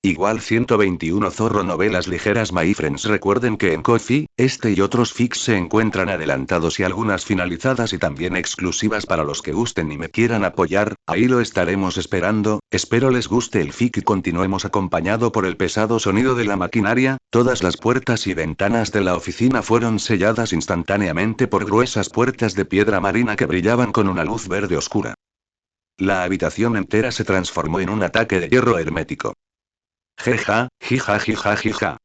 Igual 121 Zorro Novelas ligeras My friends. Recuerden que en Ko-fi, este y otros fics se encuentran adelantados y algunas finalizadas y también exclusivas para los que gusten y me quieran apoyar, ahí lo estaremos esperando. Espero les guste el fic y continuemos acompañado por el pesado sonido de la maquinaria. Todas las puertas y ventanas de la oficina fueron selladas instantáneamente por gruesas puertas de piedra marina que brillaban con una luz verde oscura. La habitación entera se transformó en un ataque de hierro hermético. Jeja, jija, jija, jija.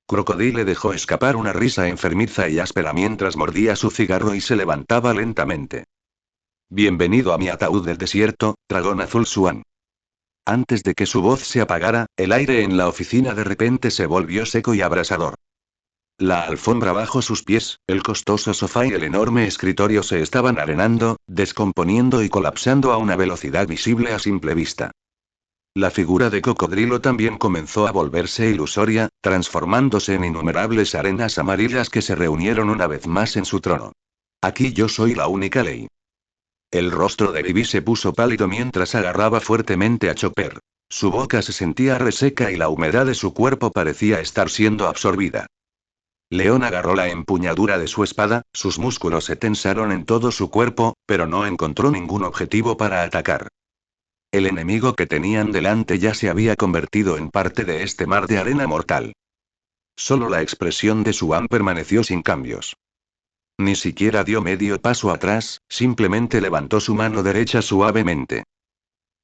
Crocodile dejó escapar una risa enfermiza y áspera mientras mordía su cigarro y se levantaba lentamente. Bienvenido a mi ataúd del desierto, dragón azul Swan. Antes de que su voz se apagara, el aire en la oficina de repente se volvió seco y abrasador. La alfombra bajo sus pies, el costoso sofá y el enorme escritorio se estaban arenando, descomponiendo y colapsando a una velocidad visible a simple vista. La figura de Cocodrilo también comenzó a volverse ilusoria, transformándose en innumerables arenas amarillas que se reunieron una vez más en su trono. Aquí yo soy la única ley. El rostro de Vivi se puso pálido mientras agarraba fuertemente a Chopper. Su boca se sentía reseca y la humedad de su cuerpo parecía estar siendo absorbida. León agarró la empuñadura de su espada, sus músculos se tensaron en todo su cuerpo, pero no encontró ningún objetivo para atacar. El enemigo que tenían delante ya se había convertido en parte de este mar de arena mortal. Solo la expresión de Swan permaneció sin cambios. Ni siquiera dio medio paso atrás, simplemente levantó su mano derecha suavemente.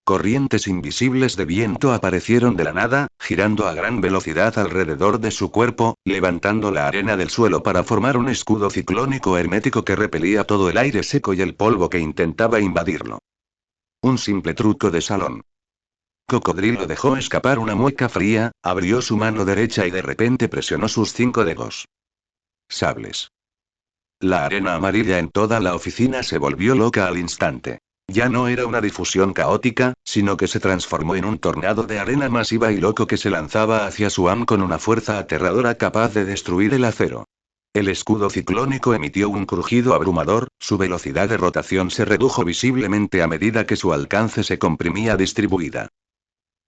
Corrientes invisibles de viento aparecieron de la nada, girando a gran velocidad alrededor de su cuerpo, levantando la arena del suelo para formar un escudo ciclónico hermético que repelía todo el aire seco y el polvo que intentaba invadirlo. Un simple truco de salón. Cocodrilo dejó escapar una mueca fría, abrió su mano derecha y de repente presionó sus 5 dedos. Sables. La arena amarilla en toda la oficina se volvió loca al instante. Ya no era una difusión caótica, sino que se transformó en un tornado de arena masiva y loco que se lanzaba hacia Suam con una fuerza aterradora capaz de destruir el acero. El escudo ciclónico emitió un crujido abrumador, su velocidad de rotación se redujo visiblemente a medida que su alcance se comprimía distribuida.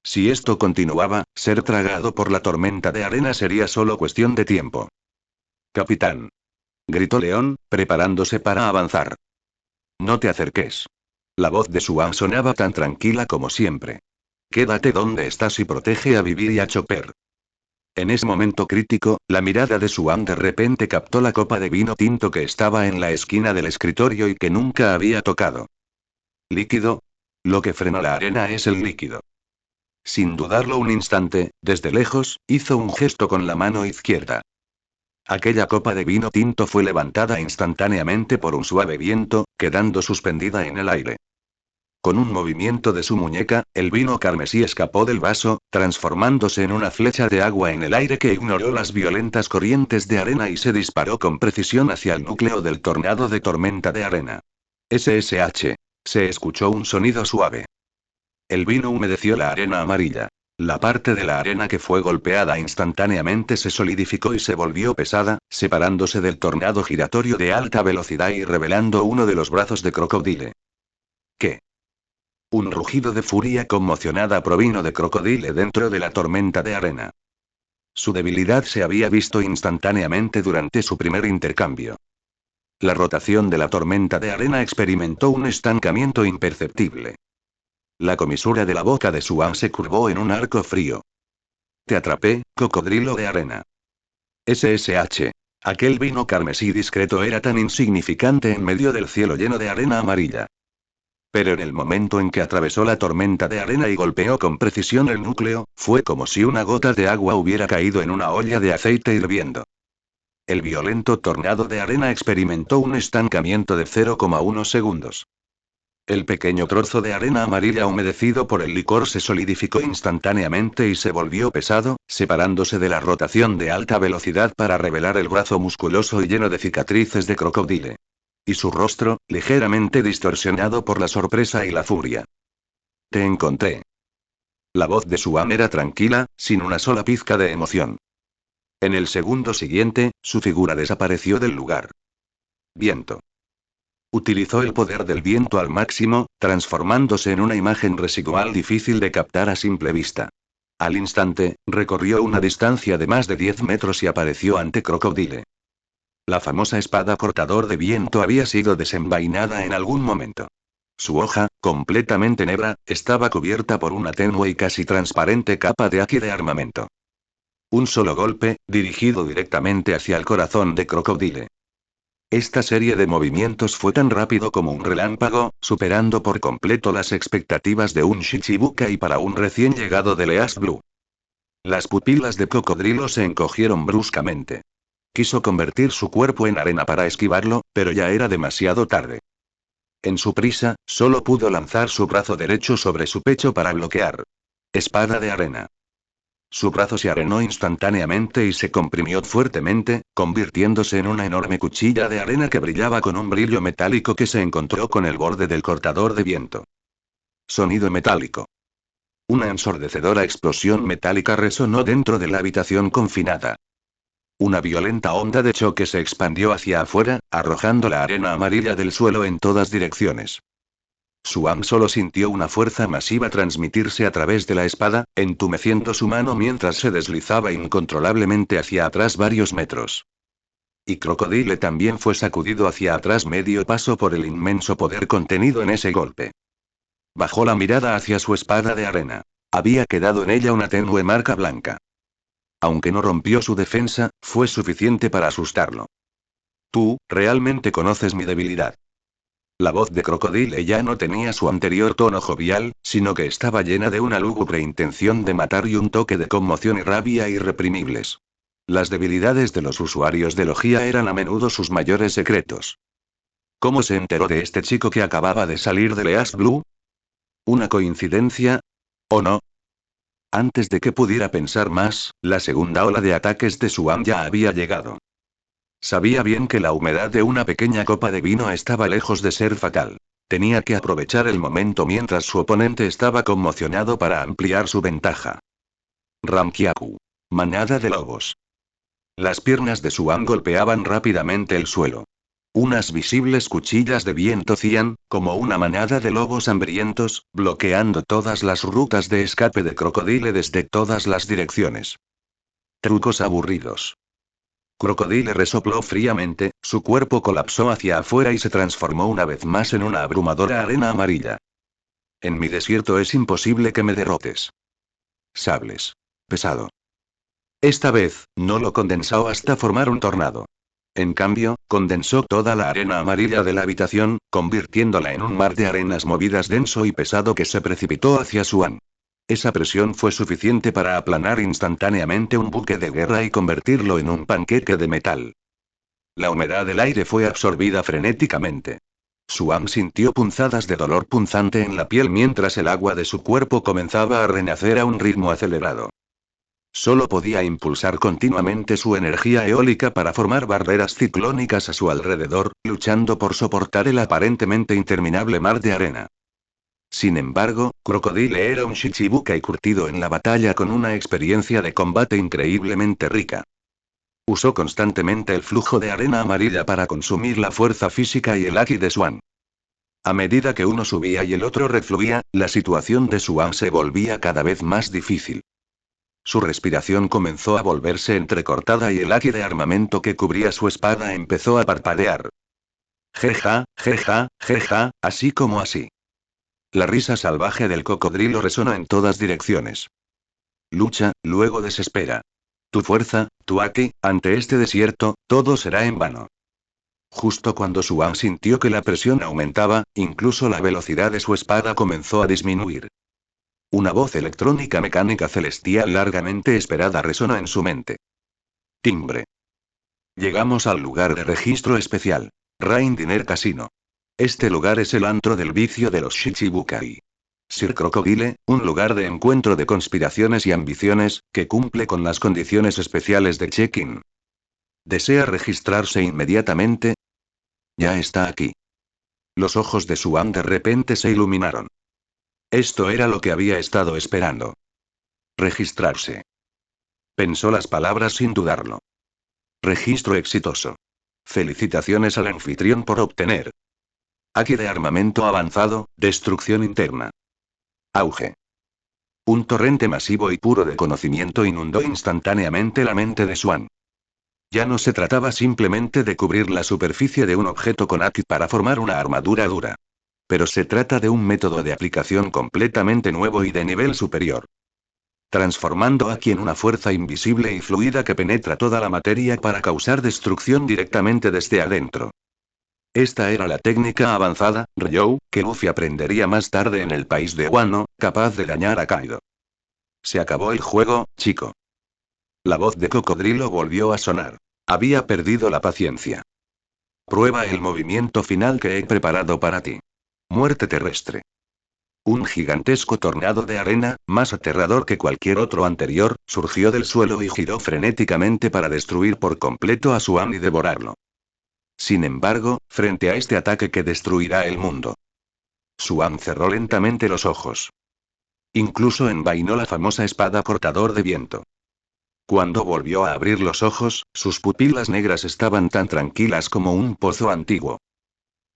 Si esto continuaba, ser tragado por la tormenta de arena sería solo cuestión de tiempo. Capitán. Gritó León, preparándose para avanzar. No te acerques. La voz de Swan sonaba tan tranquila como siempre. Quédate donde estás y protege a Vivi y a Chopper. En ese momento crítico, la mirada de Swan de repente captó la copa de vino tinto que estaba en la esquina del escritorio y que nunca había tocado. ¿Líquido? Lo que frena la arena es el líquido. Sin dudarlo un instante, desde lejos, hizo un gesto con la mano izquierda. Aquella copa de vino tinto fue levantada instantáneamente por un suave viento, quedando suspendida en el aire. Con un movimiento de su muñeca, el vino carmesí escapó del vaso, transformándose en una flecha de agua en el aire que ignoró las violentas corrientes de arena y se disparó con precisión hacia el núcleo del tornado de tormenta de arena. SSH. Se escuchó un sonido suave. El vino humedeció la arena amarilla. La parte de la arena que fue golpeada instantáneamente se solidificó y se volvió pesada, separándose del tornado giratorio de alta velocidad y revelando uno de los brazos de Crocodile. ¿Qué? Un rugido de furia conmocionada provino de Crocodile dentro de la tormenta de arena. Su debilidad se había visto instantáneamente durante su primer intercambio. La rotación de la tormenta de arena experimentó un estancamiento imperceptible. La comisura de la boca de Swan se curvó en un arco frío. Te atrapé, cocodrilo de arena. SSH. Aquel vino carmesí discreto era tan insignificante en medio del cielo lleno de arena amarilla. Pero en el momento en que atravesó la tormenta de arena y golpeó con precisión el núcleo, fue como si una gota de agua hubiera caído en una olla de aceite hirviendo. El violento tornado de arena experimentó un estancamiento de 0,1 segundos. El pequeño trozo de arena amarilla humedecido por el licor se solidificó instantáneamente y se volvió pesado, separándose de la rotación de alta velocidad para revelar el brazo musculoso y lleno de cicatrices de Crocodile. Y su rostro, ligeramente distorsionado por la sorpresa y la furia. Te encontré. La voz de Swan era tranquila, sin una sola pizca de emoción. En el segundo siguiente, su figura desapareció del lugar. Viento. Utilizó el poder del viento al máximo, transformándose en una imagen residual difícil de captar a simple vista. Al instante, recorrió una distancia de más de 10 metros y apareció ante Crocodile. La famosa espada cortador de viento había sido desenvainada en algún momento. Su hoja, completamente negra, estaba cubierta por una tenue y casi transparente capa de haki de armamento. Un solo golpe, dirigido directamente hacia el corazón de Crocodile. Esta serie de movimientos fue tan rápido como un relámpago, superando por completo las expectativas de un Shichibukai para un recién llegado de Leas Blue. Las pupilas de Cocodrilo se encogieron bruscamente. Quiso convertir su cuerpo en arena para esquivarlo, pero ya era demasiado tarde. En su prisa, solo pudo lanzar su brazo derecho sobre su pecho para bloquear. Espada de arena. Su brazo se arenó instantáneamente y se comprimió fuertemente, convirtiéndose en una enorme cuchilla de arena que brillaba con un brillo metálico que se encontró con el borde del cortador de viento. Sonido metálico. Una ensordecedora explosión metálica resonó dentro de la habitación confinada. Una violenta onda de choque se expandió hacia afuera, arrojando la arena amarilla del suelo en todas direcciones. Suam solo sintió una fuerza masiva transmitirse a través de la espada, entumeciendo su mano mientras se deslizaba incontrolablemente hacia atrás varios metros. Y Crocodile también fue sacudido hacia atrás medio paso por el inmenso poder contenido en ese golpe. Bajó la mirada hacia su espada de arena. Había quedado en ella una tenue marca blanca. Aunque no rompió su defensa, fue suficiente para asustarlo. Tú, realmente conoces mi debilidad. La voz de Crocodile ya no tenía su anterior tono jovial, sino que estaba llena de una lúgubre intención de matar y un toque de conmoción y rabia irreprimibles. Las debilidades de los usuarios de Logia eran a menudo sus mayores secretos. ¿Cómo se enteró de este chico que acababa de salir de Leas Blue? ¿Una coincidencia? ¿O no? Antes de que pudiera pensar más, la segunda ola de ataques de Suam ya había llegado. Sabía bien que la humedad de una pequeña copa de vino estaba lejos de ser fatal. Tenía que aprovechar el momento mientras su oponente estaba conmocionado para ampliar su ventaja. Ramkyaku. Manada de lobos. Las piernas de Suam golpeaban rápidamente el suelo. Unas visibles cuchillas de viento hacían, como una manada de lobos hambrientos, bloqueando todas las rutas de escape de Crocodile desde todas las direcciones. Trucos aburridos. Crocodile resopló fríamente, su cuerpo colapsó hacia afuera y se transformó una vez más en una abrumadora arena amarilla. En mi desierto es imposible que me derrotes. Sables. Pesado. Esta vez, no lo condensó hasta formar un tornado. En cambio, condensó toda la arena amarilla de la habitación, convirtiéndola en un mar de arenas movidas denso y pesado que se precipitó hacia Suan. Esa presión fue suficiente para aplanar instantáneamente un buque de guerra y convertirlo en un panqueque de metal. La humedad del aire fue absorbida frenéticamente. Suam sintió punzadas de dolor punzante en la piel mientras el agua de su cuerpo comenzaba a renacer a un ritmo acelerado. Solo podía impulsar continuamente su energía eólica para formar barreras ciclónicas a su alrededor, luchando por soportar el aparentemente interminable mar de arena. Sin embargo, Crocodile era un Shichibukai curtido en la batalla con una experiencia de combate increíblemente rica. Usó constantemente el flujo de arena amarilla para consumir la fuerza física y el haki de Swan. A medida que uno subía y el otro refluía, la situación de Swan se volvía cada vez más difícil. Su respiración comenzó a volverse entrecortada y el haki de armamento que cubría su espada empezó a parpadear. Jeja, jeja, jeja, así como así. La risa salvaje del cocodrilo resonó en todas direcciones. Lucha, luego desespera. Tu fuerza, tu haki, ante este desierto, todo será en vano. Justo cuando Suan sintió que la presión aumentaba, incluso la velocidad de su espada comenzó a disminuir. Una voz electrónica mecánica celestial largamente esperada resonó en su mente. Timbre. Llegamos al lugar de registro especial. Rain Diner Casino. Este lugar es el antro del vicio de los Shichibukai. Sir Crocodile, un lugar de encuentro de conspiraciones y ambiciones, que cumple con las condiciones especiales de check-in. ¿Desea registrarse inmediatamente? Ya está aquí. Los ojos de Suan de repente se iluminaron. Esto era lo que había estado esperando. Registrarse. Pensó las palabras sin dudarlo. Registro exitoso. Felicitaciones al anfitrión por obtener. Haki de armamento avanzado, destrucción interna. Auge. Un torrente masivo y puro de conocimiento inundó instantáneamente la mente de Swan. Ya no se trataba simplemente de cubrir la superficie de un objeto con Aki para formar una armadura dura. Pero se trata de un método de aplicación completamente nuevo y de nivel superior. Transformando Aki en una fuerza invisible y fluida que penetra toda la materia para causar destrucción directamente desde adentro. Esta era la técnica avanzada, Ryou, que Luffy aprendería más tarde en el país de Wano, capaz de dañar a Kaido. Se acabó el juego, chico. La voz de Cocodrilo volvió a sonar. Había perdido la paciencia. Prueba el movimiento final que he preparado para ti. Muerte terrestre. Un gigantesco tornado de arena, más aterrador que cualquier otro anterior, surgió del suelo y giró frenéticamente para destruir por completo a Swan y devorarlo. Sin embargo, frente a este ataque que destruirá el mundo, Swan cerró lentamente los ojos. Incluso envainó la famosa espada cortador de viento. Cuando volvió a abrir los ojos, sus pupilas negras estaban tan tranquilas como un pozo antiguo.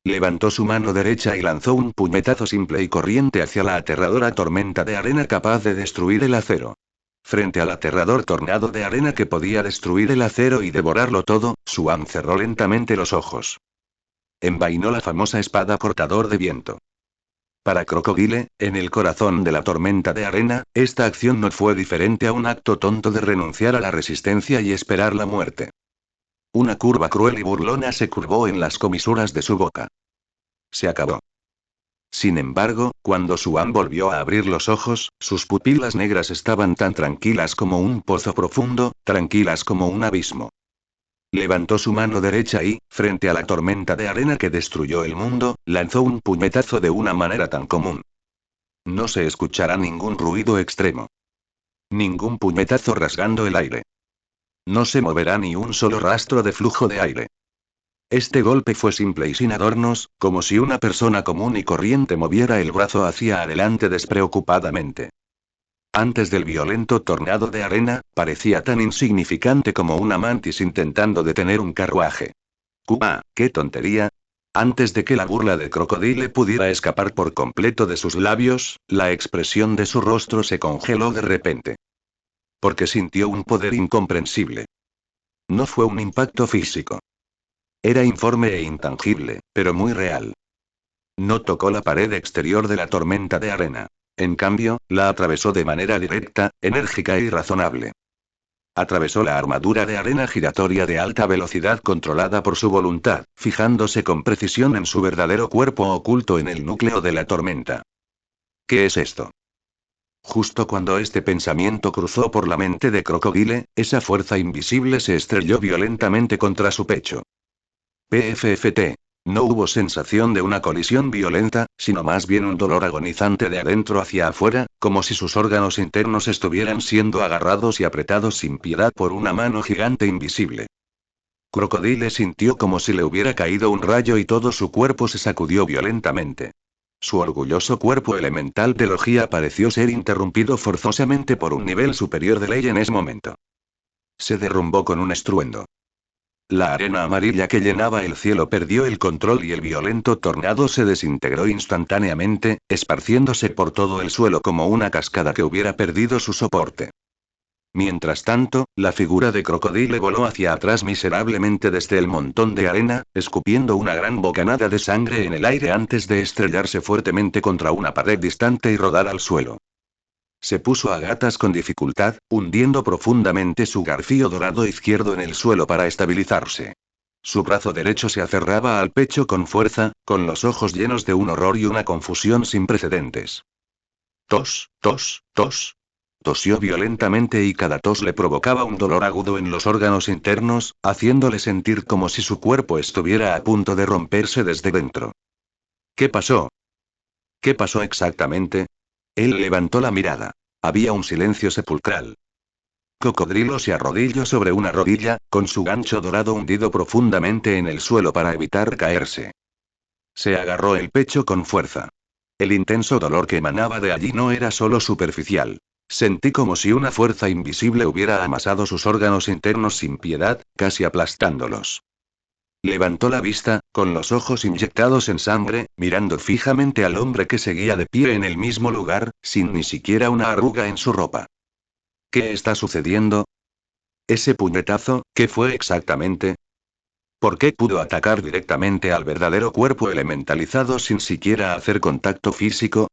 Levantó su mano derecha y lanzó un puñetazo simple y corriente hacia la aterradora tormenta de arena capaz de destruir el acero. Frente al aterrador tornado de arena que podía destruir el acero y devorarlo todo, Swan cerró lentamente los ojos. Envainó la famosa espada cortador de viento. Para Crocodile, en el corazón de la tormenta de arena, esta acción no fue diferente a un acto tonto de renunciar a la resistencia y esperar la muerte. Una curva cruel y burlona se curvó en las comisuras de su boca. Se acabó. Sin embargo, cuando Swan volvió a abrir los ojos, sus pupilas negras estaban tan tranquilas como un pozo profundo, tranquilas como un abismo. Levantó su mano derecha y, frente a la tormenta de arena que destruyó el mundo, lanzó un puñetazo de una manera tan común. No se escuchará ningún ruido extremo. Ningún puñetazo rasgando el aire. No se moverá ni un solo rastro de flujo de aire. Este golpe fue simple y sin adornos, como si una persona común y corriente moviera el brazo hacia adelante despreocupadamente. Antes del violento tornado de arena, parecía tan insignificante como una mantis intentando detener un carruaje. ¡Kuma! ¡Qué tontería! Antes de que la burla de Crocodile pudiera escapar por completo de sus labios, la expresión de su rostro se congeló de repente. Porque sintió un poder incomprensible. No fue un impacto físico. Era informe e intangible, pero muy real. No tocó la pared exterior de la tormenta de arena. En cambio, la atravesó de manera directa, enérgica y razonable. Atravesó la armadura de arena giratoria de alta velocidad controlada por su voluntad, fijándose con precisión en su verdadero cuerpo oculto en el núcleo de la tormenta. ¿Qué es esto? Justo cuando este pensamiento cruzó por la mente de Crocodile, esa fuerza invisible se estrelló violentamente contra su pecho. PFFT. No hubo sensación de una colisión violenta, sino más bien un dolor agonizante de adentro hacia afuera, como si sus órganos internos estuvieran siendo agarrados y apretados sin piedad por una mano gigante invisible. Crocodile sintió como si le hubiera caído un rayo y todo su cuerpo se sacudió violentamente. Su orgulloso cuerpo elemental de Logia pareció ser interrumpido forzosamente por un nivel superior de ley en ese momento. Se derrumbó con un estruendo. La arena amarilla que llenaba el cielo perdió el control y el violento tornado se desintegró instantáneamente, esparciéndose por todo el suelo como una cascada que hubiera perdido su soporte. Mientras tanto, la figura de Crocodile voló hacia atrás miserablemente desde el montón de arena, escupiendo una gran bocanada de sangre en el aire antes de estrellarse fuertemente contra una pared distante y rodar al suelo. Se puso a gatas con dificultad, hundiendo profundamente su garfio dorado izquierdo en el suelo para estabilizarse. Su brazo derecho se aferraba al pecho con fuerza, con los ojos llenos de un horror y una confusión sin precedentes. Tos, tos, tos. Tosió violentamente y cada tos le provocaba un dolor agudo en los órganos internos, haciéndole sentir como si su cuerpo estuviera a punto de romperse desde dentro. ¿Qué pasó? ¿Qué pasó exactamente? Él levantó la mirada. Había un silencio sepulcral. Cocodrilo se arrodilló sobre una rodilla, con su gancho dorado hundido profundamente en el suelo para evitar caerse. Se agarró el pecho con fuerza. El intenso dolor que emanaba de allí no era solo superficial. Sentí como si una fuerza invisible hubiera amasado sus órganos internos sin piedad, casi aplastándolos. Levantó la vista, con los ojos inyectados en sangre, mirando fijamente al hombre que seguía de pie en el mismo lugar, sin ni siquiera una arruga en su ropa. ¿Qué está sucediendo? Ese puñetazo, ¿qué fue exactamente? ¿Por qué pudo atacar directamente al verdadero cuerpo elementalizado sin siquiera hacer contacto físico?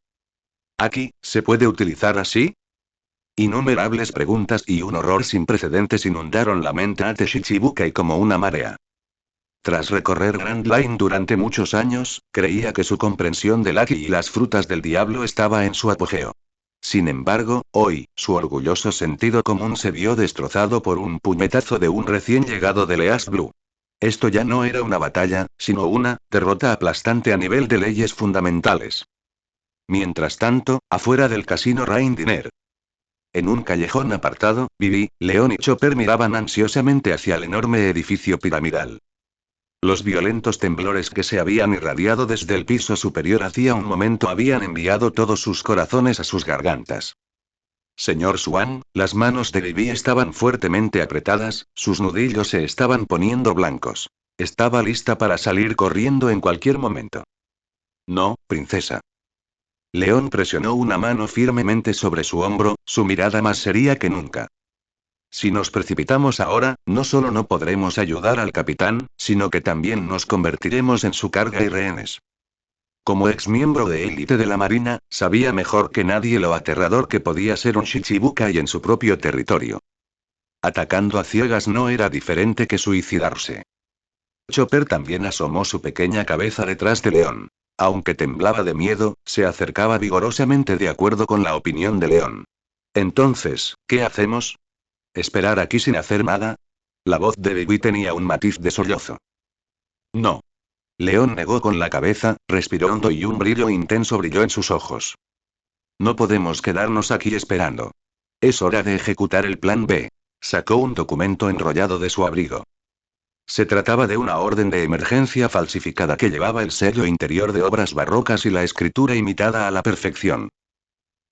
¿Aquí, se puede utilizar así? Innumerables preguntas y un horror sin precedentes inundaron la mente de Shichibukai como una marea. Tras recorrer Grand Line durante muchos años, creía que su comprensión del Aki y las frutas del diablo estaba en su apogeo. Sin embargo, hoy, su orgulloso sentido común se vio destrozado por un puñetazo de un recién llegado de Leas Blue. Esto ya no era una batalla, sino una derrota aplastante a nivel de leyes fundamentales. Mientras tanto, afuera del casino Rain Diner. En un callejón apartado, Vivi, León y Chopper miraban ansiosamente hacia el enorme edificio piramidal. Los violentos temblores que se habían irradiado desde el piso superior hacía un momento habían enviado todos sus corazones a sus gargantas. Señor Swan, las manos de Vivi estaban fuertemente apretadas, sus nudillos se estaban poniendo blancos. Estaba lista para salir corriendo en cualquier momento. No, princesa. León presionó una mano firmemente sobre su hombro, su mirada más seria que nunca. Si nos precipitamos ahora, no solo no podremos ayudar al capitán, sino que también nos convertiremos en su carga y rehenes. Como exmiembro de élite de la Marina, sabía mejor que nadie lo aterrador que podía ser un Shichibukai en su propio territorio. Atacando a ciegas no era diferente que suicidarse. Chopper también asomó su pequeña cabeza detrás de León. Aunque temblaba de miedo, se acercaba vigorosamente de acuerdo con la opinión de León. Entonces, ¿qué hacemos? ¿Esperar aquí sin hacer nada? La voz de Vivi tenía un matiz de sollozo. No. León negó con la cabeza, respiró hondo y un brillo intenso brilló en sus ojos. No podemos quedarnos aquí esperando. Es hora de ejecutar el plan B. Sacó un documento enrollado de su abrigo. Se trataba de una orden de emergencia falsificada que llevaba el sello interior de obras barrocas y la escritura imitada a la perfección.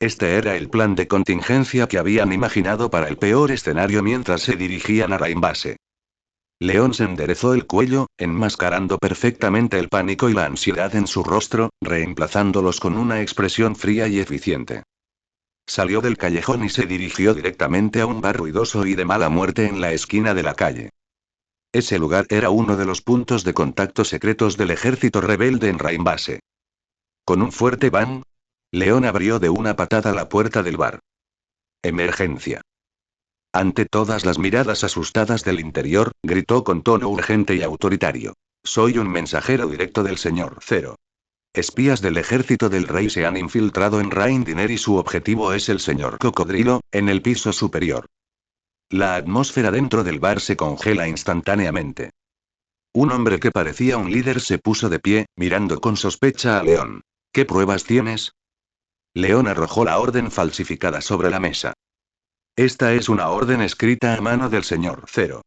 Este era el plan de contingencia que habían imaginado para el peor escenario mientras se dirigían a Raimbase. León se enderezó el cuello, enmascarando perfectamente el pánico y la ansiedad en su rostro, reemplazándolos con una expresión fría y eficiente. Salió del callejón y se dirigió directamente a un bar ruidoso y de mala muerte en la esquina de la calle. Ese lugar era uno de los puntos de contacto secretos del ejército rebelde en Raimbase. Con un fuerte bang, León abrió de una patada la puerta del bar. Emergencia. Ante todas las miradas asustadas del interior, gritó con tono urgente y autoritario. Soy un mensajero directo del señor Zero. Espías del ejército del rey se han infiltrado en Rain Diner y su objetivo es el señor Cocodrilo, en el piso superior. La atmósfera dentro del bar se congela instantáneamente. Un hombre que parecía un líder se puso de pie, mirando con sospecha a León. ¿Qué pruebas tienes? León arrojó la orden falsificada sobre la mesa. Esta es una orden escrita a mano del señor Zero.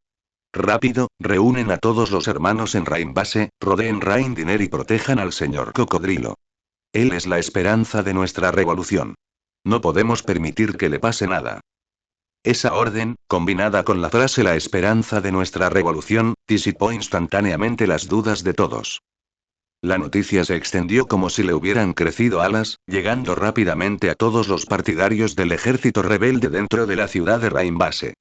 Rápido, reúnen a todos los hermanos en Raimbase, rodeen Rain Diner y protejan al señor Cocodrilo. Él es la esperanza de nuestra revolución. No podemos permitir que le pase nada. Esa orden, combinada con la frase la esperanza de nuestra revolución, disipó instantáneamente las dudas de todos. La noticia se extendió como si le hubieran crecido alas, llegando rápidamente a todos los partidarios del ejército rebelde dentro de la ciudad de Raimbase.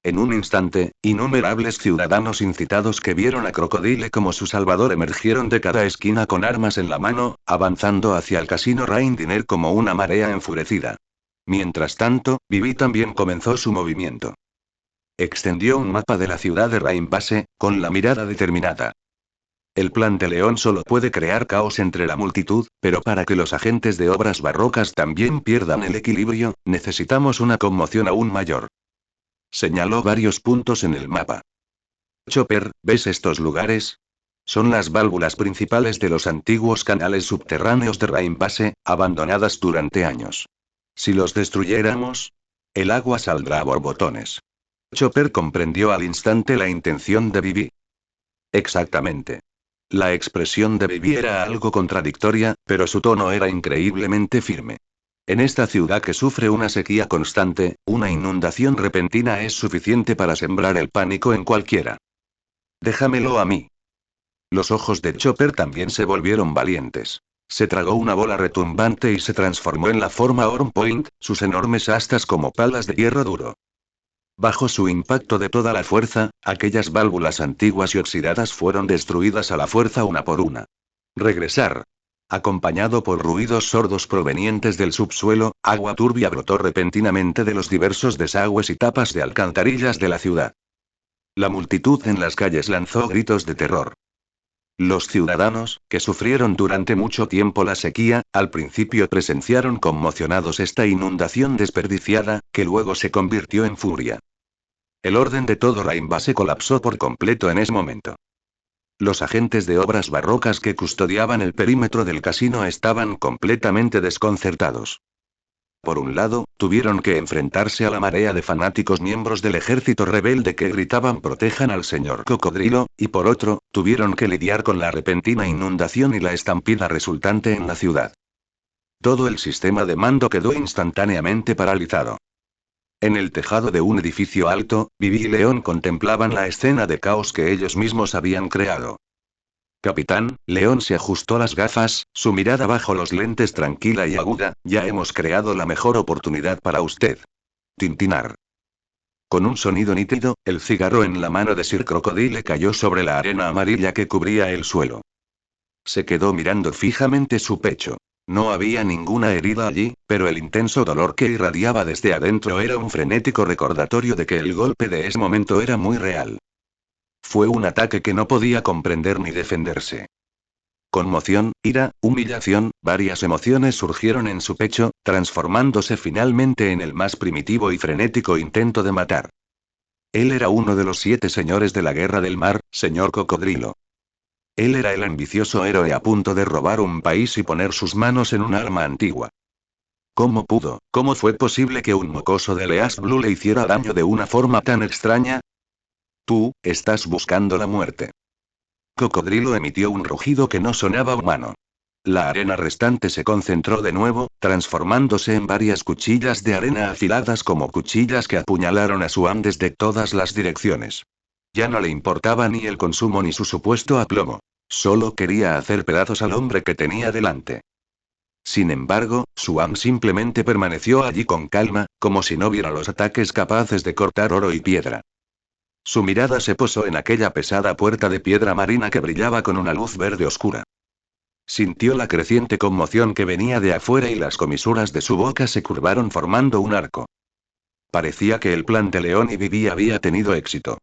En un instante, innumerables ciudadanos incitados que vieron a Crocodile como su salvador emergieron de cada esquina con armas en la mano, avanzando hacia el casino Rain Diner como una marea enfurecida. Mientras tanto, Vivi también comenzó su movimiento. Extendió un mapa de la ciudad de Raimbase, con la mirada determinada. El plan de León solo puede crear caos entre la multitud, pero para que los agentes de obras barrocas también pierdan el equilibrio, necesitamos una conmoción aún mayor. Señaló varios puntos en el mapa. Chopper, ¿ves estos lugares? Son las válvulas principales de los antiguos canales subterráneos de Raimbase, abandonadas durante años. Si los destruyéramos, el agua saldrá a borbotones. Chopper comprendió al instante la intención de Vivi. Exactamente. La expresión de Vivi era algo contradictoria, pero su tono era increíblemente firme. En esta ciudad que sufre una sequía constante, una inundación repentina es suficiente para sembrar el pánico en cualquiera. Déjamelo a mí. Los ojos de Chopper también se volvieron valientes. Se tragó una bola retumbante y se transformó en la forma Orm Point, sus enormes astas como palas de hierro duro. Bajo su impacto de toda la fuerza, aquellas válvulas antiguas y oxidadas fueron destruidas a la fuerza una por una. Regresar. Acompañado por ruidos sordos provenientes del subsuelo, agua turbia brotó repentinamente de los diversos desagües y tapas de alcantarillas de la ciudad. La multitud en las calles lanzó gritos de terror. Los ciudadanos, que sufrieron durante mucho tiempo la sequía, al principio presenciaron conmocionados esta inundación desperdiciada, que luego se convirtió en furia. El orden de todo Rainbow se colapsó por completo en ese momento. Los agentes de obras barrocas que custodiaban el perímetro del casino estaban completamente desconcertados. Por un lado, tuvieron que enfrentarse a la marea de fanáticos miembros del ejército rebelde que gritaban protejan al señor Cocodrilo, y por otro, tuvieron que lidiar con la repentina inundación y la estampida resultante en la ciudad. Todo el sistema de mando quedó instantáneamente paralizado. En el tejado de un edificio alto, Vivi y León contemplaban la escena de caos que ellos mismos habían creado. Capitán, León se ajustó las gafas, su mirada bajo los lentes tranquila y aguda, ya hemos creado la mejor oportunidad para usted. Tintinar. Con un sonido nítido, el cigarro en la mano de Sir Crocodile cayó sobre la arena amarilla que cubría el suelo. Se quedó mirando fijamente su pecho. No había ninguna herida allí, pero el intenso dolor que irradiaba desde adentro era un frenético recordatorio de que el golpe de ese momento era muy real. Fue un ataque que no podía comprender ni defenderse. Conmoción, ira, humillación, varias emociones surgieron en su pecho, transformándose finalmente en el más primitivo y frenético intento de matar. Él era uno de los 7 señores de la Guerra del Mar, señor Cocodrilo. Él era el ambicioso héroe a punto de robar un país y poner sus manos en un arma antigua. ¿Cómo fue posible que un mocoso de Leas Blue le hiciera daño de una forma tan extraña? Tú, estás buscando la muerte. Cocodrilo emitió un rugido que no sonaba humano. La arena restante se concentró de nuevo, transformándose en varias cuchillas de arena afiladas como cuchillas que apuñalaron a Suam desde todas las direcciones. Ya no le importaba ni el consumo ni su supuesto aplomo. Solo quería hacer pedazos al hombre que tenía delante. Sin embargo, Suam simplemente permaneció allí con calma, como si no viera los ataques capaces de cortar oro y piedra. Su mirada se posó en aquella pesada puerta de piedra marina que brillaba con una luz verde oscura. Sintió la creciente conmoción que venía de afuera y las comisuras de su boca se curvaron formando un arco. Parecía que el plan de León y Vivi había tenido éxito.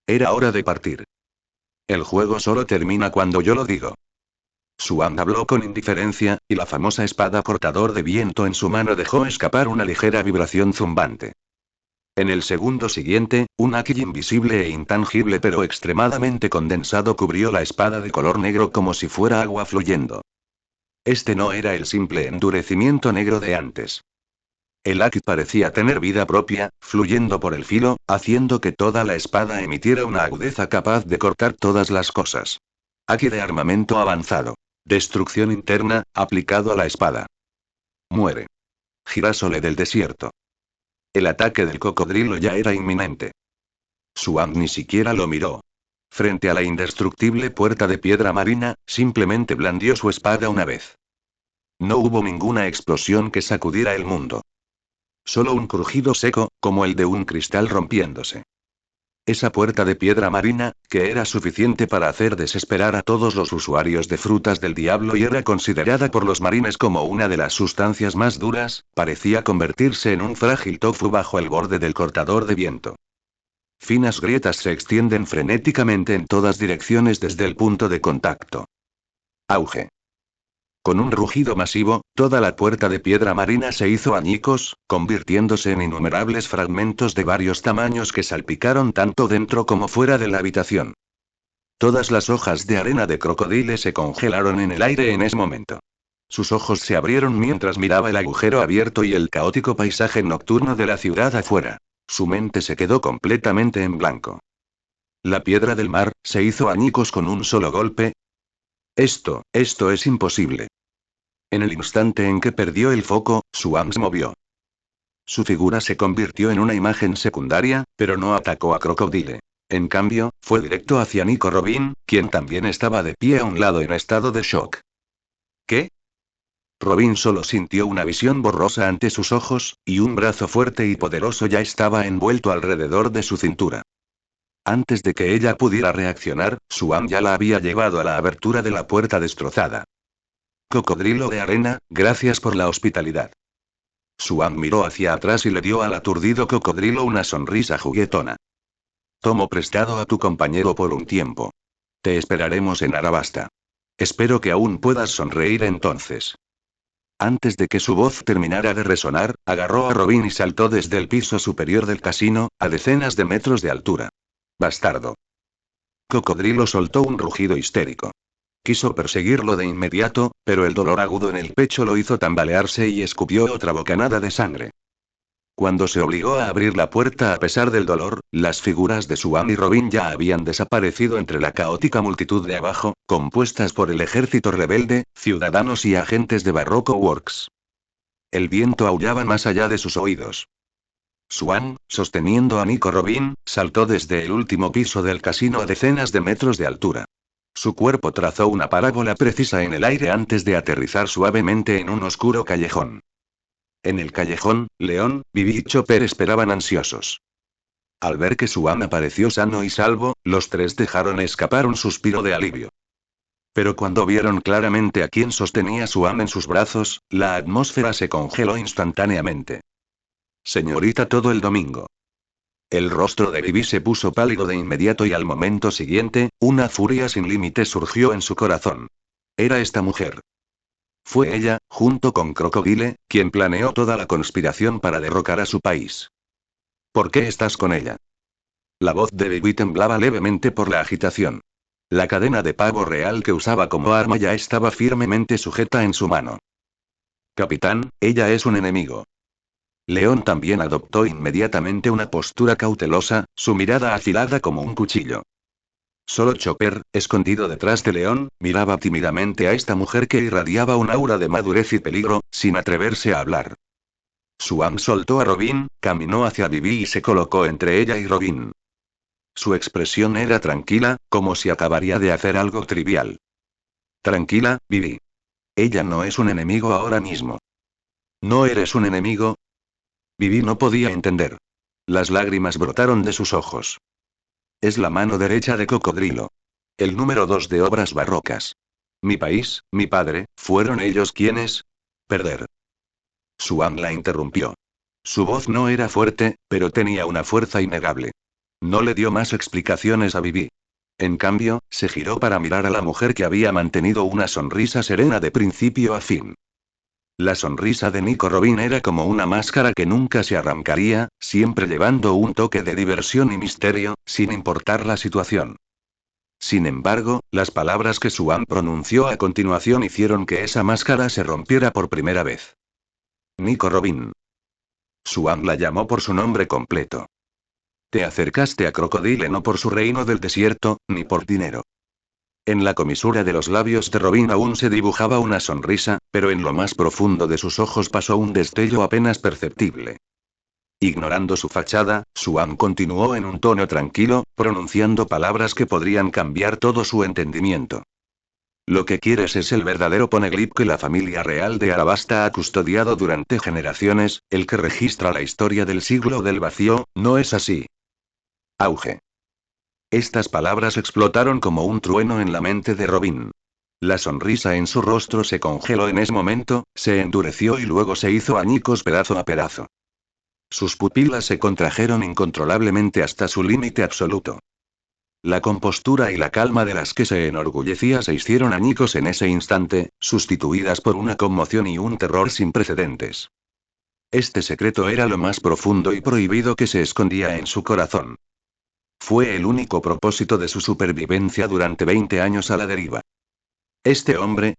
Era hora de partir. El juego solo termina cuando yo lo digo. Suam habló con indiferencia, y la famosa espada cortador de viento en su mano dejó escapar una ligera vibración zumbante. En el segundo siguiente, un haki invisible e intangible pero extremadamente condensado cubrió la espada de color negro como si fuera agua fluyendo. Este no era el simple endurecimiento negro de antes. El haki parecía tener vida propia, fluyendo por el filo, haciendo que toda la espada emitiera una agudeza capaz de cortar todas las cosas. Haki de armamento avanzado. Destrucción interna, aplicado a la espada. Muere. Girasole del desierto. El ataque del cocodrilo ya era inminente. Suam ni siquiera lo miró. Frente a la indestructible puerta de piedra marina, simplemente blandió su espada una vez. No hubo ninguna explosión que sacudiera el mundo. Solo un crujido seco, como el de un cristal rompiéndose. Esa puerta de piedra marina, que era suficiente para hacer desesperar a todos los usuarios de frutas del diablo y era considerada por los marines como una de las sustancias más duras, parecía convertirse en un frágil tofu bajo el borde del cortador de viento. Finas grietas se extienden frenéticamente en todas direcciones desde el punto de contacto. Auge. Con un rugido masivo, toda la puerta de piedra marina se hizo añicos, convirtiéndose en innumerables fragmentos de varios tamaños que salpicaron tanto dentro como fuera de la habitación. Todas las hojas de arena de crocodile se congelaron en el aire en ese momento. Sus ojos se abrieron mientras miraba el agujero abierto y el caótico paisaje nocturno de la ciudad afuera. Su mente se quedó completamente en blanco. La piedra del mar, se hizo añicos con un solo golpe. Esto es imposible. En el instante en que perdió el foco, Suam se movió. Su figura se convirtió en una imagen secundaria, pero no atacó a Crocodile. En cambio, fue directo hacia Nico Robin, quien también estaba de pie a un lado en estado de shock. ¿Qué? Robin solo sintió una visión borrosa ante sus ojos, y un brazo fuerte y poderoso ya estaba envuelto alrededor de su cintura. Antes de que ella pudiera reaccionar, Suam ya la había llevado a la abertura de la puerta destrozada. Cocodrilo de arena, gracias por la hospitalidad. Suam miró hacia atrás y le dio al aturdido cocodrilo una sonrisa juguetona. Tomo prestado a tu compañero por un tiempo. Te esperaremos en Arabasta. Espero que aún puedas sonreír entonces. Antes de que su voz terminara de resonar, agarró a Robin y saltó desde el piso superior del casino, a decenas de metros de altura. Bastardo. Cocodrilo soltó un rugido histérico. Quiso perseguirlo de inmediato, pero el dolor agudo en el pecho lo hizo tambalearse y escupió otra bocanada de sangre. Cuando se obligó a abrir la puerta a pesar del dolor, las figuras de Suam y Robin ya habían desaparecido entre la caótica multitud de abajo, compuestas por el ejército rebelde, ciudadanos y agentes de Barroco Works. El viento aullaba más allá de sus oídos. Swan, sosteniendo a Nico Robin, saltó desde el último piso del casino a decenas de metros de altura. Su cuerpo trazó una parábola precisa en el aire antes de aterrizar suavemente en un oscuro callejón. En el callejón, León, Bibi y Chopper esperaban ansiosos. Al ver que Swan apareció sano y salvo, los tres dejaron escapar un suspiro de alivio. Pero cuando vieron claramente a quien sostenía Swan en sus brazos, la atmósfera se congeló instantáneamente. Señorita, todo el domingo. El rostro de Bibi se puso pálido de inmediato y al momento siguiente, una furia sin límite surgió en su corazón. Era esta mujer. Fue ella, junto con Crocodile, quien planeó toda la conspiración para derrocar a su país. ¿Por qué estás con ella? La voz de Bibi temblaba levemente por la agitación. La cadena de pavo real que usaba como arma ya estaba firmemente sujeta en su mano. Capitán, ella es un enemigo. León también adoptó inmediatamente una postura cautelosa, su mirada afilada como un cuchillo. Solo Chopper, escondido detrás de León, miraba tímidamente a esta mujer que irradiaba un aura de madurez y peligro, sin atreverse a hablar. Swan soltó a Robin, caminó hacia Bibi y se colocó entre ella y Robin. Su expresión era tranquila, como si acabaría de hacer algo trivial. Tranquila, Bibi. Ella no es un enemigo ahora mismo. ¿No eres un enemigo? Bibi no podía entender. Las lágrimas brotaron de sus ojos. Es la mano derecha de Cocodrilo. El número 2 de obras barrocas. Mi país, mi padre, fueron ellos quienes... perder. Swan la interrumpió. Su voz no era fuerte, pero tenía una fuerza innegable. No le dio más explicaciones a Bibi. En cambio, se giró para mirar a la mujer que había mantenido una sonrisa serena de principio a fin. La sonrisa de Nico Robin era como una máscara que nunca se arrancaría, siempre llevando un toque de diversión y misterio, sin importar la situación. Sin embargo, las palabras que Swan pronunció a continuación hicieron que esa máscara se rompiera por primera vez. Nico Robin. Swan la llamó por su nombre completo. Te acercaste a Crocodile no por su reino del desierto, ni por dinero. En la comisura de los labios de Robin aún se dibujaba una sonrisa, pero en lo más profundo de sus ojos pasó un destello apenas perceptible. Ignorando su fachada, Swan continuó en un tono tranquilo, pronunciando palabras que podrían cambiar todo su entendimiento. Lo que quieres es el verdadero poneglyph que la familia real de Arabasta ha custodiado durante generaciones, el que registra la historia del siglo del vacío, ¿no es así? Auge. Estas palabras explotaron como un trueno en la mente de Robin. La sonrisa en su rostro se congeló en ese momento, se endureció y luego se hizo añicos pedazo a pedazo. Sus pupilas se contrajeron incontrolablemente hasta su límite absoluto. La compostura y la calma de las que se enorgullecía se hicieron añicos en ese instante, sustituidas por una conmoción y un terror sin precedentes. Este secreto era lo más profundo y prohibido que se escondía en su corazón. Fue el único propósito de su supervivencia durante 20 años a la deriva. Este hombre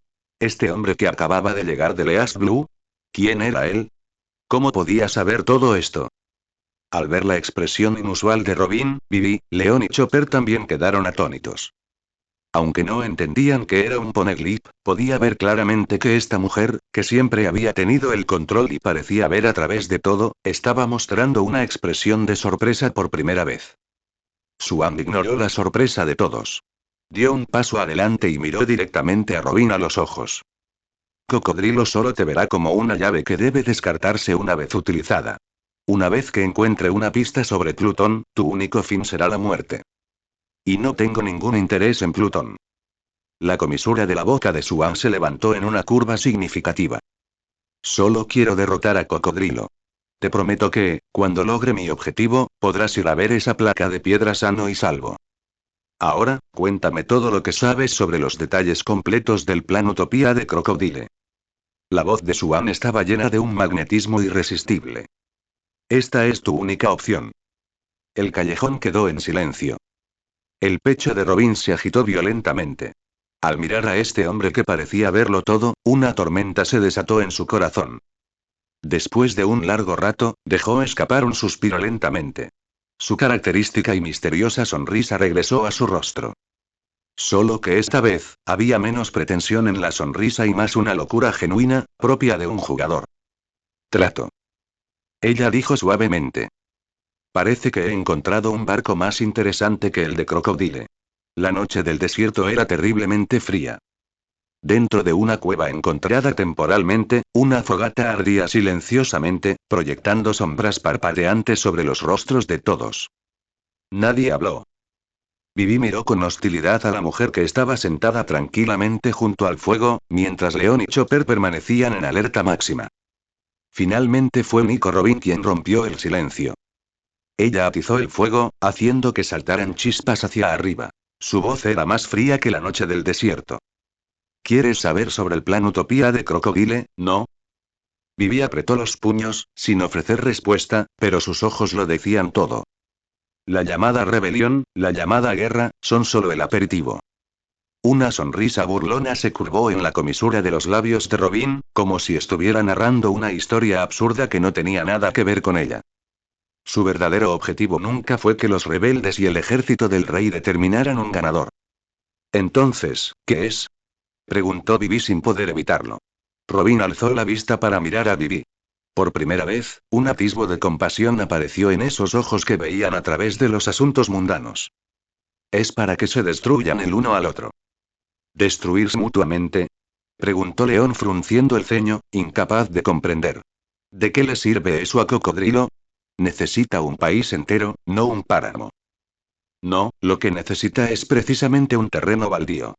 que acababa de llegar de Leas Blue, ¿quién era él? ¿Cómo podía saber todo esto? Al ver la expresión inusual de Robin, Bibi, León y Chopper también quedaron atónitos. Aunque no entendían que era un poneglyph, podía ver claramente que esta mujer, que siempre había tenido el control y parecía ver a través de todo, estaba mostrando una expresión de sorpresa por primera vez. Swan ignoró la sorpresa de todos. Dio un paso adelante y miró directamente a Robin a los ojos. Cocodrilo solo te verá como una llave que debe descartarse una vez utilizada. Una vez que encuentre una pista sobre Plutón, tu único fin será la muerte. Y no tengo ningún interés en Plutón. La comisura de la boca de Swan se levantó en una curva significativa. Solo quiero derrotar a Cocodrilo. Te prometo que, cuando logre mi objetivo, podrás ir a ver esa placa de piedra sano y salvo. Ahora, cuéntame todo lo que sabes sobre los detalles completos del plan Utopía de Crocodile. La voz de Swan estaba llena de un magnetismo irresistible. Esta es tu única opción. El callejón quedó en silencio. El pecho de Robin se agitó violentamente. Al mirar a este hombre que parecía verlo todo, una tormenta se desató en su corazón. Después de un largo rato, dejó escapar un suspiro lentamente. Su característica y misteriosa sonrisa regresó a su rostro. Solo que esta vez, había menos pretensión en la sonrisa y más una locura genuina, propia de un jugador. Trato. Ella dijo suavemente. Parece que he encontrado un barco más interesante que el de Crocodile. La noche del desierto era terriblemente fría. Dentro de una cueva encontrada temporalmente, una fogata ardía silenciosamente, proyectando sombras parpadeantes sobre los rostros de todos. Nadie habló. Vivi miró con hostilidad a la mujer que estaba sentada tranquilamente junto al fuego, mientras León y Chopper permanecían en alerta máxima. Finalmente fue Nico Robin quien rompió el silencio. Ella atizó el fuego, haciendo que saltaran chispas hacia arriba. Su voz era más fría que la noche del desierto. ¿Quieres saber sobre el plan Utopía de Crocodile, no? Vivi apretó los puños, sin ofrecer respuesta, pero sus ojos lo decían todo. La llamada rebelión, la llamada guerra, son solo el aperitivo. Una sonrisa burlona se curvó en la comisura de los labios de Robin, como si estuviera narrando una historia absurda que no tenía nada que ver con ella. Su verdadero objetivo nunca fue que los rebeldes y el ejército del rey determinaran un ganador. Entonces, ¿qué es? Preguntó Vivi sin poder evitarlo. Robin alzó la vista para mirar a Vivi. Por primera vez, un atisbo de compasión apareció en esos ojos que veían a través de los asuntos mundanos. Es para que se destruyan el uno al otro. ¿Destruirse mutuamente? Preguntó León frunciendo el ceño, incapaz de comprender. ¿De qué le sirve eso a Cocodrilo? Necesita un país entero, no un páramo. No, lo que necesita es precisamente un terreno baldío.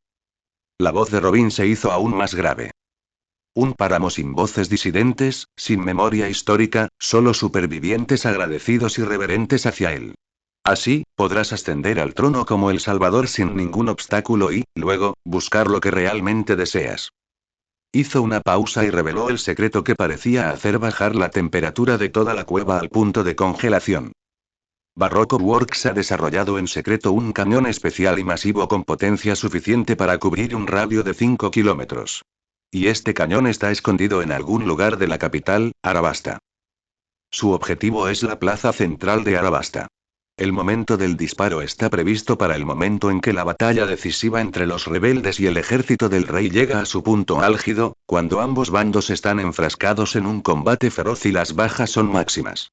La voz de Robin se hizo aún más grave. Un páramo sin voces disidentes, sin memoria histórica, solo supervivientes agradecidos y reverentes hacia él. Así, podrás ascender al trono como el Salvador sin ningún obstáculo y, luego, buscar lo que realmente deseas. Hizo una pausa y reveló el secreto que parecía hacer bajar la temperatura de toda la cueva al punto de congelación. Barroco Works ha desarrollado en secreto un cañón especial y masivo con potencia suficiente para cubrir un radio de 5 kilómetros. Y este cañón está escondido en algún lugar de la capital, Arabasta. Su objetivo es la plaza central de Arabasta. El momento del disparo está previsto para el momento en que la batalla decisiva entre los rebeldes y el ejército del rey llega a su punto álgido, cuando ambos bandos están enfrascados en un combate feroz y las bajas son máximas.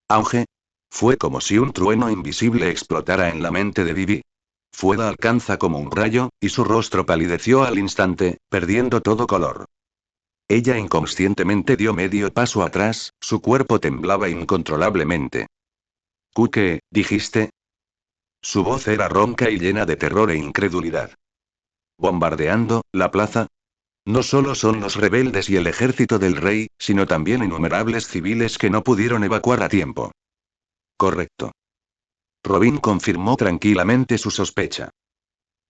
Auge. Fue como si un trueno invisible explotara en la mente de Vivi. Fue la alcanza como un rayo, y su rostro palideció al instante, perdiendo todo color. Ella inconscientemente dio medio paso atrás, su cuerpo temblaba incontrolablemente. ¿Qué dijiste? Su voz era ronca y llena de terror e incredulidad. ¿Bombardeando la plaza? No solo son los rebeldes y el ejército del rey, sino también innumerables civiles que no pudieron evacuar a tiempo. Correcto. Robin confirmó tranquilamente su sospecha.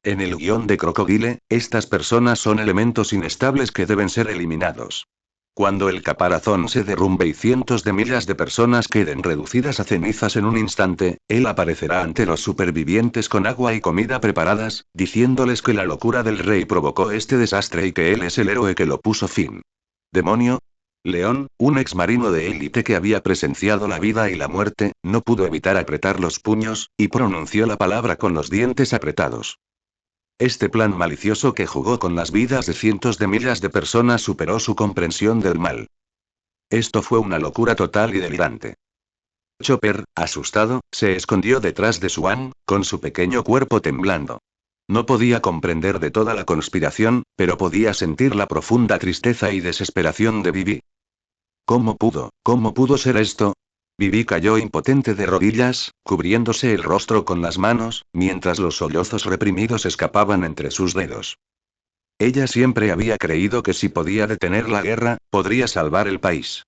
En el guión de Crocodile, estas personas son elementos inestables que deben ser eliminados. Cuando el caparazón se derrumbe y cientos de miles de personas queden reducidas a cenizas en un instante, él aparecerá ante los supervivientes con agua y comida preparadas, diciéndoles que la locura del rey provocó este desastre y que él es el héroe que lo puso fin. ¿Demonio? León, un exmarino de élite que había presenciado la vida y la muerte, no pudo evitar apretar los puños, y pronunció la palabra con los dientes apretados. Este plan malicioso que jugó con las vidas de cientos de miles de personas superó su comprensión del mal. Esto fue una locura total y delirante. Chopper, asustado, se escondió detrás de Swan, con su pequeño cuerpo temblando. No podía comprender de toda la conspiración, pero podía sentir la profunda tristeza y desesperación de Vivi. Cómo pudo ser esto? Vivi cayó impotente de rodillas, cubriéndose el rostro con las manos, mientras los sollozos reprimidos escapaban entre sus dedos. Ella siempre había creído que si podía detener la guerra, podría salvar el país.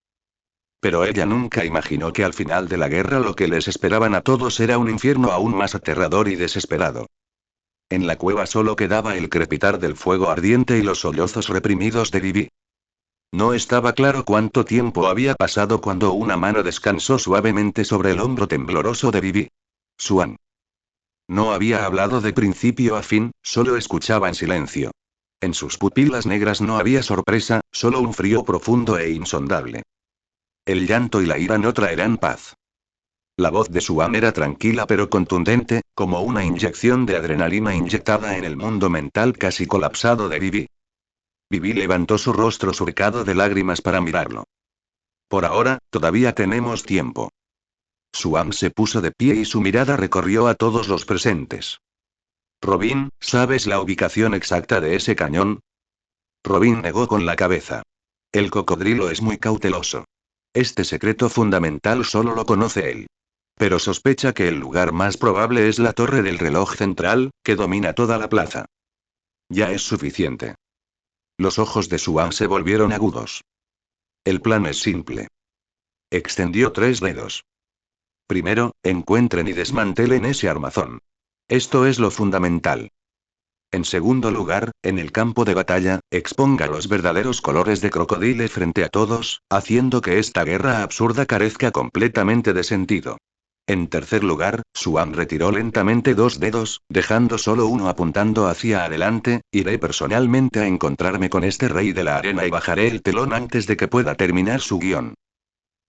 Pero ella nunca imaginó que al final de la guerra lo que les esperaban a todos era un infierno aún más aterrador y desesperado. En la cueva solo quedaba el crepitar del fuego ardiente y los sollozos reprimidos de Vivi. No estaba claro cuánto tiempo había pasado cuando una mano descansó suavemente sobre el hombro tembloroso de Vivi. Swan. No había hablado de principio a fin, solo escuchaba en silencio. En sus pupilas negras no había sorpresa, solo un frío profundo e insondable. El llanto y la ira no traerán paz. La voz de Swan era tranquila pero contundente, como una inyección de adrenalina inyectada en el mundo mental casi colapsado de Vivi. Vivi levantó su rostro surcado de lágrimas para mirarlo. Por ahora, todavía tenemos tiempo. Swan se puso de pie y su mirada recorrió a todos los presentes. Robin, ¿sabes la ubicación exacta de ese cañón? Robin negó con la cabeza. El cocodrilo es muy cauteloso. Este secreto fundamental solo lo conoce él. Pero sospecha que el lugar más probable es la torre del reloj central, que domina toda la plaza. Ya es suficiente. Los ojos de Swan se volvieron agudos. El plan es simple. Extendió 3 dedos. Primero, encuentren y desmantelen ese armazón. Esto es lo fundamental. En segundo lugar, en el campo de batalla, exponga los verdaderos colores de Crocodile frente a todos, haciendo que esta guerra absurda carezca completamente de sentido. En tercer lugar, Swan retiró lentamente 2 dedos, dejando solo uno apuntando hacia adelante. Iré personalmente a encontrarme con este rey de la arena y bajaré el telón antes de que pueda terminar su guión.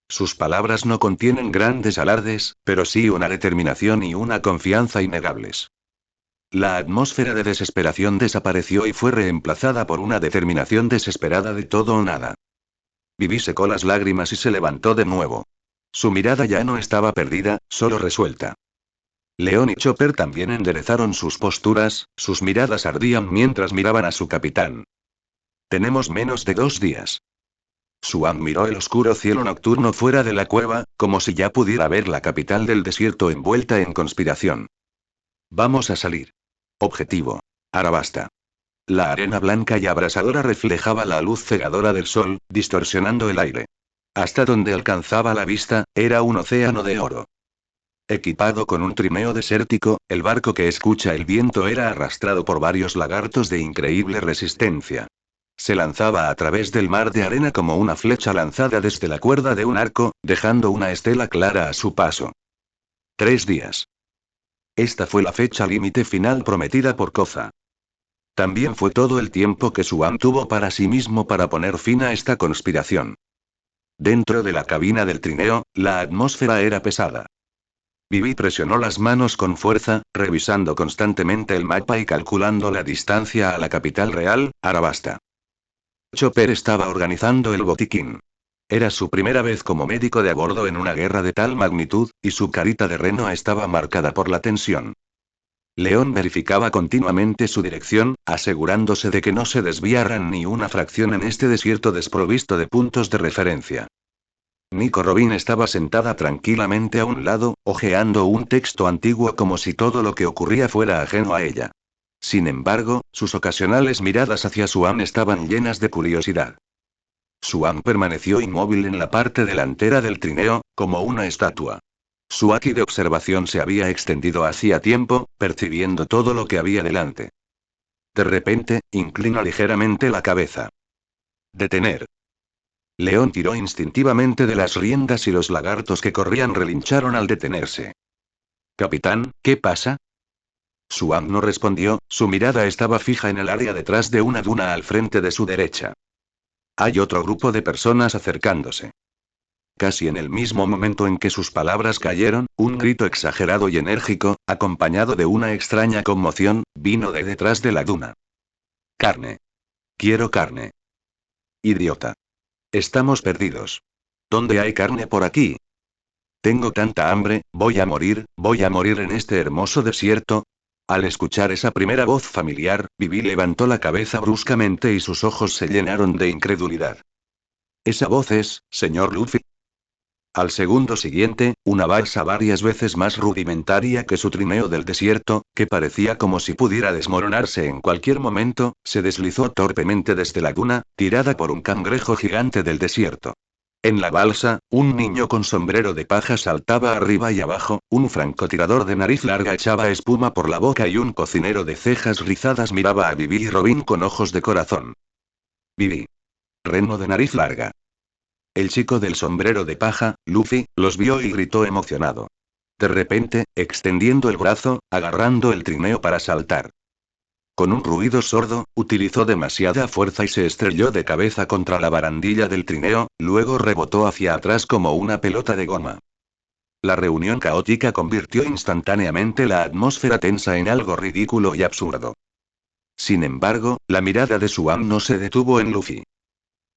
Sus palabras no contienen grandes alardes, pero sí una determinación y una confianza innegables. La atmósfera de desesperación desapareció y fue reemplazada por una determinación desesperada de todo o nada. Vivi secó las lágrimas y se levantó de nuevo. Su mirada ya no estaba perdida, solo resuelta. León y Chopper también enderezaron sus posturas, sus miradas ardían mientras miraban a su capitán. Tenemos menos de 2 días. Swan miró el oscuro cielo nocturno fuera de la cueva, como si ya pudiera ver la capital del desierto envuelta en conspiración. Vamos a salir. Objetivo. Arabasta. La arena blanca y abrasadora reflejaba la luz cegadora del sol, distorsionando el aire. Hasta donde alcanzaba la vista, era un océano de oro. Equipado con un trineo desértico, el barco que escucha el viento era arrastrado por varios lagartos de increíble resistencia. Se lanzaba a través del mar de arena como una flecha lanzada desde la cuerda de un arco, dejando una estela clara a su paso. 3 días. Esta fue la fecha límite final prometida por Koza. También fue todo el tiempo que Swan tuvo para sí mismo para poner fin a esta conspiración. Dentro de la cabina del trineo, la atmósfera era pesada. Vivi presionó las manos con fuerza, revisando constantemente el mapa y calculando la distancia a la capital real, Arabasta. Chopper estaba organizando el botiquín. Era su primera vez como médico de a bordo en una guerra de tal magnitud, y su carita de reno estaba marcada por la tensión. León verificaba continuamente su dirección, asegurándose de que no se desviaran ni una fracción en este desierto desprovisto de puntos de referencia. Nico Robin estaba sentada tranquilamente a un lado, hojeando un texto antiguo como si todo lo que ocurría fuera ajeno a ella. Sin embargo, sus ocasionales miradas hacia Swan estaban llenas de curiosidad. Swan permaneció inmóvil en la parte delantera del trineo, como una estatua. Su haki de observación se había extendido hacía tiempo, percibiendo todo lo que había delante. De repente, inclinó ligeramente la cabeza. Detener. León tiró instintivamente de las riendas y los lagartos que corrían relincharon al detenerse. Capitán, ¿qué pasa? Swan no respondió, su mirada estaba fija en el área detrás de una duna al frente de su derecha. Hay otro grupo de personas acercándose. Casi en el mismo momento en que sus palabras cayeron, un grito exagerado y enérgico, acompañado de una extraña conmoción, vino de detrás de la duna. Carne. Quiero carne. Idiota. Estamos perdidos. ¿Dónde hay carne por aquí? Tengo tanta hambre, voy a morir en este hermoso desierto. Al escuchar esa primera voz familiar, Vivi levantó la cabeza bruscamente y sus ojos se llenaron de incredulidad. Esa voz es, señor Luffy. Al segundo siguiente, una balsa varias veces más rudimentaria que su trineo del desierto, que parecía como si pudiera desmoronarse en cualquier momento, se deslizó torpemente desde la duna, tirada por un cangrejo gigante del desierto. En la balsa, un niño con sombrero de paja saltaba arriba y abajo, un francotirador de nariz larga echaba espuma por la boca y un cocinero de cejas rizadas miraba a Vivi y Robin con ojos de corazón. Vivi. Reno de nariz larga. El chico del sombrero de paja, Luffy, los vio y gritó emocionado. De repente, extendiendo el brazo, agarrando el trineo para saltar. Con un ruido sordo, utilizó demasiada fuerza y se estrelló de cabeza contra la barandilla del trineo, luego rebotó hacia atrás como una pelota de goma. La reunión caótica convirtió instantáneamente la atmósfera tensa en algo ridículo y absurdo. Sin embargo, la mirada de Suam no se detuvo en Luffy.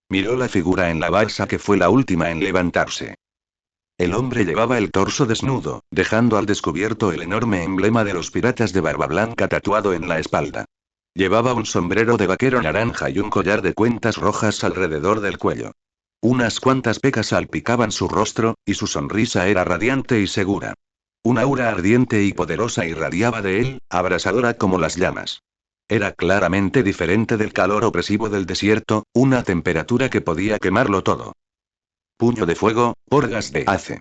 Miró la figura en la balsa que fue la última en levantarse. El hombre llevaba el torso desnudo, dejando al descubierto el enorme emblema de los piratas de Barba Blanca tatuado en la espalda. Llevaba un sombrero de vaquero naranja y un collar de cuentas rojas alrededor del cuello. Unas cuantas pecas salpicaban su rostro, y su sonrisa era radiante y segura. Una aura ardiente y poderosa irradiaba de él, abrasadora como las llamas. Era claramente diferente del calor opresivo del desierto, una temperatura que podía quemarlo todo. Puño de fuego, porgas de ace.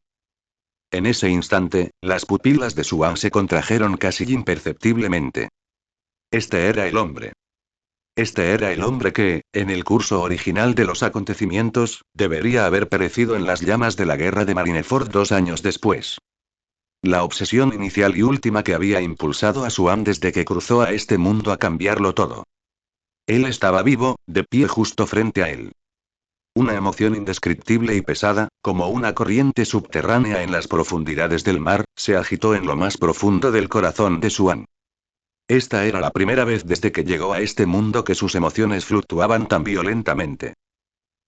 En ese instante, las pupilas de Suan se contrajeron casi imperceptiblemente. Este era el hombre. Este era el hombre que, en el curso original de los acontecimientos, debería haber perecido en las llamas de la guerra de Marineford 2 años después. La obsesión inicial y última que había impulsado a Suan desde que cruzó a este mundo a cambiarlo todo. Él estaba vivo, de pie justo frente a él. Una emoción indescriptible y pesada, como una corriente subterránea en las profundidades del mar, se agitó en lo más profundo del corazón de Suan. Esta era la primera vez desde que llegó a este mundo que sus emociones fluctuaban tan violentamente.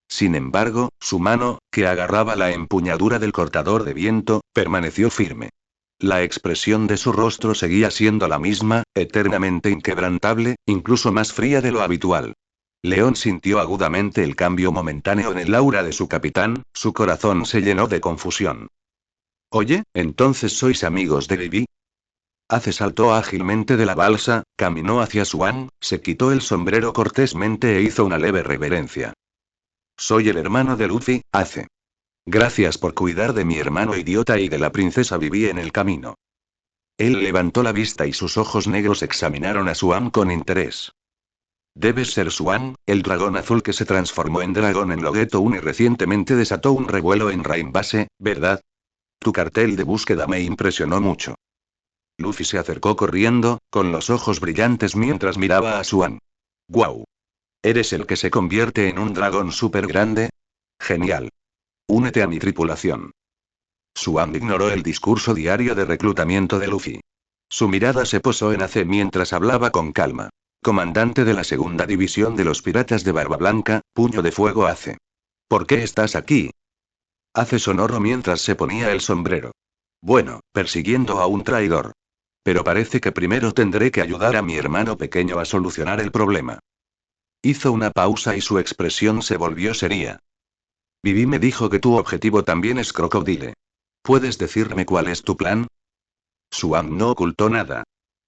Sin embargo, su mano, que agarraba la empuñadura del cortador de viento, permaneció firme. La expresión de su rostro seguía siendo la misma, eternamente inquebrantable, incluso más fría de lo habitual. León sintió agudamente el cambio momentáneo en el aura de su capitán, su corazón se llenó de confusión. Oye, ¿entonces sois amigos de Vivi? Ace saltó ágilmente de la balsa, caminó hacia Swan, se quitó el sombrero cortésmente e hizo una leve reverencia. Soy el hermano de Luffy, Ace. Gracias por cuidar de mi hermano idiota y de la princesa Vivi en el camino. Él levantó la vista y sus ojos negros examinaron a Swan con interés. Debes ser Swan, el dragón azul que se transformó en dragón en Logeto 1 y recientemente desató un revuelo en Rainbase, ¿verdad? Tu cartel de búsqueda me impresionó mucho. Luffy se acercó corriendo, con los ojos brillantes mientras miraba a Swan. ¡Guau! ¿Eres el que se convierte en un dragón súper grande? Genial. Únete a mi tripulación. Swan ignoró el discurso diario de reclutamiento de Luffy. Su mirada se posó en Ace mientras hablaba con calma. Comandante de la segunda división de los piratas de Barba Blanca, puño de fuego Ace. ¿Por qué estás aquí? Ace sonoro mientras se ponía el sombrero. Bueno, persiguiendo a un traidor. Pero parece que primero tendré que ayudar a mi hermano pequeño a solucionar el problema. Hizo una pausa y su expresión se volvió seria. Vivi me dijo que tu objetivo también es Crocodile. ¿Puedes decirme cuál es tu plan? Swan no ocultó nada.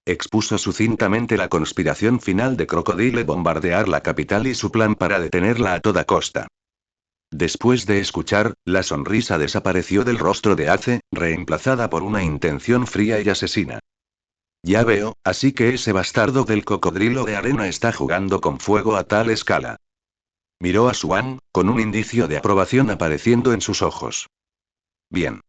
Expuso sucintamente la conspiración final de Crocodile bombardear la capital y su plan para detenerla a toda costa. Después de escuchar, la sonrisa desapareció del rostro de Ace, reemplazada por una intención fría y asesina. Ya veo, así que ese bastardo del cocodrilo de arena está jugando con fuego a tal escala. Miró a Swan, con un indicio de aprobación apareciendo en sus ojos. Bien.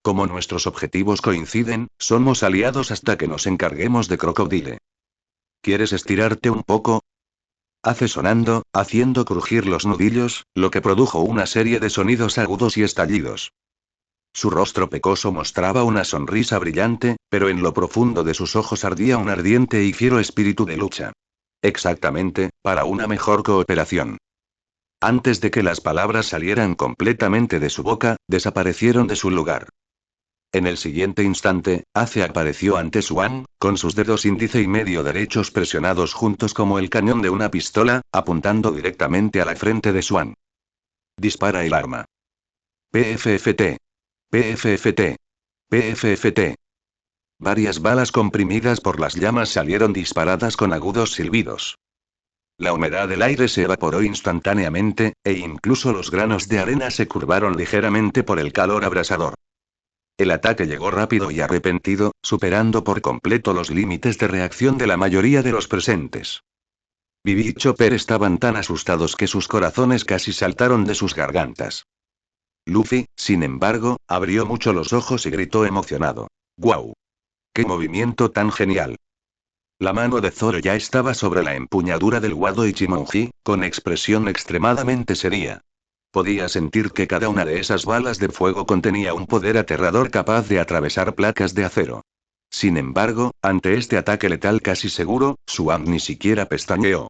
Como nuestros objetivos coinciden, somos aliados hasta que nos encarguemos de Crocodile. ¿Quieres estirarte un poco? Hace sonando, haciendo crujir los nudillos, lo que produjo una serie de sonidos agudos y estallidos. Su rostro pecoso mostraba una sonrisa brillante, pero en lo profundo de sus ojos ardía un ardiente y fiero espíritu de lucha. Exactamente, para una mejor cooperación. Antes de que las palabras salieran completamente de su boca, desaparecieron de su lugar. En el siguiente instante, Ace apareció ante Swan, con sus dedos índice y medio derechos presionados juntos como el cañón de una pistola, apuntando directamente a la frente de Swan. Dispara el arma. PFFT. PFFT. PFFT. Varias balas comprimidas por las llamas salieron disparadas con agudos silbidos. La humedad del aire se evaporó instantáneamente, e incluso los granos de arena se curvaron ligeramente por el calor abrasador. El ataque llegó rápido y arrepentido, superando por completo los límites de reacción de la mayoría de los presentes. Bibi y Chopper estaban tan asustados que sus corazones casi saltaron de sus gargantas. Luffy, sin embargo, abrió mucho los ojos y gritó emocionado. ¡Guau! ¡Qué movimiento tan genial! La mano de Zoro ya estaba sobre la empuñadura del Wado Ichimonji, con expresión extremadamente seria. Podía sentir que cada una de esas balas de fuego contenía un poder aterrador capaz de atravesar placas de acero. Sin embargo, ante este ataque letal casi seguro, Swan ni siquiera pestañeó.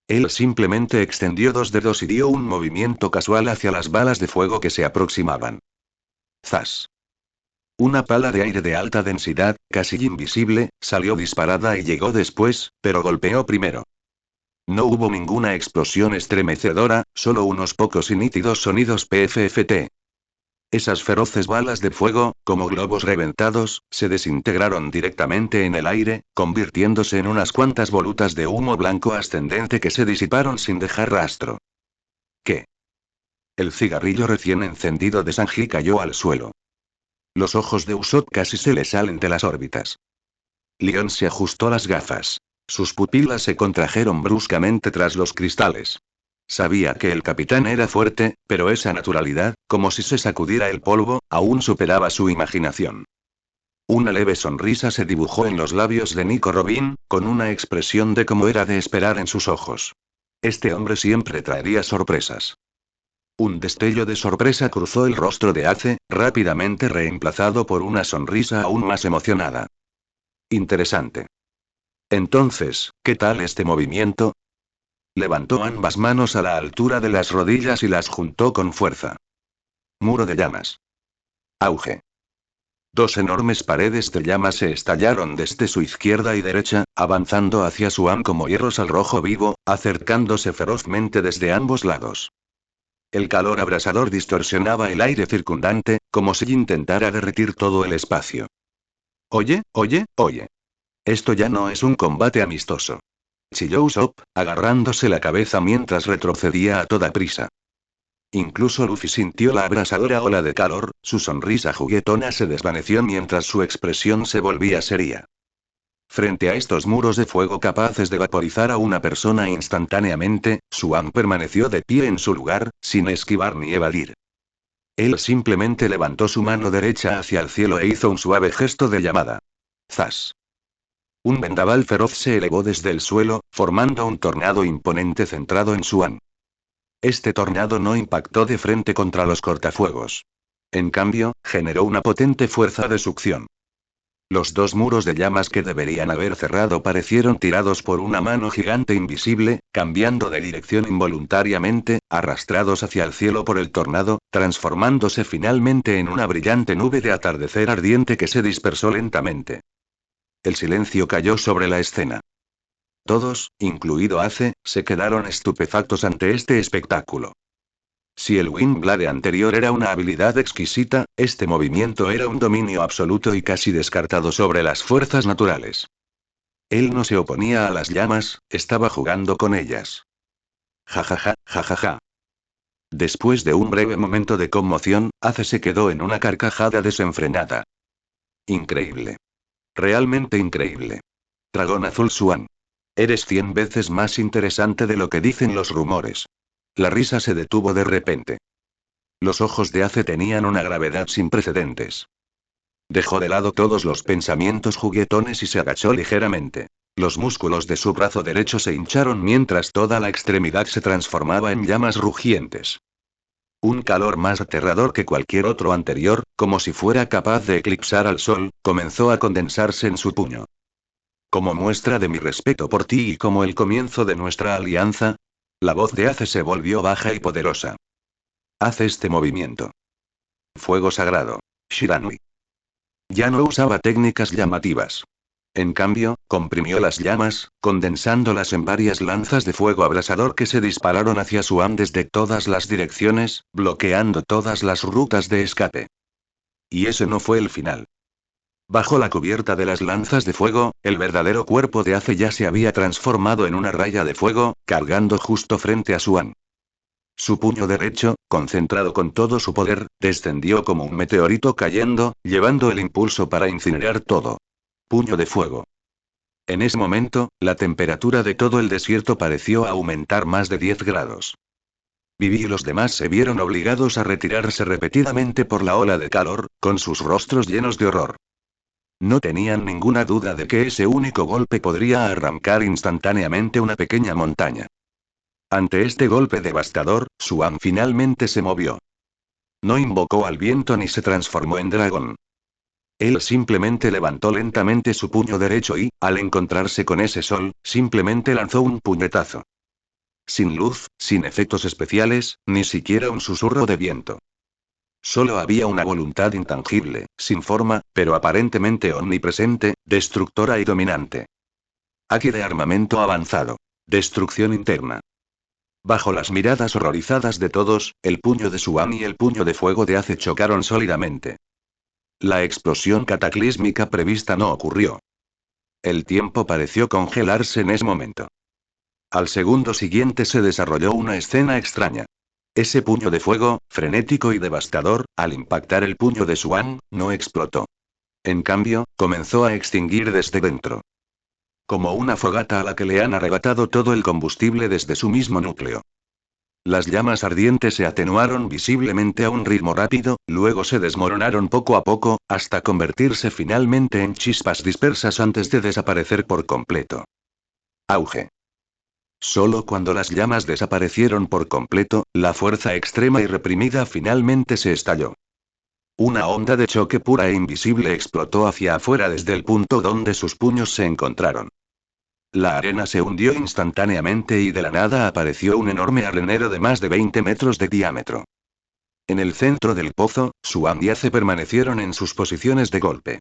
Él simplemente extendió dos dedos y dio un movimiento casual hacia las balas de fuego que se aproximaban. ¡Zas! Una pala de aire de alta densidad, casi invisible, salió disparada y llegó después, pero golpeó primero. No hubo ninguna explosión estremecedora, solo unos pocos y nítidos sonidos PFFT. Esas feroces balas de fuego, como globos reventados, se desintegraron directamente en el aire, convirtiéndose en unas cuantas volutas de humo blanco ascendente que se disiparon sin dejar rastro. ¿Qué? El cigarrillo recién encendido de Sanji cayó al suelo. Los ojos de Usopp casi se le salen de las órbitas. Leon se ajustó las gafas. Sus pupilas se contrajeron bruscamente tras los cristales. Sabía que el capitán era fuerte, pero esa naturalidad, como si se sacudiera el polvo, aún superaba su imaginación. Una leve sonrisa se dibujó en los labios de Nico Robin, con una expresión de como era de esperar en sus ojos. Este hombre siempre traería sorpresas. Un destello de sorpresa cruzó el rostro de Ace, rápidamente reemplazado por una sonrisa aún más emocionada. Interesante. Entonces, ¿qué tal este movimiento? Levantó ambas manos a la altura de las rodillas y las juntó con fuerza. Muro de llamas. Auge. Dos enormes paredes de llamas se estallaron desde su izquierda y derecha, avanzando hacia Swan como hierros al rojo vivo, acercándose ferozmente desde ambos lados. El calor abrasador distorsionaba el aire circundante, como si intentara derretir todo el espacio. Oye, oye, oye. Esto ya no es un combate amistoso. Chilló Usopp, agarrándose la cabeza mientras retrocedía a toda prisa. Incluso Luffy sintió la abrasadora ola de calor, su sonrisa juguetona se desvaneció mientras su expresión se volvía seria. Frente a estos muros de fuego capaces de vaporizar a una persona instantáneamente, Swan permaneció de pie en su lugar, sin esquivar ni evadir. Él simplemente levantó su mano derecha hacia el cielo e hizo un suave gesto de llamada. ¡Zas! Un vendaval feroz se elevó desde el suelo, formando un tornado imponente centrado en Swan. Este tornado no impactó de frente contra los cortafuegos. En cambio, generó una potente fuerza de succión. Los dos muros de llamas que deberían haber cerrado parecieron tirados por una mano gigante invisible, cambiando de dirección involuntariamente, arrastrados hacia el cielo por el tornado, transformándose finalmente en una brillante nube de atardecer ardiente que se dispersó lentamente. El silencio cayó sobre la escena. Todos, incluido Ace, se quedaron estupefactos ante este espectáculo. Si el Windblade anterior era una habilidad exquisita, este movimiento era un dominio absoluto y casi descartado sobre las fuerzas naturales. Él no se oponía a las llamas, estaba jugando con ellas. Jajaja, jajaja. Después de un breve momento de conmoción, Ace se quedó en una carcajada desenfrenada. Increíble. Realmente increíble. Dragón Azul Swan. Eres 100 veces más interesante de lo que dicen los rumores. La risa se detuvo de repente. Los ojos de Ace tenían una gravedad sin precedentes. Dejó de lado todos los pensamientos juguetones y se agachó ligeramente. Los músculos de su brazo derecho se hincharon mientras toda la extremidad se transformaba en llamas rugientes. Un calor más aterrador que cualquier otro anterior, como si fuera capaz de eclipsar al sol, comenzó a condensarse en su puño. Como muestra de mi respeto por ti y como el comienzo de nuestra alianza, la voz de Ace se volvió baja y poderosa. Haz este movimiento. Fuego sagrado. Shiranui. Ya no usaba técnicas llamativas. En cambio, comprimió las llamas, condensándolas en varias lanzas de fuego abrasador que se dispararon hacia Suan desde todas las direcciones, bloqueando todas las rutas de escape. Y ese no fue el final. Bajo la cubierta de las lanzas de fuego, el verdadero cuerpo de Ace ya se había transformado en una raya de fuego, cargando justo frente a Suan. Su puño derecho, concentrado con todo su poder, descendió como un meteorito cayendo, llevando el impulso para incinerar todo. Puño de fuego. En ese momento, la temperatura de todo el desierto pareció aumentar más de 10 grados. Vivi y los demás se vieron obligados a retirarse repetidamente por la ola de calor, con sus rostros llenos de horror. No tenían ninguna duda de que ese único golpe podría arrancar instantáneamente una pequeña montaña. Ante este golpe devastador, Suan finalmente se movió. No invocó al viento ni se transformó en dragón. Él simplemente levantó lentamente su puño derecho y, al encontrarse con ese sol, simplemente lanzó un puñetazo. Sin luz, sin efectos especiales, ni siquiera un susurro de viento. Solo había una voluntad intangible, sin forma, pero aparentemente omnipresente, destructora y dominante. Aquí de armamento avanzado. Destrucción interna. Bajo las miradas horrorizadas de todos, el puño de Suan y el puño de fuego de Ace chocaron sólidamente. La explosión cataclísmica prevista no ocurrió. El tiempo pareció congelarse en ese momento. Al segundo siguiente se desarrolló una escena extraña. Ese puño de fuego, frenético y devastador, al impactar el puño de Suan, no explotó. En cambio, comenzó a extinguir desde dentro. Como una fogata a la que le han arrebatado todo el combustible desde su mismo núcleo. Las llamas ardientes se atenuaron visiblemente a un ritmo rápido, luego se desmoronaron poco a poco, hasta convertirse finalmente en chispas dispersas antes de desaparecer por completo. Auge. Solo cuando las llamas desaparecieron por completo, la fuerza extrema y reprimida finalmente se estalló. Una onda de choque pura e invisible explotó hacia afuera desde el punto donde sus puños se encontraron. La arena se hundió instantáneamente y de la nada apareció un enorme arenero de más de 20 metros de diámetro. En el centro del pozo, Suan y Ace permanecieron en sus posiciones de golpe.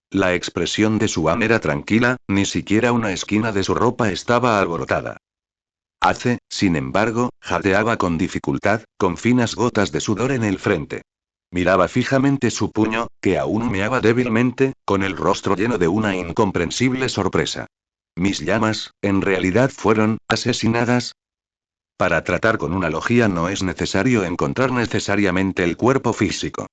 La expresión de Suan era tranquila, ni siquiera una esquina de su ropa estaba alborotada. Ace, sin embargo, jadeaba con dificultad, con finas gotas de sudor en el frente. Miraba fijamente su puño, que aún humeaba débilmente, con el rostro lleno de una incomprensible sorpresa. ¿Mis llamas, en realidad fueron asesinadas? Para tratar con una logía no es necesario encontrar necesariamente el cuerpo físico.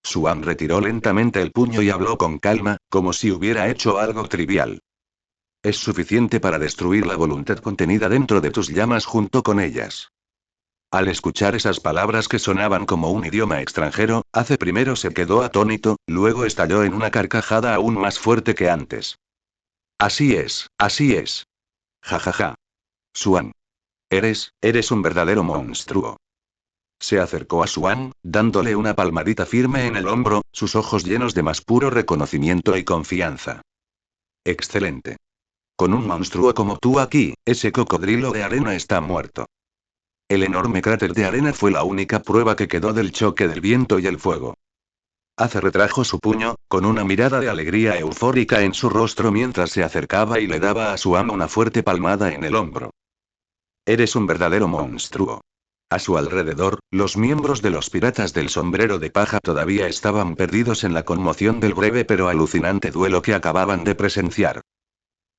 Suan retiró lentamente el puño y habló con calma, como si hubiera hecho algo trivial. Es suficiente para destruir la voluntad contenida dentro de tus llamas junto con ellas. Al escuchar esas palabras que sonaban como un idioma extranjero, Ace primero se quedó atónito, luego estalló en una carcajada aún más fuerte que antes. Así es, así es. Ja ja ja. Suan. Eres un verdadero monstruo. Se acercó a Suan, dándole una palmadita firme en el hombro, sus ojos llenos de más puro reconocimiento y confianza. Excelente. Con un monstruo como tú aquí, ese cocodrilo de arena está muerto. El enorme cráter de arena fue la única prueba que quedó del choque del viento y el fuego. Ace retrajo su puño, con una mirada de alegría eufórica en su rostro mientras se acercaba y le daba a Suan una fuerte palmada en el hombro. Eres un verdadero monstruo. A su alrededor, los miembros de los piratas del sombrero de paja todavía estaban perdidos en la conmoción del breve pero alucinante duelo que acababan de presenciar.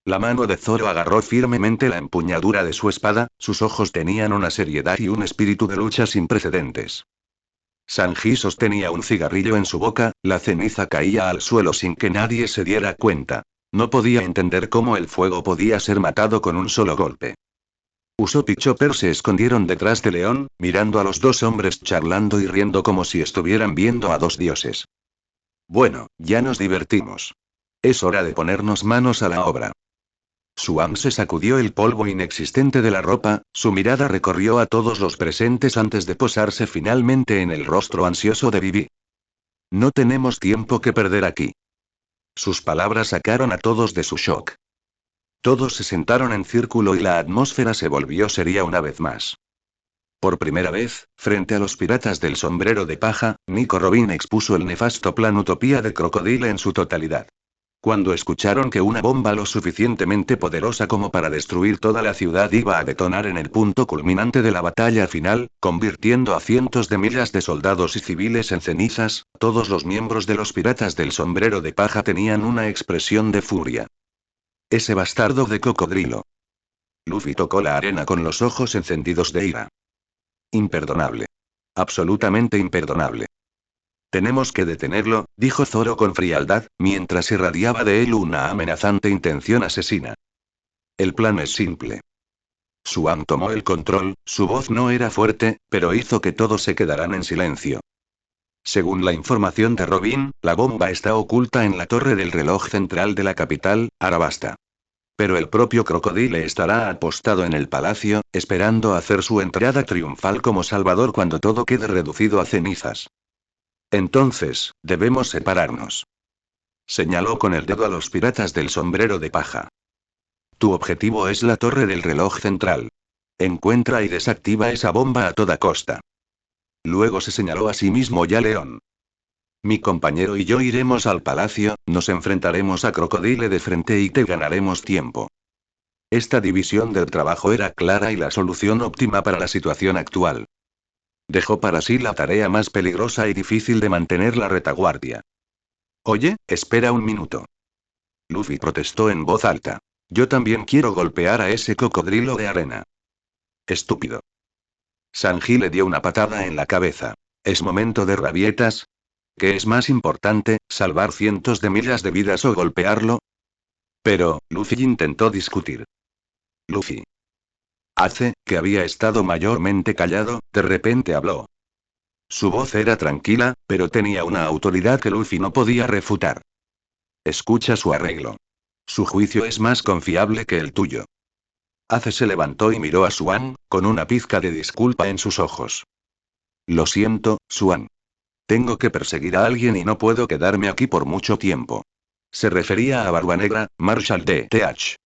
La mano de Zoro agarró firmemente la empuñadura de su espada, sus ojos tenían una seriedad y un espíritu de lucha sin precedentes. Sanji sostenía un cigarrillo en su boca, la ceniza caía al suelo sin que nadie se diera cuenta. No podía entender cómo el fuego podía ser matado con un solo golpe. Usopp y Chopper se escondieron detrás de León, mirando a los dos hombres charlando y riendo como si estuvieran viendo a dos dioses. Bueno, ya nos divertimos. Es hora de ponernos manos a la obra. Suan se sacudió el polvo inexistente de la ropa, su mirada recorrió a todos los presentes antes de posarse finalmente en el rostro ansioso de Vivi. No tenemos tiempo que perder aquí. Sus palabras sacaron a todos de su shock. Todos se sentaron en círculo y la atmósfera se volvió seria una vez más. Por primera vez, frente a los piratas del sombrero de paja, Nico Robin expuso el nefasto plan Utopía de Crocodile en su totalidad. Cuando escucharon que una bomba lo suficientemente poderosa como para destruir toda la ciudad iba a detonar en el punto culminante de la batalla final, convirtiendo a cientos de miles de soldados y civiles en cenizas, todos los miembros de los piratas del sombrero de paja tenían una expresión de furia. Ese bastardo de cocodrilo. Luffy tocó la arena con los ojos encendidos de ira. Imperdonable. Absolutamente imperdonable. Tenemos que detenerlo, dijo Zoro con frialdad, mientras irradiaba de él una amenazante intención asesina. El plan es simple. Swan tomó el control, su voz no era fuerte, pero hizo que todos se quedaran en silencio. Según la información de Robin, la bomba está oculta en la torre del reloj central de la capital, Arabasta. Pero el propio Crocodile estará apostado en el palacio, esperando hacer su entrada triunfal como salvador cuando todo quede reducido a cenizas. Entonces, debemos separarnos. Señaló con el dedo a los piratas del sombrero de paja. Tu objetivo es la torre del reloj central. Encuentra y desactiva esa bomba a toda costa. Luego se señaló a sí mismo y a León. Mi compañero y yo iremos al palacio, nos enfrentaremos a Crocodile de frente y te ganaremos tiempo. Esta división del trabajo era clara y la solución óptima para la situación actual. Dejó para sí la tarea más peligrosa y difícil de mantener la retaguardia. Oye, espera un minuto. Luffy protestó en voz alta. Yo también quiero golpear a ese cocodrilo de arena. Estúpido. Sanji le dio una patada en la cabeza. ¿Es momento de rabietas? ¿Qué es más importante, salvar cientos de miles de vidas o golpearlo? Pero, Luffy intentó discutir. Luffy. Ace, que había estado mayormente callado, de repente habló. Su voz era tranquila, pero tenía una autoridad que Luffy no podía refutar. Escucha su arreglo. Su juicio es más confiable que el tuyo. Ace se levantó y miró a Swan, con una pizca de disculpa en sus ojos. Lo siento, Swan. Tengo que perseguir a alguien y no puedo quedarme aquí por mucho tiempo. Se refería a Barbanegra, Marshal de TH.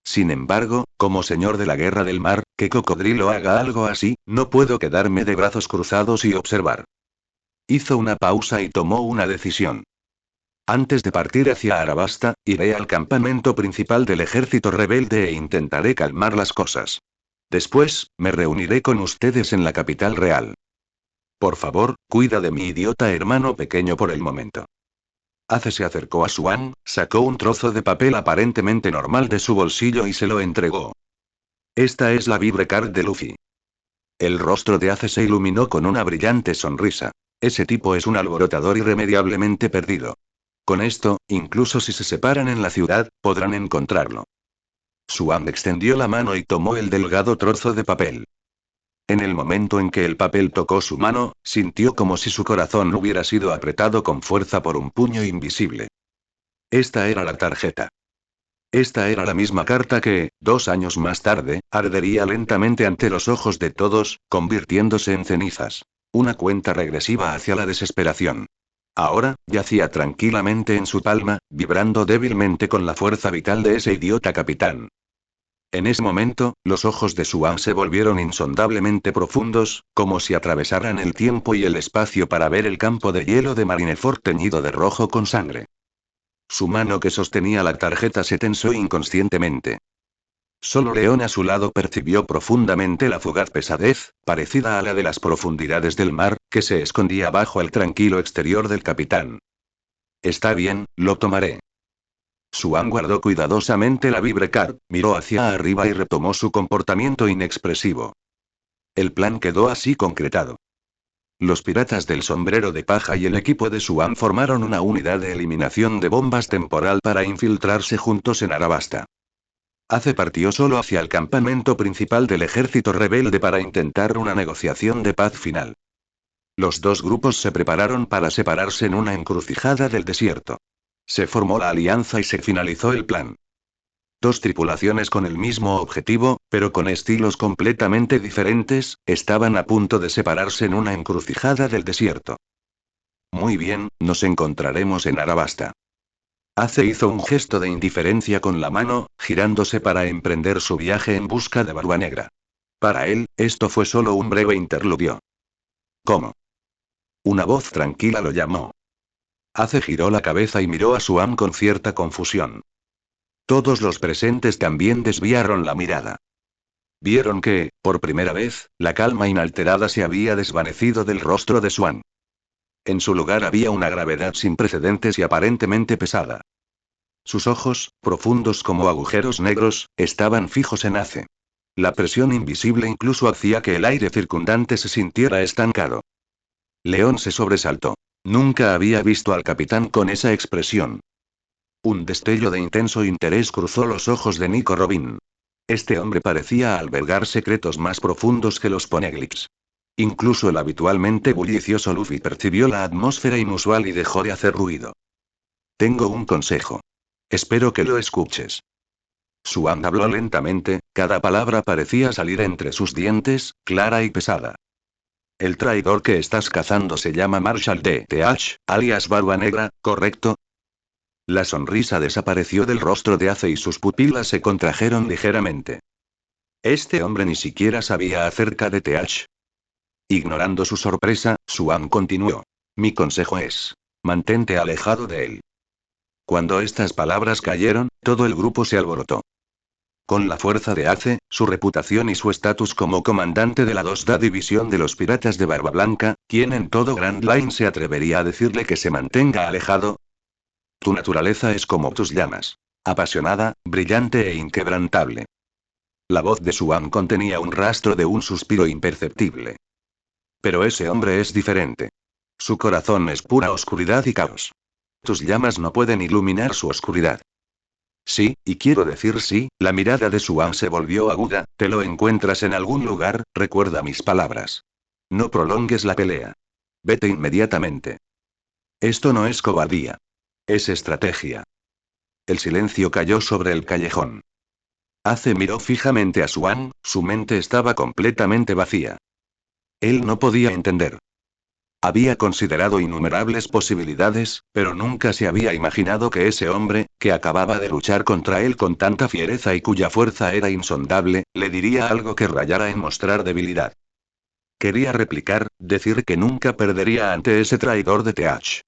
Sin embargo, como señor de la Guerra del Mar, que Cocodrilo haga algo así, no puedo quedarme de brazos cruzados y observar. Hizo una pausa y tomó una decisión. Antes de partir hacia Arabasta, iré al campamento principal del ejército rebelde e intentaré calmar las cosas. Después, me reuniré con ustedes en la capital real. Por favor, cuida de mi idiota hermano pequeño por el momento. Ace se acercó a Swan, sacó un trozo de papel aparentemente normal de su bolsillo y se lo entregó. Esta es la Vibre Card de Luffy. El rostro de Ace se iluminó con una brillante sonrisa. Ese tipo es un alborotador irremediablemente perdido. Con esto, incluso si se separan en la ciudad, podrán encontrarlo. Swan extendió la mano y tomó el delgado trozo de papel. En el momento en que el papel tocó su mano, sintió como si su corazón hubiera sido apretado con fuerza por un puño invisible. Esta era la tarjeta. Esta era la misma carta que, 2 años más tarde, ardería lentamente ante los ojos de todos, convirtiéndose en cenizas. Una cuenta regresiva hacia la desesperación. Ahora, yacía tranquilamente en su palma, vibrando débilmente con la fuerza vital de ese idiota capitán. En ese momento, los ojos de Swan se volvieron insondablemente profundos, como si atravesaran el tiempo y el espacio para ver el campo de hielo de Marineford teñido de rojo con sangre. Su mano que sostenía la tarjeta se tensó inconscientemente. Solo León a su lado percibió profundamente la fugaz pesadez, parecida a la de las profundidades del mar, que se escondía bajo el tranquilo exterior del capitán. Está bien, lo tomaré. Swan guardó cuidadosamente la Vibrecard, miró hacia arriba y retomó su comportamiento inexpresivo. El plan quedó así concretado. Los piratas del sombrero de paja y el equipo de Swan formaron una unidad de eliminación de bombas temporal para infiltrarse juntos en Arabasta. Ace partió solo hacia el campamento principal del ejército rebelde para intentar una negociación de paz final. Los dos grupos se prepararon para separarse en una encrucijada del desierto. Se formó la alianza y se finalizó el plan. Dos tripulaciones con el mismo objetivo, pero con estilos completamente diferentes, estaban a punto de separarse en una encrucijada del desierto. Muy bien, nos encontraremos en Arabasta. Ace hizo un gesto de indiferencia con la mano, girándose para emprender su viaje en busca de Barbanegra. Para él, esto fue solo un breve interludio. ¿Cómo? Una voz tranquila lo llamó. Ace giró la cabeza y miró a Suan con cierta confusión. Todos los presentes también desviaron la mirada. Vieron que, por primera vez, la calma inalterada se había desvanecido del rostro de Suan. En su lugar había una gravedad sin precedentes y aparentemente pesada. Sus ojos, profundos como agujeros negros, estaban fijos en Ace. La presión invisible incluso hacía que el aire circundante se sintiera estancado. León se sobresaltó. Nunca había visto al capitán con esa expresión. Un destello de intenso interés cruzó los ojos de Nico Robin. Este hombre parecía albergar secretos más profundos que los Poneglyphs. Incluso el habitualmente bullicioso Luffy percibió la atmósfera inusual y dejó de hacer ruido. Tengo un consejo. Espero que lo escuches. Suan habló lentamente, cada palabra parecía salir entre sus dientes, clara y pesada. El traidor que estás cazando se llama Marshall D.T.H., alias Barba Negra, ¿correcto? La sonrisa desapareció del rostro de Ace y sus pupilas se contrajeron ligeramente. Este hombre ni siquiera sabía acerca de T.H. Ignorando su sorpresa, Suan continuó. Mi consejo es: mantente alejado de él. Cuando estas palabras cayeron, todo el grupo se alborotó. Con la fuerza de Ace, su reputación y su estatus como comandante de la 2ª División de los Piratas de Barba Blanca, ¿quién en todo Grand Line se atrevería a decirle que se mantenga alejado? Tu naturaleza es como tus llamas. Apasionada, brillante e inquebrantable. La voz de Suan contenía un rastro de un suspiro imperceptible. Pero ese hombre es diferente. Su corazón es pura oscuridad y caos. Tus llamas no pueden iluminar su oscuridad. Sí, y quiero decir sí, la mirada de Suan se volvió aguda, te lo encuentras en algún lugar, recuerda mis palabras. No prolongues la pelea. Vete inmediatamente. Esto no es cobardía. Es estrategia. El silencio cayó sobre el callejón. Ace miró fijamente a Suan, su mente estaba completamente vacía. Él no podía entender. Había considerado innumerables posibilidades, pero nunca se había imaginado que ese hombre, que acababa de luchar contra él con tanta fiereza y cuya fuerza era insondable, le diría algo que rayara en mostrar debilidad. Quería replicar, decir que nunca perdería ante ese traidor de T.H.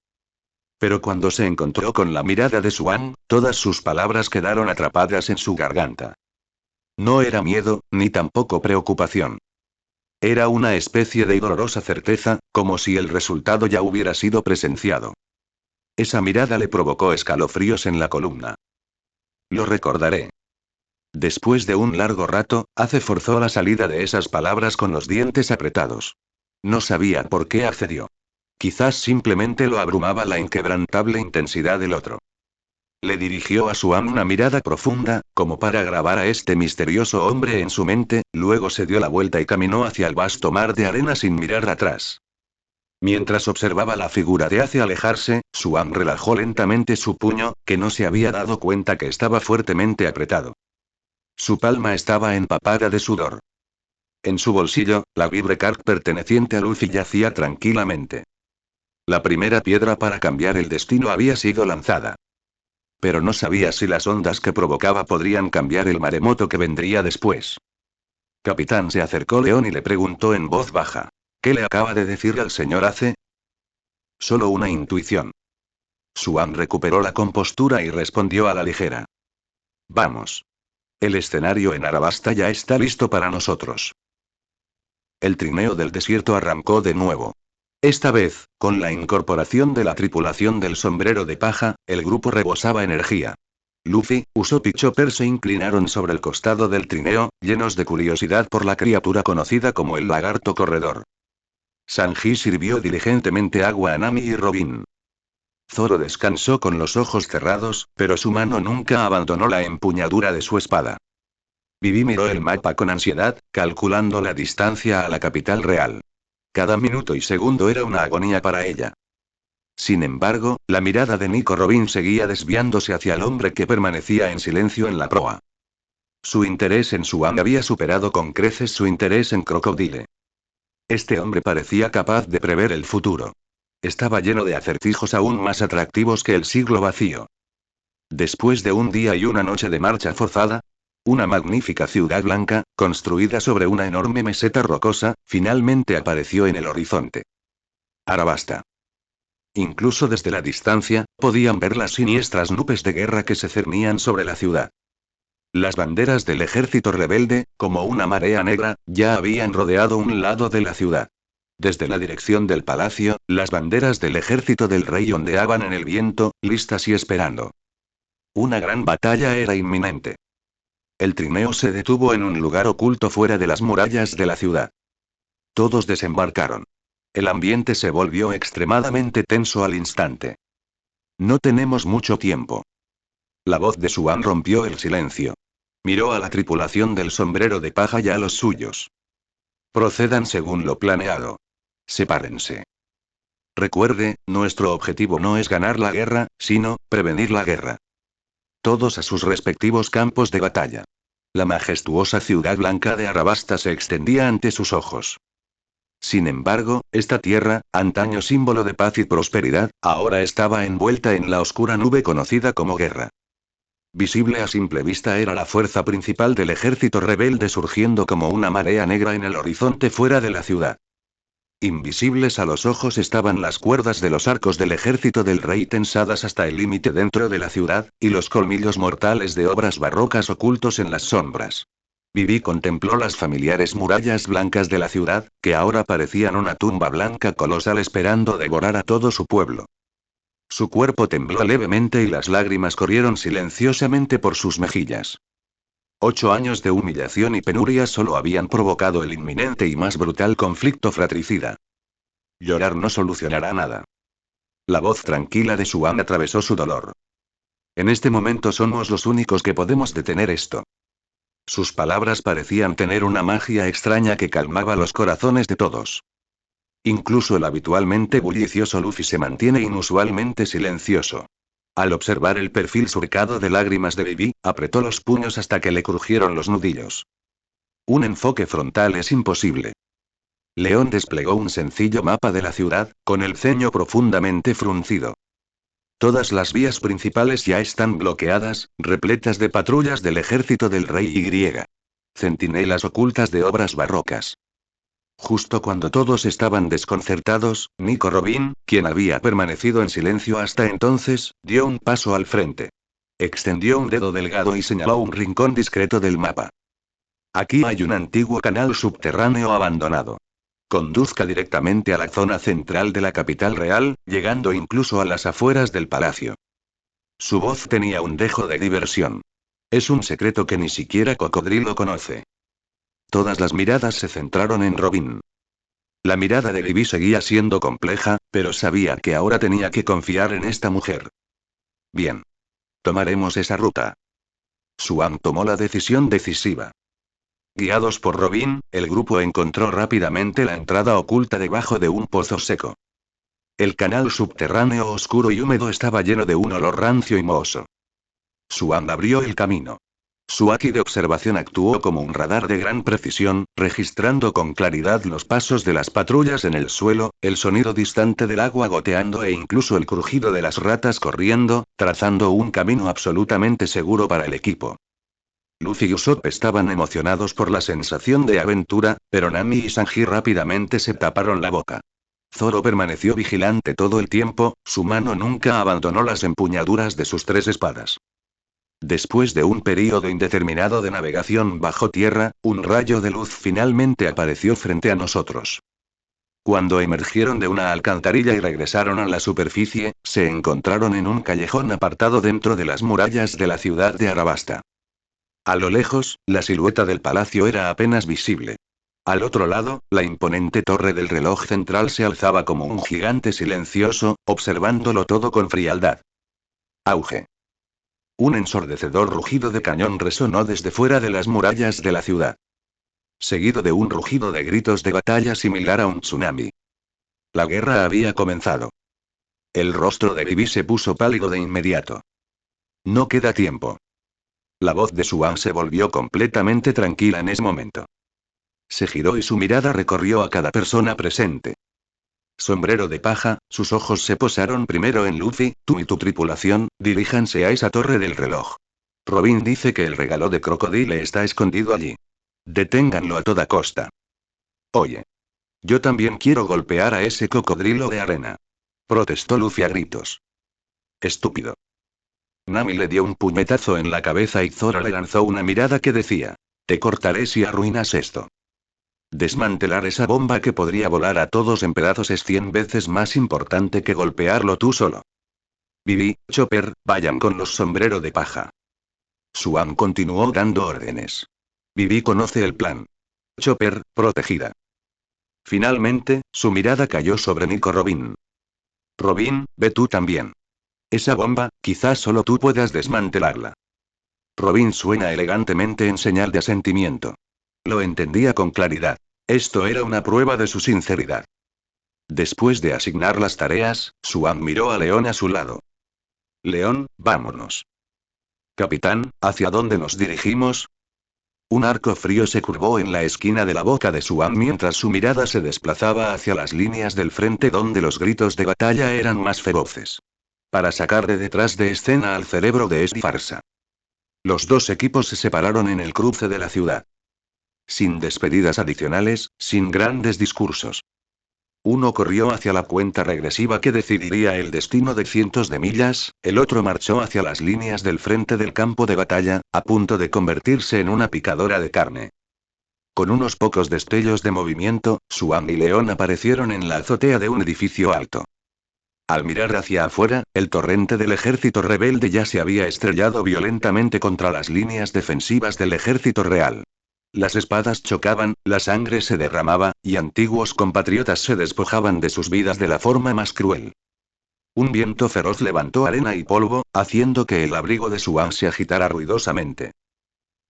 Pero cuando se encontró con la mirada de Suan, todas sus palabras quedaron atrapadas en su garganta. No era miedo, ni tampoco preocupación. Era una especie de dolorosa certeza, como si el resultado ya hubiera sido presenciado. Esa mirada le provocó escalofríos en la columna. Lo recordaré. Después de un largo rato, Ace forzó la salida de esas palabras con los dientes apretados. No sabía por qué accedió. Quizás simplemente lo abrumaba la inquebrantable intensidad del otro. Le dirigió a Suan una mirada profunda, como para grabar a este misterioso hombre en su mente, luego se dio la vuelta y caminó hacia el vasto mar de arena sin mirar atrás. Mientras observaba la figura de Ace alejarse, Suan relajó lentamente su puño, que no se había dado cuenta que estaba fuertemente apretado. Su palma estaba empapada de sudor. En su bolsillo, la Vibre Card perteneciente a Luffy yacía tranquilamente. La primera piedra para cambiar el destino había sido lanzada. Pero no sabía si las ondas que provocaba podrían cambiar el maremoto que vendría después. Capitán se acercó León y le preguntó en voz baja. ¿Qué le acaba de decir al señor Ace? Solo una intuición. Suan recuperó la compostura y respondió a la ligera. Vamos. El escenario en Arabasta ya está listo para nosotros. El trineo del desierto arrancó de nuevo. Esta vez, con la incorporación de la tripulación del sombrero de paja, el grupo rebosaba energía. Luffy, Usopp y Chopper se inclinaron sobre el costado del trineo, llenos de curiosidad por la criatura conocida como el lagarto corredor. Sanji sirvió diligentemente agua a Nami y Robin. Zoro descansó con los ojos cerrados, pero su mano nunca abandonó la empuñadura de su espada. Vivi miró el mapa con ansiedad, calculando la distancia a la capital real. Cada minuto y segundo era una agonía para ella. Sin embargo, la mirada de Nico Robin seguía desviándose hacia el hombre que permanecía en silencio en la proa. Su interés en Suan había superado con creces su interés en Crocodile. Este hombre parecía capaz de prever el futuro. Estaba lleno de acertijos aún más atractivos que el siglo vacío. Después de un día y una noche de marcha forzada, Una magnífica ciudad blanca, construida sobre una enorme meseta rocosa, finalmente apareció en el horizonte. Arabasta. Incluso desde la distancia, podían ver las siniestras nubes de guerra que se cernían sobre la ciudad. Las banderas del ejército rebelde, como una marea negra, ya habían rodeado un lado de la ciudad. Desde la dirección del palacio, las banderas del ejército del rey ondeaban en el viento, listas y esperando. Una gran batalla era inminente. El trineo se detuvo en un lugar oculto fuera de las murallas de la ciudad. Todos desembarcaron. El ambiente se volvió extremadamente tenso al instante. No tenemos mucho tiempo. La voz de Suan rompió el silencio. Miró a la tripulación del sombrero de paja y a los suyos. Procedan según lo planeado. Sepárense. Recuerde, nuestro objetivo no es ganar la guerra, sino prevenir la guerra. Todos a sus respectivos campos de batalla. La majestuosa ciudad blanca de Arabasta se extendía ante sus ojos. Sin embargo, esta tierra, antaño símbolo de paz y prosperidad, ahora estaba envuelta en la oscura nube conocida como guerra. Visible a simple vista era la fuerza principal del ejército rebelde surgiendo como una marea negra en el horizonte fuera de la ciudad. Invisibles a los ojos estaban las cuerdas de los arcos del ejército del rey tensadas hasta el límite dentro de la ciudad, y los colmillos mortales de obras barrocas ocultos en las sombras. Vivi contempló las familiares murallas blancas de la ciudad, que ahora parecían una tumba blanca colosal esperando devorar a todo su pueblo. Su cuerpo tembló levemente y las lágrimas corrieron silenciosamente por sus mejillas. 8 años de humillación y penuria solo habían provocado el inminente y más brutal conflicto fratricida. Llorar no solucionará nada. La voz tranquila de Suan atravesó su dolor. En este momento somos los únicos que podemos detener esto. Sus palabras parecían tener una magia extraña que calmaba los corazones de todos. Incluso el habitualmente bullicioso Luffy se mantiene inusualmente silencioso. Al observar el perfil surcado de lágrimas de Vivi, apretó los puños hasta que le crujieron los nudillos. Un enfoque frontal es imposible. León desplegó un sencillo mapa de la ciudad, con el ceño profundamente fruncido. Todas las vías principales ya están bloqueadas, repletas de patrullas del ejército del rey Y. Centinelas ocultas de obras barrocas. Justo cuando todos estaban desconcertados, Nico Robin, quien había permanecido en silencio hasta entonces, dio un paso al frente. Extendió un dedo delgado y señaló un rincón discreto del mapa. Aquí hay un antiguo canal subterráneo abandonado. Conduzca directamente a la zona central de la capital real, llegando incluso a las afueras del palacio. Su voz tenía un dejo de diversión. Es un secreto que ni siquiera Cocodrilo conoce. Todas las miradas se centraron en Robin. La mirada de Vivi seguía siendo compleja, pero sabía que ahora tenía que confiar en esta mujer. Bien. Tomaremos esa ruta. Suan tomó la decisión decisiva. Guiados por Robin, el grupo encontró rápidamente la entrada oculta debajo de un pozo seco. El canal subterráneo oscuro y húmedo estaba lleno de un olor rancio y mohoso. Suan abrió el camino. Su haki de observación actuó como un radar de gran precisión, registrando con claridad los pasos de las patrullas en el suelo, el sonido distante del agua goteando e incluso el crujido de las ratas corriendo, trazando un camino absolutamente seguro para el equipo. Luffy y Usopp estaban emocionados por la sensación de aventura, pero Nami y Sanji rápidamente se taparon la boca. Zoro permaneció vigilante todo el tiempo, su mano nunca abandonó las empuñaduras de sus 3 espadas. Después de un período indeterminado de navegación bajo tierra, un rayo de luz finalmente apareció frente a nosotros. Cuando emergieron de una alcantarilla y regresaron a la superficie, se encontraron en un callejón apartado dentro de las murallas de la ciudad de Arabasta. A lo lejos, la silueta del palacio era apenas visible. Al otro lado, la imponente torre del reloj central se alzaba como un gigante silencioso, observándolo todo con frialdad. Auge. Un ensordecedor rugido de cañón resonó desde fuera de las murallas de la ciudad. Seguido de un rugido de gritos de batalla similar a un tsunami. La guerra había comenzado. El rostro de Vivi se puso pálido de inmediato. No queda tiempo. La voz de Suan se volvió completamente tranquila en ese momento. Se giró y su mirada recorrió a cada persona presente. Sombrero de paja, sus ojos se posaron primero en Luffy, tú y tu tripulación, diríjanse a esa torre del reloj. Robin dice que el regalo de Crocodile está escondido allí. Deténganlo a toda costa. Oye. Yo también quiero golpear a ese cocodrilo de arena. Protestó Luffy a gritos. Estúpido. Nami le dio un puñetazo en la cabeza y Zoro le lanzó una mirada que decía: te cortaré si arruinas esto. Desmantelar esa bomba que podría volar a todos en pedazos es 100 veces más importante que golpearlo tú solo. Vivi, Chopper, vayan con los sombrero de paja. Swan continuó dando órdenes. Vivi conoce el plan. Chopper, protegida. Finalmente, su mirada cayó sobre Nico Robin. Robin, ve tú también. Esa bomba, quizás solo tú puedas desmantelarla. Robin suena elegantemente en señal de asentimiento. Lo entendía con claridad. Esto era una prueba de su sinceridad. Después de asignar las tareas, Swan miró a León a su lado. León, vámonos. Capitán, ¿hacia dónde nos dirigimos? Un arco frío se curvó en la esquina de la boca de Swan mientras su mirada se desplazaba hacia las líneas del frente donde los gritos de batalla eran más feroces. Para sacar de detrás de escena al cerebro de esta farsa. Los dos equipos se separaron en el cruce de la ciudad. Sin despedidas adicionales, sin grandes discursos. Uno corrió hacia la cuenta regresiva que decidiría el destino de cientos de millas, el otro marchó hacia las líneas del frente del campo de batalla, a punto de convertirse en una picadora de carne. Con unos pocos destellos de movimiento, Swan y León aparecieron en la azotea de un edificio alto. Al mirar hacia afuera, el torrente del ejército rebelde ya se había estrellado violentamente contra las líneas defensivas del ejército real. Las espadas chocaban, la sangre se derramaba, y antiguos compatriotas se despojaban de sus vidas de la forma más cruel. Un viento feroz levantó arena y polvo, haciendo que el abrigo de Swan se agitara ruidosamente.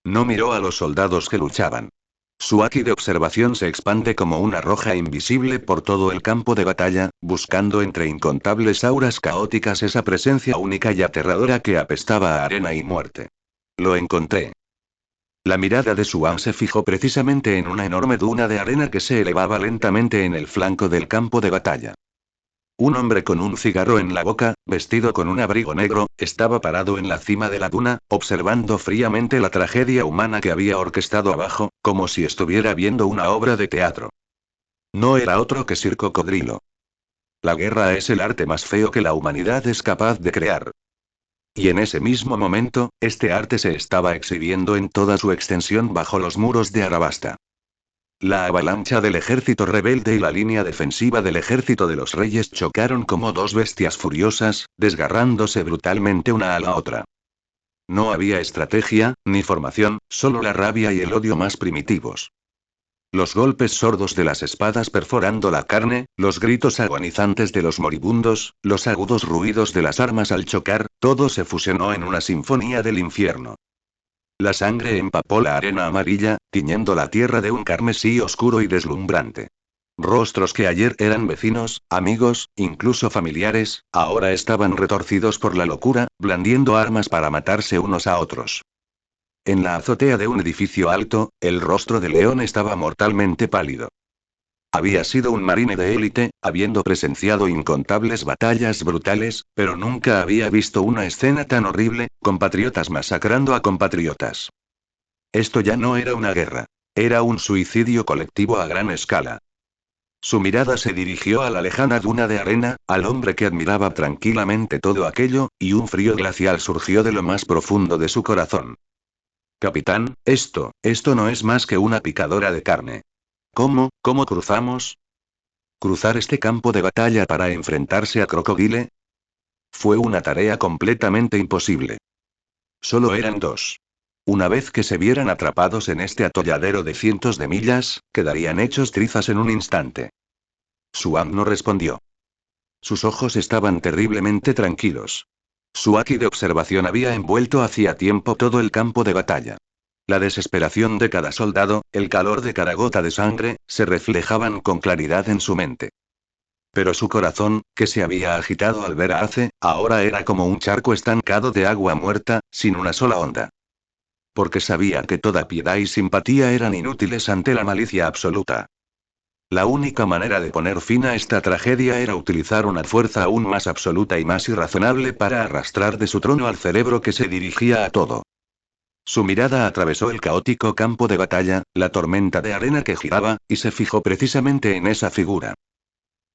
No miró a los soldados que luchaban. Su haki de observación se expande como una roja invisible por todo el campo de batalla, buscando entre incontables auras caóticas esa presencia única y aterradora que apestaba a arena y muerte. Lo encontré. La mirada de Swan se fijó precisamente en una enorme duna de arena que se elevaba lentamente en el flanco del campo de batalla. Un hombre con un cigarro en la boca, vestido con un abrigo negro, estaba parado en la cima de la duna, observando fríamente la tragedia humana que había orquestado abajo, como si estuviera viendo una obra de teatro. No era otro que Sir Cocodrilo. La guerra es el arte más feo que la humanidad es capaz de crear. Y en ese mismo momento, este arte se estaba exhibiendo en toda su extensión bajo los muros de Arabasta. La avalancha del ejército rebelde y la línea defensiva del ejército de los reyes chocaron como dos bestias furiosas, desgarrándose brutalmente una a la otra. No había estrategia, ni formación, solo la rabia y el odio más primitivos. Los golpes sordos de las espadas perforando la carne, los gritos agonizantes de los moribundos, los agudos ruidos de las armas al chocar, todo se fusionó en una sinfonía del infierno. La sangre empapó la arena amarilla, tiñendo la tierra de un carmesí oscuro y deslumbrante. Rostros que ayer eran vecinos, amigos, incluso familiares, ahora estaban retorcidos por la locura, blandiendo armas para matarse unos a otros. En la azotea de un edificio alto, el rostro de León estaba mortalmente pálido. Había sido un marine de élite, habiendo presenciado incontables batallas brutales, pero nunca había visto una escena tan horrible, compatriotas masacrando a compatriotas. Esto ya no era una guerra. Era un suicidio colectivo a gran escala. Su mirada se dirigió a la lejana duna de arena, al hombre que admiraba tranquilamente todo aquello, y un frío glacial surgió de lo más profundo de su corazón. Capitán, esto no es más que una picadora de carne. ¿Cómo cruzamos? ¿Cruzar este campo de batalla para enfrentarse a Crocodile? Fue una tarea completamente imposible. Solo eran dos. Una vez que se vieran atrapados en este atolladero de cientos de millas, quedarían hechos trizas en un instante. Swan no respondió. Sus ojos estaban terriblemente tranquilos. Su haki de observación había envuelto hacía tiempo todo el campo de batalla. La desesperación de cada soldado, el calor de cada gota de sangre, se reflejaban con claridad en su mente. Pero su corazón, que se había agitado al ver a Ace, ahora era como un charco estancado de agua muerta, sin una sola onda. Porque sabía que toda piedad y simpatía eran inútiles ante la malicia absoluta. La única manera de poner fin a esta tragedia era utilizar una fuerza aún más absoluta y más irrazonable para arrastrar de su trono al cerebro que se dirigía a todo. Su mirada atravesó el caótico campo de batalla, la tormenta de arena que giraba, y se fijó precisamente en esa figura.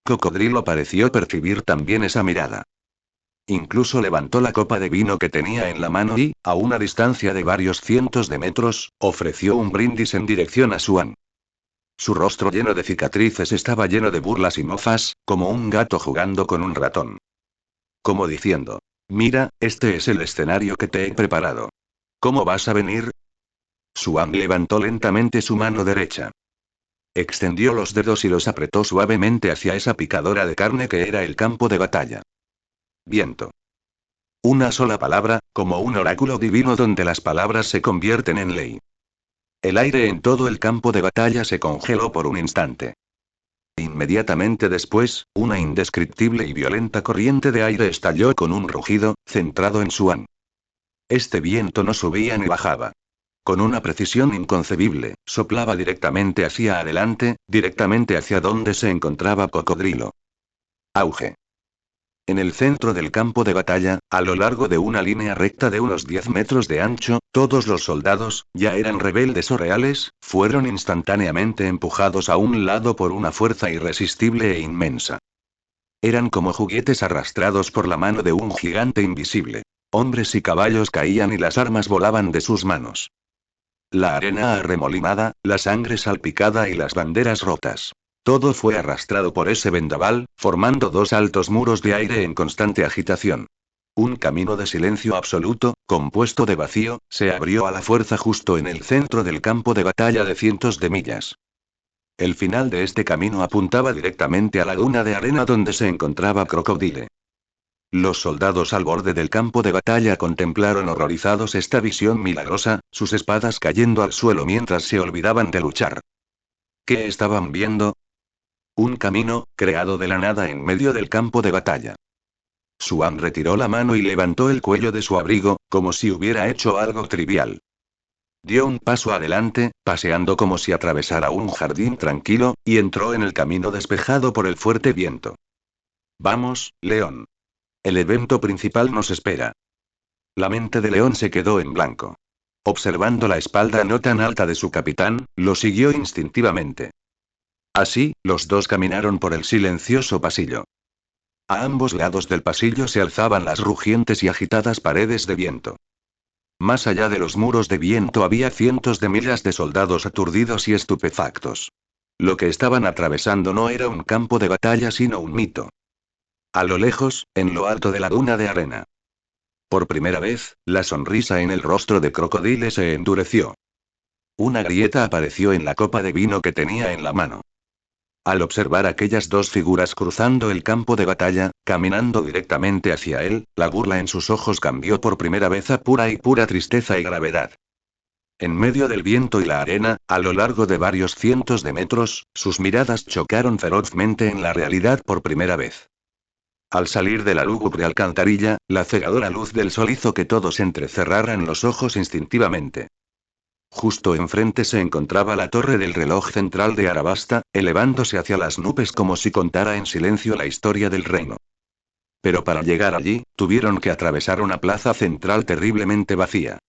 Cocodrilo pareció percibir también esa mirada. Incluso levantó la copa de vino que tenía en la mano y, a una distancia de varios cientos de metros, ofreció un brindis en dirección a Swan. Su rostro lleno de cicatrices estaba lleno de burlas y mofas, como un gato jugando con un ratón. Como diciendo: mira, este es el escenario que te he preparado. ¿Cómo vas a venir? Swan levantó lentamente su mano derecha. Extendió los dedos y los apretó suavemente hacia esa picadora de carne que era el campo de batalla. Viento. Una sola palabra, como un oráculo divino donde las palabras se convierten en ley. El aire en todo el campo de batalla se congeló por un instante. Inmediatamente después, una indescriptible y violenta corriente de aire estalló con un rugido, centrado en Swan. Este viento no subía ni bajaba. Con una precisión inconcebible, soplaba directamente hacia adelante, directamente hacia donde se encontraba Cocodrilo. Auge. En el centro del campo de batalla, a lo largo de una línea recta de unos 10 metros de ancho, todos los soldados, ya eran rebeldes o reales, fueron instantáneamente empujados a un lado por una fuerza irresistible e inmensa. Eran como juguetes arrastrados por la mano de un gigante invisible. Hombres y caballos caían y las armas volaban de sus manos. La arena arremolinada, la sangre salpicada y las banderas rotas. Todo fue arrastrado por ese vendaval, formando dos altos muros de aire en constante agitación. Un camino de silencio absoluto, compuesto de vacío, se abrió a la fuerza justo en el centro del campo de batalla de cientos de millas. El final de este camino apuntaba directamente a la duna de arena donde se encontraba Crocodile. Los soldados al borde del campo de batalla contemplaron horrorizados esta visión milagrosa, sus espadas cayendo al suelo mientras se olvidaban de luchar. ¿Qué estaban viendo? Un camino, creado de la nada en medio del campo de batalla. Swan retiró la mano y levantó el cuello de su abrigo, como si hubiera hecho algo trivial. Dio un paso adelante, paseando como si atravesara un jardín tranquilo, y entró en el camino despejado por el fuerte viento. Vamos, León. El evento principal nos espera. La mente de León se quedó en blanco. Observando la espalda no tan alta de su capitán, lo siguió instintivamente. Así, los dos caminaron por el silencioso pasillo. A ambos lados del pasillo se alzaban las rugientes y agitadas paredes de viento. Más allá de los muros de viento había cientos de miles de soldados aturdidos y estupefactos. Lo que estaban atravesando no era un campo de batalla sino un mito. A lo lejos, en lo alto de la duna de arena. Por primera vez, la sonrisa en el rostro de Crocodile se endureció. Una grieta apareció en la copa de vino que tenía en la mano. Al observar aquellas dos figuras cruzando el campo de batalla, caminando directamente hacia él, la burla en sus ojos cambió por primera vez a pura tristeza y gravedad. En medio del viento y la arena, a lo largo de varios cientos de metros, sus miradas chocaron ferozmente en la realidad por primera vez. Al salir de la lúgubre alcantarilla, la cegadora luz del sol hizo que todos entrecerraran los ojos instintivamente. Justo enfrente se encontraba la torre del reloj central de Arabasta, elevándose hacia las nubes como si contara en silencio la historia del reino. Pero para llegar allí, tuvieron que atravesar una plaza central terriblemente vacía.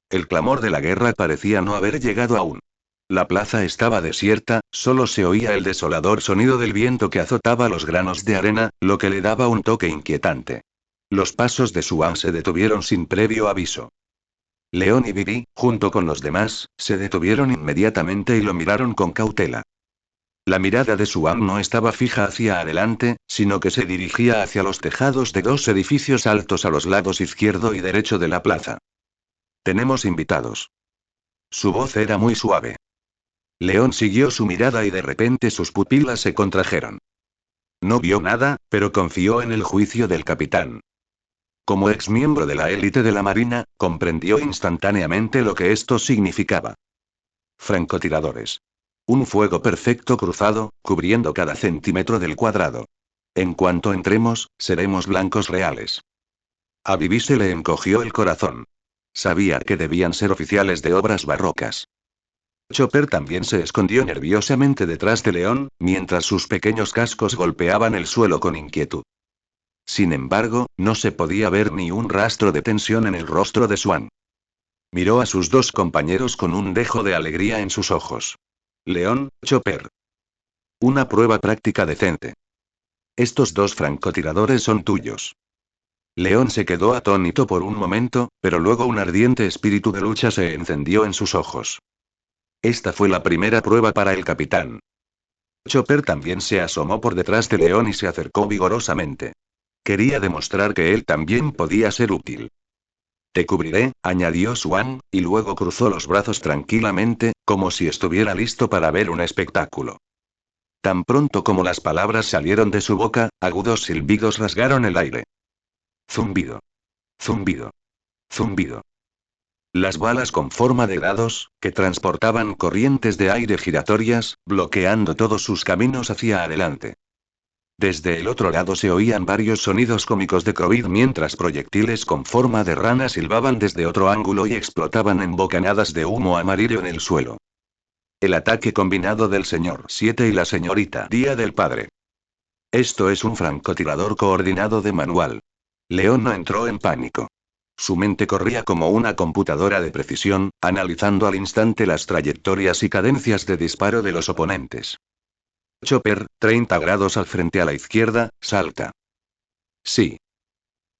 El clamor de la guerra parecía no haber llegado aún. La plaza estaba desierta, solo se oía el desolador sonido del viento que azotaba los granos de arena, lo que le daba un toque inquietante. Los pasos de Swan se detuvieron sin previo aviso. León y Vivi, junto con los demás, se detuvieron inmediatamente y lo miraron con cautela. La mirada de Swan no estaba fija hacia adelante, sino que se dirigía hacia los tejados de dos edificios altos a los lados izquierdo y derecho de la plaza. Tenemos invitados. Su voz era muy suave. León siguió su mirada y de repente sus pupilas se contrajeron. No vio nada, pero confió en el juicio del capitán. Como exmiembro de la élite de la Marina, comprendió instantáneamente lo que esto significaba. Francotiradores. Un fuego perfecto cruzado, cubriendo cada centímetro del cuadrado. En cuanto entremos, seremos blancos reales. A Vivi se le encogió el corazón. Sabía que debían ser oficiales de obras barrocas. Chopper también se escondió nerviosamente detrás de León, mientras sus pequeños cascos golpeaban el suelo con inquietud. Sin embargo, no se podía ver ni un rastro de tensión en el rostro de Swan. Miró a sus dos compañeros con un dejo de alegría en sus ojos. León, Chopper. Una prueba práctica decente. Estos dos francotiradores son tuyos. León se quedó atónito por un momento, pero luego un ardiente espíritu de lucha se encendió en sus ojos. Esta fue la primera prueba para el capitán. Chopper también se asomó por detrás de León y se acercó vigorosamente. Quería demostrar que él también podía ser útil. Te cubriré, añadió Swan, y luego cruzó los brazos tranquilamente, como si estuviera listo para ver un espectáculo. Tan pronto como las palabras salieron de su boca, agudos silbidos rasgaron el aire. Zumbido. Zumbido. Zumbido. Las balas con forma de dados, que transportaban corrientes de aire giratorias, bloqueando todos sus caminos hacia adelante. Desde el otro lado se oían varios sonidos cómicos de Crovid mientras proyectiles con forma de rana silbaban desde otro ángulo y explotaban en bocanadas de humo amarillo en el suelo. El ataque combinado del señor 7 y la señorita Día del Padre. Esto es un francotirador coordinado de manual. León no entró en pánico. Su mente corría como una computadora de precisión, analizando al instante las trayectorias y cadencias de disparo de los oponentes. Chopper, 30 grados al frente a la izquierda, salta. Sí.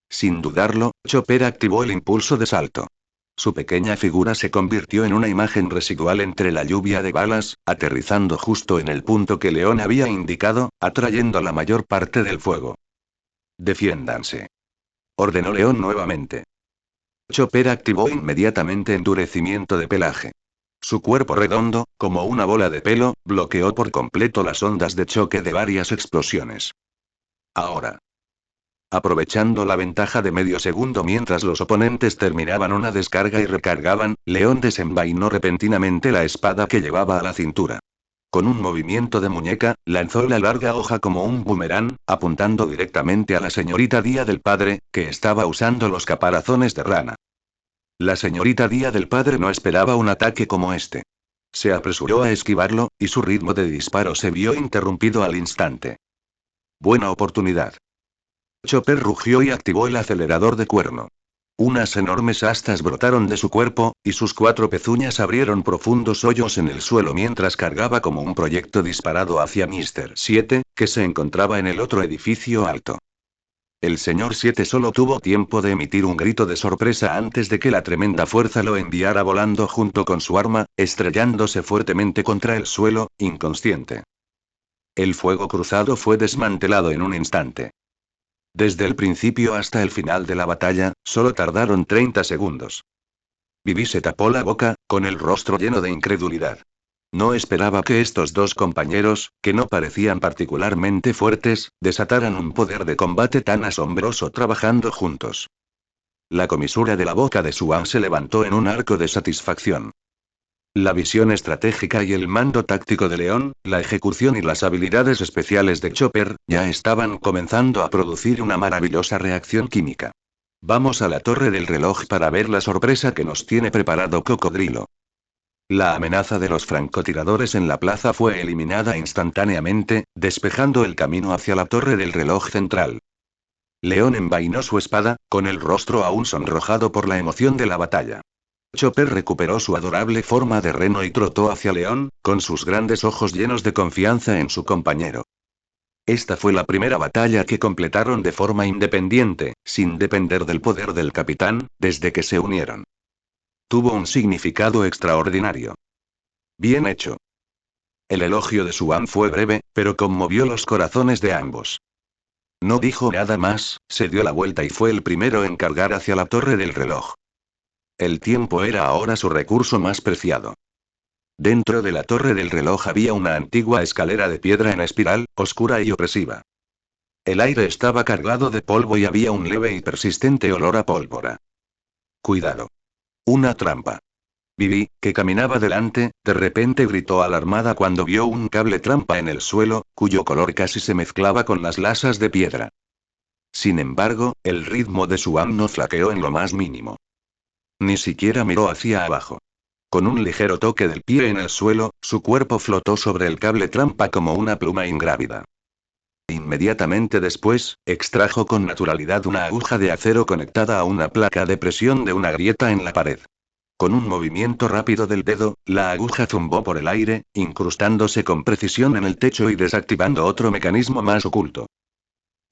Sin dudarlo, Chopper activó el impulso de salto. Su pequeña figura se convirtió en una imagen residual entre la lluvia de balas, aterrizando justo en el punto que León había indicado, atrayendo la mayor parte del fuego. Defiéndanse. Ordenó León nuevamente. Chopper activó inmediatamente endurecimiento de pelaje. Su cuerpo redondo, como una bola de pelo, bloqueó por completo las ondas de choque de varias explosiones. Ahora. Aprovechando la ventaja de medio segundo mientras los oponentes terminaban una descarga y recargaban, León desenvainó repentinamente la espada que llevaba a la cintura. Con un movimiento de muñeca, lanzó la larga hoja como un boomerang, apuntando directamente a la señorita Día del Padre, que estaba usando los caparazones de rana. La señorita Día del Padre no esperaba un ataque como este. Se apresuró a esquivarlo, y su ritmo de disparo se vio interrumpido al instante. Buena oportunidad. Chopper rugió y activó el acelerador de cuerno. Unas enormes astas brotaron de su cuerpo, y sus 4 pezuñas abrieron profundos hoyos en el suelo mientras cargaba como un proyecto disparado hacia Mr. 7, que se encontraba en el otro edificio alto. El señor 7 solo tuvo tiempo de emitir un grito de sorpresa antes de que la tremenda fuerza lo enviara volando junto con su arma, estrellándose fuertemente contra el suelo, inconsciente. El fuego cruzado fue desmantelado en un instante. Desde el principio hasta el final de la batalla, solo tardaron 30 segundos. Vivi se tapó la boca, con el rostro lleno de incredulidad. No esperaba que estos dos compañeros, que no parecían particularmente fuertes, desataran un poder de combate tan asombroso trabajando juntos. La comisura de la boca de Swan se levantó en un arco de satisfacción. La visión estratégica y el mando táctico de León, la ejecución y las habilidades especiales de Chopper, ya estaban comenzando a producir una maravillosa reacción química. Vamos a la torre del reloj para ver la sorpresa que nos tiene preparado Cocodrilo. La amenaza de los francotiradores en la plaza fue eliminada instantáneamente, despejando el camino hacia la torre del reloj central. León envainó su espada, con el rostro aún sonrojado por la emoción de la batalla. Chopper recuperó su adorable forma de reno y trotó hacia León, con sus grandes ojos llenos de confianza en su compañero. Esta fue la primera batalla que completaron de forma independiente, sin depender del poder del capitán, desde que se unieron. Tuvo un significado extraordinario. Bien hecho. El elogio de Swan fue breve, pero conmovió los corazones de ambos. No dijo nada más, se dio la vuelta y fue el primero en cargar hacia la torre del reloj. El tiempo era ahora su recurso más preciado. Dentro de la torre del reloj había una antigua escalera de piedra en espiral, oscura y opresiva. El aire estaba cargado de polvo y había un leve y persistente olor a pólvora. Cuidado. Una trampa. Vivi, que caminaba delante, de repente gritó alarmada cuando vio un cable trampa en el suelo, cuyo color casi se mezclaba con las lasas de piedra. Sin embargo, el ritmo de Swan no flaqueó en lo más mínimo. Ni siquiera miró hacia abajo. Con un ligero toque del pie en el suelo, su cuerpo flotó sobre el cable trampa como una pluma ingrávida. Inmediatamente después, extrajo con naturalidad una aguja de acero conectada a una placa de presión de una grieta en la pared. Con un movimiento rápido del dedo, la aguja zumbó por el aire, incrustándose con precisión en el techo y desactivando otro mecanismo más oculto.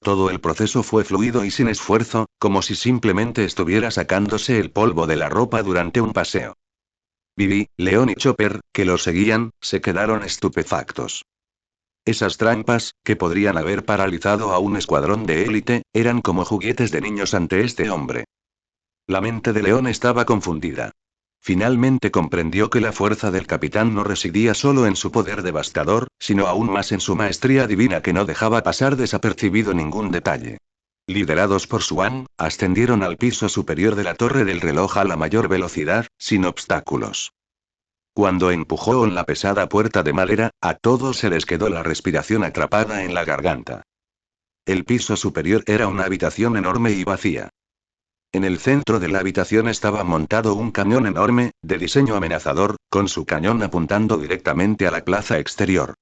Todo el proceso fue fluido y sin esfuerzo, como si simplemente estuviera sacándose el polvo de la ropa durante un paseo. Vivi, León y Chopper, que lo seguían, se quedaron estupefactos. Esas trampas, que podrían haber paralizado a un escuadrón de élite, eran como juguetes de niños ante este hombre. La mente de León estaba confundida. Finalmente comprendió que la fuerza del capitán no residía solo en su poder devastador, sino aún más en su maestría divina que no dejaba pasar desapercibido ningún detalle. Liderados por Swan, ascendieron al piso superior de la torre del reloj a la mayor velocidad, sin obstáculos. Cuando empujó en la pesada puerta de madera, a todos se les quedó la respiración atrapada en la garganta. El piso superior era una habitación enorme y vacía. En el centro de la habitación estaba montado un cañón enorme, de diseño amenazador, con su cañón apuntando directamente a la plaza exterior.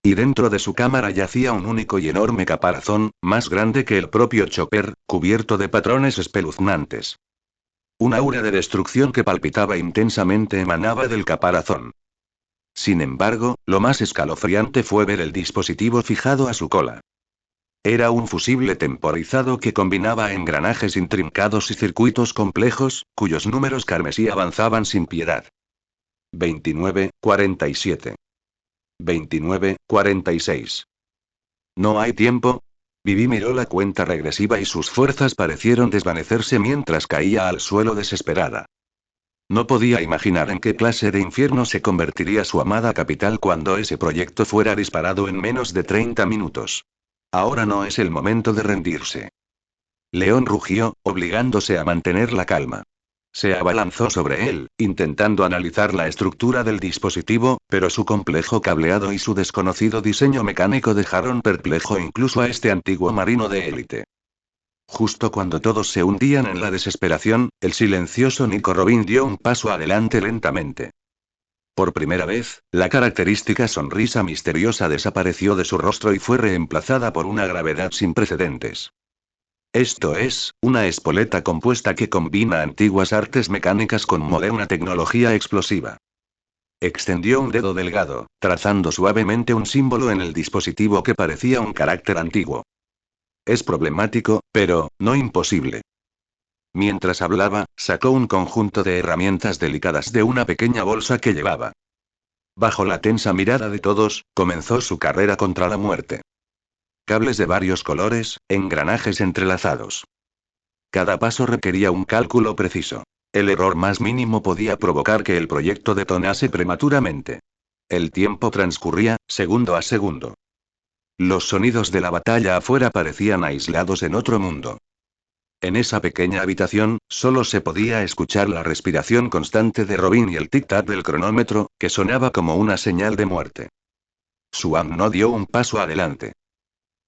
Y dentro de su cámara yacía un único y enorme caparazón, más grande que el propio Chopper, cubierto de patrones espeluznantes. Un aura de destrucción que palpitaba intensamente emanaba del caparazón. Sin embargo, lo más escalofriante fue ver el dispositivo fijado a su cola. Era un fusible temporizado que combinaba engranajes intrincados y circuitos complejos, cuyos números carmesí avanzaban sin piedad. 29-47. 29-46. No hay tiempo. Vivi miró la cuenta regresiva y sus fuerzas parecieron desvanecerse mientras caía al suelo desesperada. No podía imaginar en qué clase de infierno se convertiría su amada capital cuando ese proyecto fuera disparado en menos de 30 minutos. Ahora no es el momento de rendirse. León rugió, obligándose a mantener la calma. Se abalanzó sobre él, intentando analizar la estructura del dispositivo, pero su complejo cableado y su desconocido diseño mecánico dejaron perplejo incluso a este antiguo marino de élite. Justo cuando todos se hundían en la desesperación, el silencioso Nico Robin dio un paso adelante lentamente. Por primera vez, la característica sonrisa misteriosa desapareció de su rostro y fue reemplazada por una gravedad sin precedentes. Esto es, una espoleta compuesta que combina antiguas artes mecánicas con moderna tecnología explosiva. Extendió un dedo delgado, trazando suavemente un símbolo en el dispositivo que parecía un carácter antiguo. Es problemático, pero, no imposible. Mientras hablaba, sacó un conjunto de herramientas delicadas de una pequeña bolsa que llevaba. Bajo la tensa mirada de todos, comenzó su carrera contra la muerte. Cables de varios colores, engranajes entrelazados. Cada paso requería un cálculo preciso. El error más mínimo podía provocar que el proyecto detonase prematuramente. El tiempo transcurría, segundo a segundo. Los sonidos de la batalla afuera parecían aislados en otro mundo. En esa pequeña habitación, solo se podía escuchar la respiración constante de Robin y el tic-tac del cronómetro, que sonaba como una señal de muerte. Swan no dio un paso adelante.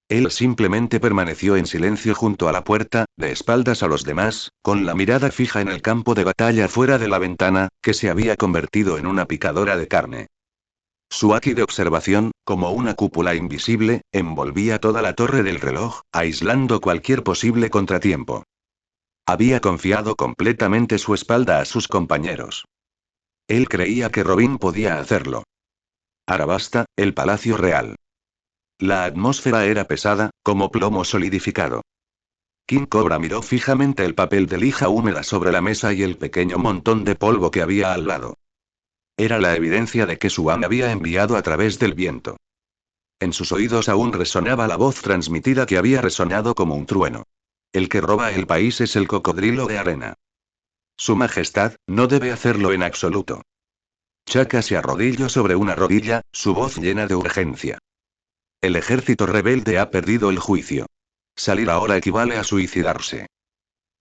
Él simplemente permaneció en silencio junto a la puerta, de espaldas a los demás, con la mirada fija en el campo de batalla fuera de la ventana, que se había convertido en una picadora de carne. Su haki de observación, como una cúpula invisible, envolvía toda la torre del reloj, aislando cualquier posible contratiempo. Había confiado completamente su espalda a sus compañeros. Él creía que Robin podía hacerlo. Arabasta, el Palacio Real. La atmósfera era pesada, como plomo solidificado. King Cobra miró fijamente el papel de lija húmeda sobre la mesa y el pequeño montón de polvo que había al lado. Era la evidencia de que Swan había enviado a través del viento. En sus oídos aún resonaba la voz transmitida que había resonado como un trueno. El que roba el país es el cocodrilo de arena. Su Majestad, no debe hacerlo en absoluto. Chaka se arrodilló sobre una rodilla, su voz llena de urgencia. El ejército rebelde ha perdido el juicio. Salir ahora equivale a suicidarse.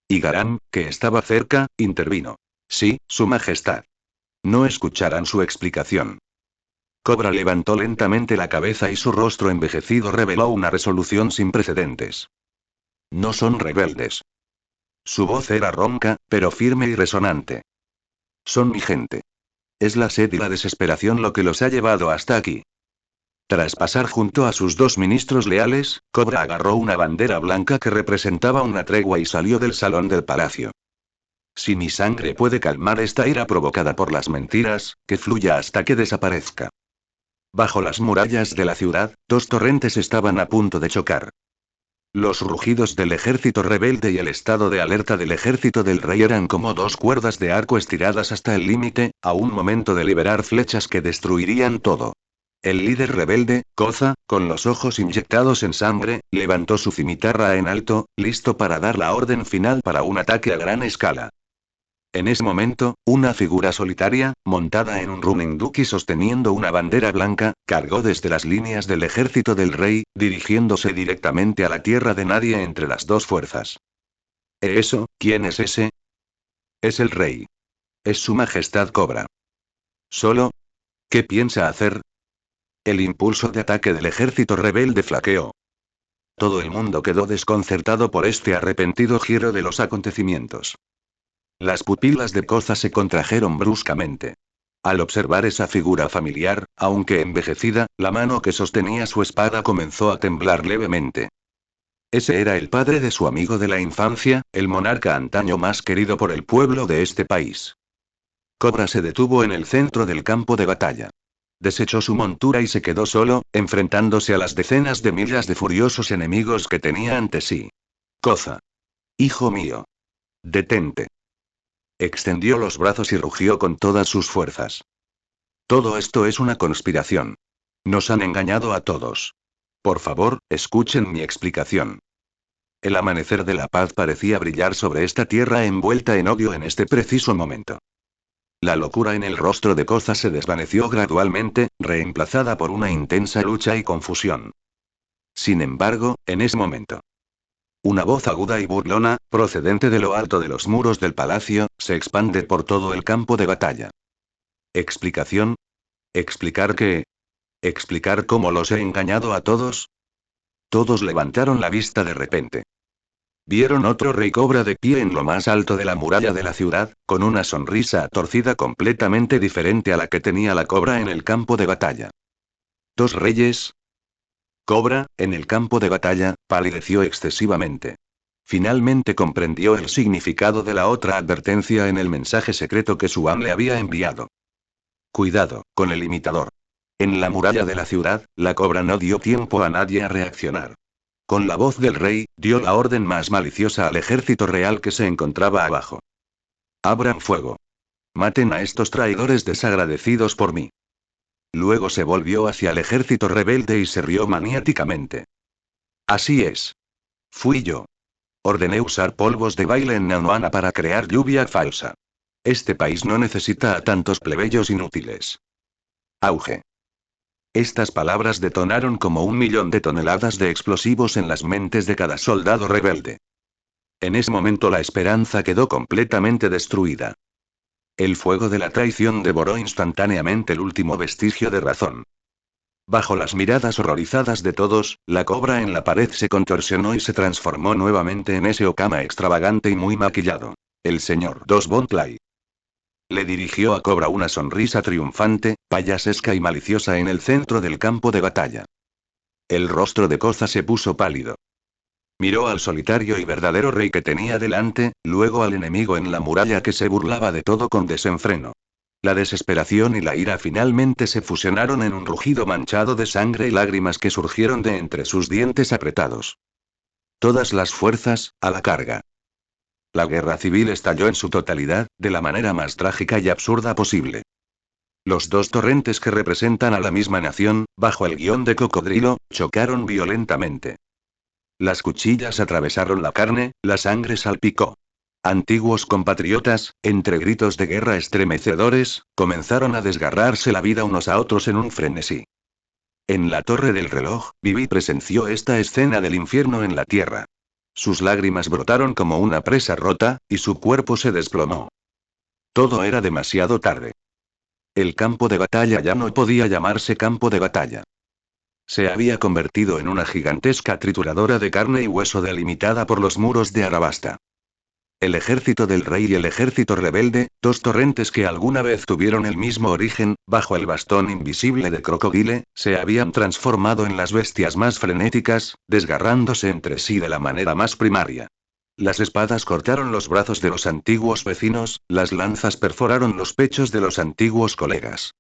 Y Garam, que estaba cerca, intervino. Sí, Su Majestad. No escucharán su explicación. Cobra levantó lentamente la cabeza y su rostro envejecido reveló una resolución sin precedentes. No son rebeldes. Su voz era ronca, pero firme y resonante. Son mi gente. Es la sed y la desesperación lo que los ha llevado hasta aquí. Tras pasar junto a sus dos ministros leales, Cobra agarró una bandera blanca que representaba una tregua y salió del salón del palacio. Si mi sangre puede calmar esta ira provocada por las mentiras, que fluya hasta que desaparezca. Bajo las murallas de la ciudad, dos torrentes estaban a punto de chocar. Los rugidos del ejército rebelde y el estado de alerta del ejército del rey eran como dos cuerdas de arco estiradas hasta el límite, a un momento de liberar flechas que destruirían todo. El líder rebelde, Koza, con los ojos inyectados en sangre, levantó su cimitarra en alto, listo para dar la orden final para un ataque a gran escala. En ese momento, una figura solitaria, montada en un Rumenduki sosteniendo una bandera blanca, cargó desde las líneas del ejército del rey, dirigiéndose directamente a la tierra de nadie entre las dos fuerzas. ¿Eso? ¿Quién es ese? Es el rey. Es su majestad Cobra. ¿Solo? ¿Qué piensa hacer? El impulso de ataque del ejército rebelde flaqueó. Todo el mundo quedó desconcertado por este arrepentido giro de los acontecimientos. Las pupilas de Koza se contrajeron bruscamente. Al observar esa figura familiar, aunque envejecida, la mano que sostenía su espada comenzó a temblar levemente. Ese era el padre de su amigo de la infancia, el monarca antaño más querido por el pueblo de este país. Cobra se detuvo en el centro del campo de batalla. Desechó su montura y se quedó solo, enfrentándose a las decenas de miles de furiosos enemigos que tenía ante sí. Koza. Hijo mío. Detente. Extendió los brazos y rugió con todas sus fuerzas. Todo esto es una conspiración. Nos han engañado a todos. Por favor, escuchen mi explicación. El amanecer de la paz parecía brillar sobre esta tierra envuelta en odio en este preciso momento. La locura en el rostro de Koza se desvaneció gradualmente, reemplazada por una intensa lucha y confusión. Sin embargo, en ese momento, una voz aguda y burlona, procedente de lo alto de los muros del palacio, se expande por todo el campo de batalla. ¿Explicación? ¿Explicar qué? ¿Explicar cómo los he engañado a todos? Todos levantaron la vista de repente. Vieron otro rey cobra de pie en lo más alto de la muralla de la ciudad, con una sonrisa torcida completamente diferente a la que tenía la cobra en el campo de batalla. ¿Dos reyes? Cobra, en el campo de batalla, palideció excesivamente. Finalmente comprendió el significado de la otra advertencia en el mensaje secreto que Suam le había enviado. Cuidado, con el imitador. En la muralla de la ciudad, la cobra no dio tiempo a nadie a reaccionar. Con la voz del rey, dio la orden más maliciosa al ejército real que se encontraba abajo. Abran fuego. Maten a estos traidores desagradecidos por mí. Luego se volvió hacia el ejército rebelde y se rió maniáticamente. Así es. Fui yo. Ordené usar polvos de baile en Nanoana para crear lluvia falsa. Este país no necesita a tantos plebeyos inútiles. Auge. Estas palabras detonaron como 1.000.000 de toneladas de explosivos en las mentes de cada soldado rebelde. En ese momento la esperanza quedó completamente destruida. El fuego de la traición devoró instantáneamente el último vestigio de razón. Bajo las miradas horrorizadas de todos, la cobra en la pared se contorsionó y se transformó nuevamente en ese Okama extravagante y muy maquillado. El señor Dos Bontlay. Le dirigió a Cobra una sonrisa triunfante, payasesca y maliciosa en el centro del campo de batalla. El rostro de Koza se puso pálido. Miró al solitario y verdadero rey que tenía delante, luego al enemigo en la muralla que se burlaba de todo con desenfreno. La desesperación y la ira finalmente se fusionaron en un rugido manchado de sangre y lágrimas que surgieron de entre sus dientes apretados. Todas las fuerzas, a la carga. La guerra civil estalló en su totalidad, de la manera más trágica y absurda posible. Los dos torrentes que representan a la misma nación, bajo el guión de Cocodrilo, chocaron violentamente. Las cuchillas atravesaron la carne, la sangre salpicó. Antiguos compatriotas, entre gritos de guerra estremecedores, comenzaron a desgarrarse la vida unos a otros en un frenesí. En la torre del reloj, Vivi presenció esta escena del infierno en la tierra. Sus lágrimas brotaron como una presa rota, y su cuerpo se desplomó. Todo era demasiado tarde. El campo de batalla ya no podía llamarse campo de batalla. Se había convertido en una gigantesca trituradora de carne y hueso delimitada por los muros de Arabasta. El ejército del rey y el ejército rebelde, dos torrentes que alguna vez tuvieron el mismo origen, bajo el bastón invisible de Crocodile, se habían transformado en las bestias más frenéticas, desgarrándose entre sí de la manera más primaria. Las espadas cortaron los brazos de los antiguos vecinos, las lanzas perforaron los pechos de los antiguos colegas.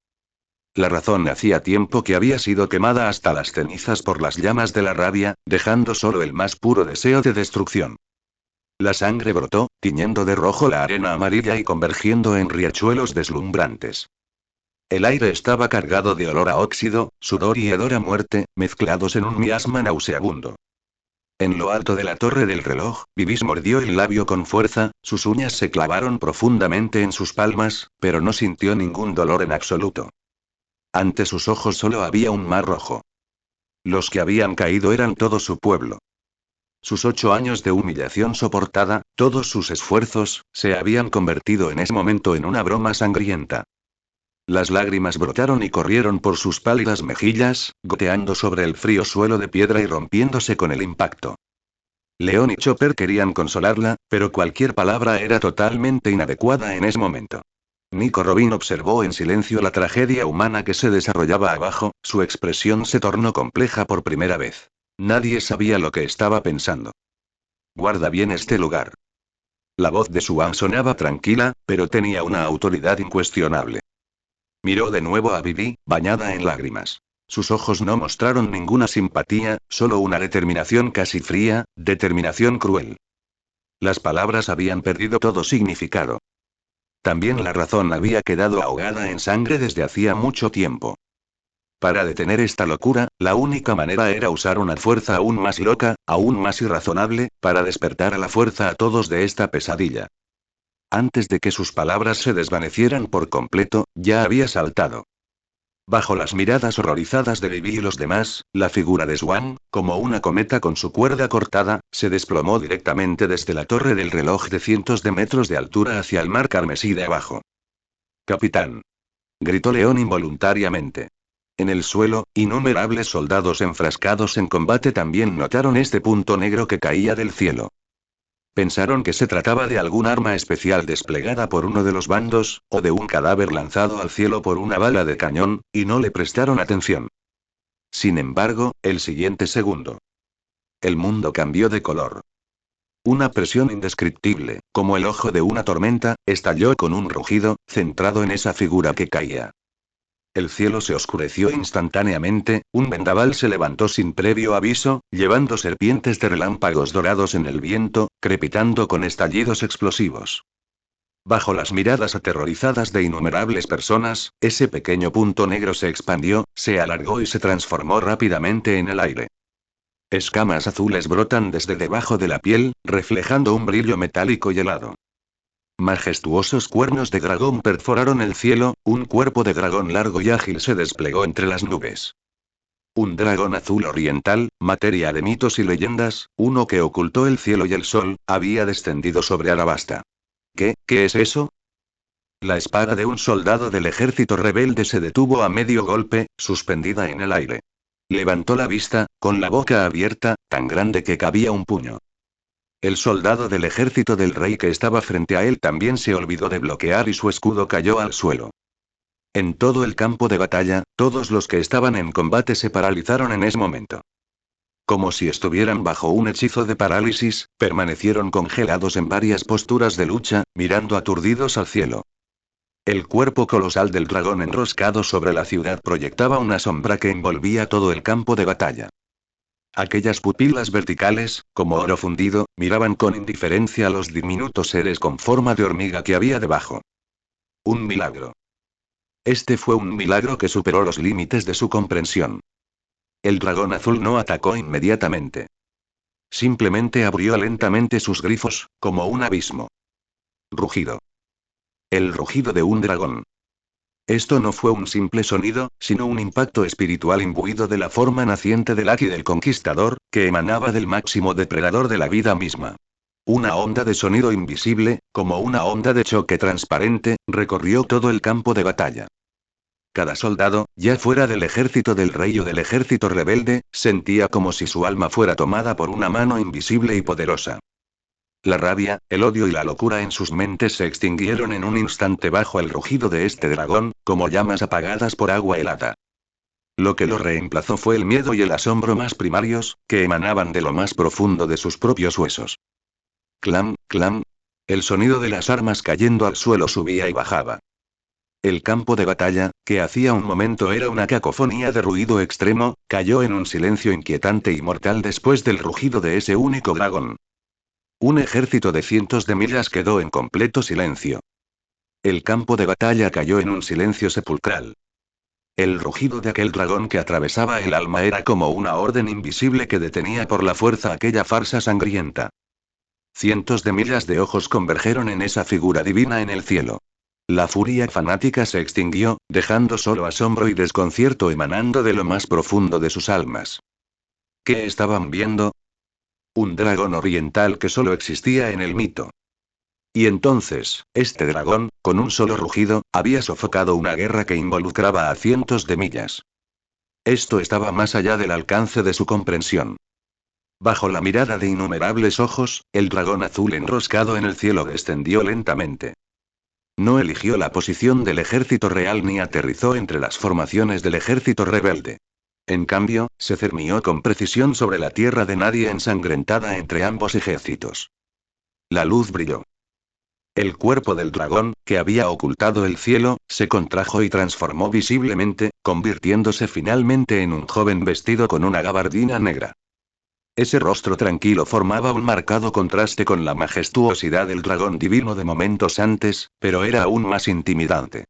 La razón hacía tiempo que había sido quemada hasta las cenizas por las llamas de la rabia, dejando solo el más puro deseo de destrucción. La sangre brotó, tiñendo de rojo la arena amarilla y convergiendo en riachuelos deslumbrantes. El aire estaba cargado de olor a óxido, sudor y hedor a muerte, mezclados en un miasma nauseabundo. En lo alto de la torre del reloj, Vivis mordió el labio con fuerza, sus uñas se clavaron profundamente en sus palmas, pero no sintió ningún dolor en absoluto. Ante sus ojos solo había un mar rojo. Los que habían caído eran todo su pueblo. Sus 8 años de humillación soportada, todos sus esfuerzos, se habían convertido en ese momento en una broma sangrienta. Las lágrimas brotaron y corrieron por sus pálidas mejillas, goteando sobre el frío suelo de piedra y rompiéndose con el impacto. León y Chopper querían consolarla, pero cualquier palabra era totalmente inadecuada en ese momento. Nico Robin observó en silencio la tragedia humana que se desarrollaba abajo, su expresión se tornó compleja por primera vez. Nadie sabía lo que estaba pensando. Guarda bien este lugar. La voz de Swan sonaba tranquila, pero tenía una autoridad incuestionable. Miró de nuevo a Vivi, bañada en lágrimas. Sus ojos no mostraron ninguna simpatía, solo una determinación casi fría, determinación cruel. Las palabras habían perdido todo significado. También la razón había quedado ahogada en sangre desde hacía mucho tiempo. Para detener esta locura, la única manera era usar una fuerza aún más loca, aún más irrazonable, para despertar a la fuerza a todos de esta pesadilla. Antes de que sus palabras se desvanecieran por completo, ya había saltado. Bajo las miradas horrorizadas de Vivi y los demás, la figura de Swan, como una cometa con su cuerda cortada, se desplomó directamente desde la torre del reloj de cientos de metros de altura hacia el mar carmesí de abajo. «Capitán», gritó León involuntariamente. En el suelo, innumerables soldados enfrascados en combate también notaron este punto negro que caía del cielo. Pensaron que se trataba de algún arma especial desplegada por uno de los bandos, o de un cadáver lanzado al cielo por una bala de cañón, y no le prestaron atención. Sin embargo, el siguiente segundo. El mundo cambió de color. Una presión indescriptible, como el ojo de una tormenta, estalló con un rugido, centrado en esa figura que caía. El cielo se oscureció instantáneamente, un vendaval se levantó sin previo aviso, llevando serpientes de relámpagos dorados en el viento, crepitando con estallidos explosivos. Bajo las miradas aterrorizadas de innumerables personas, ese pequeño punto negro se expandió, se alargó y se transformó rápidamente en el aire. Escamas azules brotan desde debajo de la piel, reflejando un brillo metálico y helado. Majestuosos cuernos de dragón perforaron el cielo, un cuerpo de dragón largo y ágil se desplegó entre las nubes. Un dragón azul oriental, materia de mitos y leyendas, uno que ocultó el cielo y el sol, había descendido sobre Arabasta. ¿Qué es eso? La espada de un soldado del ejército rebelde se detuvo a medio golpe, suspendida en el aire. Levantó la vista, con la boca abierta, tan grande que cabía un puño. El soldado del ejército del rey que estaba frente a él también se olvidó de bloquear y su escudo cayó al suelo. En todo el campo de batalla, todos los que estaban en combate se paralizaron en ese momento. Como si estuvieran bajo un hechizo de parálisis, permanecieron congelados en varias posturas de lucha, mirando aturdidos al cielo. El cuerpo colosal del dragón enroscado sobre la ciudad proyectaba una sombra que envolvía todo el campo de batalla. Aquellas pupilas verticales, como oro fundido, miraban con indiferencia a los diminutos seres con forma de hormiga que había debajo. Un milagro. Este fue un milagro que superó los límites de su comprensión. El dragón azul no atacó inmediatamente. Simplemente abrió lentamente sus grifos, como un abismo. Rugido. El rugido de un dragón. Esto no fue un simple sonido, sino un impacto espiritual imbuido de la forma naciente del Aki del Conquistador, que emanaba del máximo depredador de la vida misma. Una onda de sonido invisible, como una onda de choque transparente, recorrió todo el campo de batalla. Cada soldado, ya fuera del ejército del rey o del ejército rebelde, sentía como si su alma fuera tomada por una mano invisible y poderosa. La rabia, el odio y la locura en sus mentes se extinguieron en un instante bajo el rugido de este dragón, como llamas apagadas por agua helada. Lo que lo reemplazó fue el miedo y el asombro más primarios, que emanaban de lo más profundo de sus propios huesos. clam, clam. El sonido de las armas cayendo al suelo subía y bajaba. El campo de batalla, que hacía un momento era una cacofonía de ruido extremo, cayó en un silencio inquietante y mortal después del rugido de ese único dragón. Un ejército de cientos de millas quedó en completo silencio. El campo de batalla cayó en un silencio sepulcral. El rugido de aquel dragón que atravesaba el alma era como una orden invisible que detenía por la fuerza aquella farsa sangrienta. Cientos de millas de ojos convergeron en esa figura divina en el cielo. La furia fanática se extinguió, dejando solo asombro y desconcierto emanando de lo más profundo de sus almas. ¿Qué estaban viendo? Un dragón oriental que solo existía en el mito. Y entonces, este dragón, con un solo rugido, había sofocado una guerra que involucraba a cientos de millas. Esto estaba más allá del alcance de su comprensión. Bajo la mirada de innumerables ojos, el dragón azul enroscado en el cielo descendió lentamente. No eligió la posición del ejército real ni aterrizó entre las formaciones del ejército rebelde. En cambio, se cernió con precisión sobre la tierra de nadie ensangrentada entre ambos ejércitos. La luz brilló. El cuerpo del dragón, que había ocultado el cielo, se contrajo y transformó visiblemente, convirtiéndose finalmente en un joven vestido con una gabardina negra. Ese rostro tranquilo formaba un marcado contraste con la majestuosidad del dragón divino de momentos antes, pero era aún más intimidante.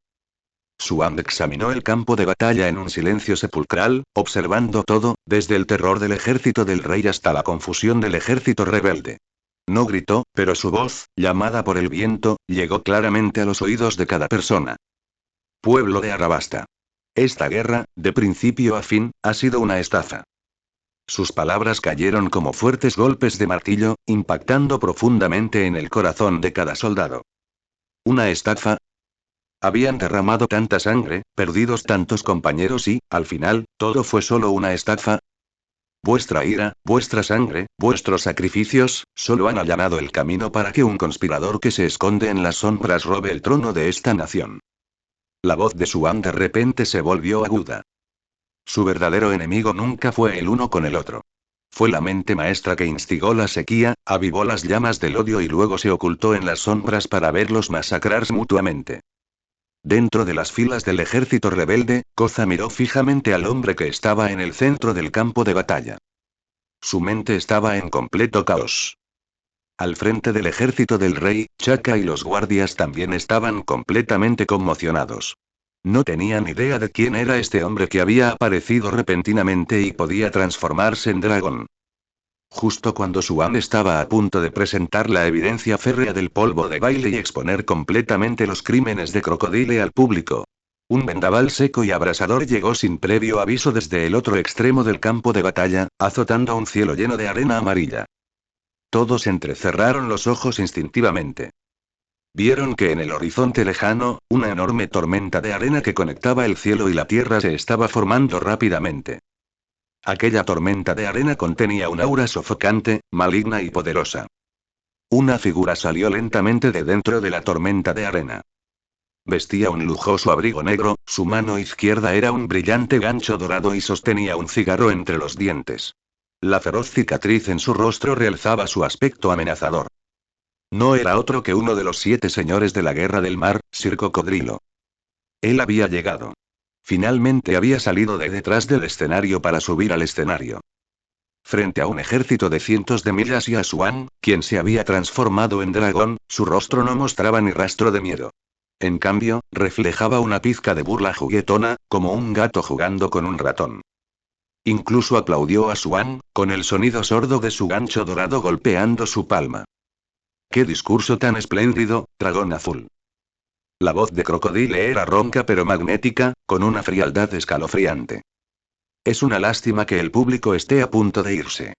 Xuan examinó el campo de batalla en un silencio sepulcral, observando todo, desde el terror del ejército del rey hasta la confusión del ejército rebelde. No gritó, pero su voz, llamada por el viento, llegó claramente a los oídos de cada persona. Pueblo de Arabasta. Esta guerra, de principio a fin, ha sido una estafa. Sus palabras cayeron como fuertes golpes de martillo, impactando profundamente en el corazón de cada soldado. ¿Una estafa? Habían derramado tanta sangre, perdidos tantos compañeros y, al final, todo fue solo una estafa. Vuestra ira, vuestra sangre, vuestros sacrificios, solo han allanado el camino para que un conspirador que se esconde en las sombras robe el trono de esta nación. La voz de Xuan de repente se volvió aguda. Su verdadero enemigo nunca fue el uno con el otro. Fue la mente maestra que instigó la sequía, avivó las llamas del odio y luego se ocultó en las sombras para verlos masacrarse mutuamente. Dentro de las filas del ejército rebelde, Koza miró fijamente al hombre que estaba en el centro del campo de batalla. Su mente estaba en completo caos. Al frente del ejército del rey, Chaka y los guardias también estaban completamente conmocionados. No tenían idea de quién era este hombre que había aparecido repentinamente y podía transformarse en dragón. Justo cuando Xuan estaba a punto de presentar la evidencia férrea del polvo de baile y exponer completamente los crímenes de Crocodile al público, un vendaval seco y abrasador llegó sin previo aviso desde el otro extremo del campo de batalla, azotando un cielo lleno de arena amarilla. Todos entrecerraron los ojos instintivamente. Vieron que en el horizonte lejano, una enorme tormenta de arena que conectaba el cielo y la tierra se estaba formando rápidamente. Aquella tormenta de arena contenía un aura sofocante, maligna y poderosa. Una figura salió lentamente de dentro de la tormenta de arena. Vestía un lujoso abrigo negro, su mano izquierda era un brillante gancho dorado y sostenía un cigarro entre los dientes. La feroz cicatriz en su rostro realzaba su aspecto amenazador. No era otro que uno de los 7 señores de la Guerra del Mar, Sir Cocodrilo. Él había llegado. Finalmente había salido de detrás del escenario para subir al escenario. Frente a un ejército de cientos de millas y a Xuan, quien se había transformado en dragón, su rostro no mostraba ni rastro de miedo. En cambio, reflejaba una pizca de burla juguetona, como un gato jugando con un ratón. Incluso aplaudió a Xuan, con el sonido sordo de su gancho dorado golpeando su palma. ¡Qué discurso tan espléndido, dragón azul! La voz de Crocodile era ronca pero magnética, con una frialdad escalofriante. Es una lástima que el público esté a punto de irse.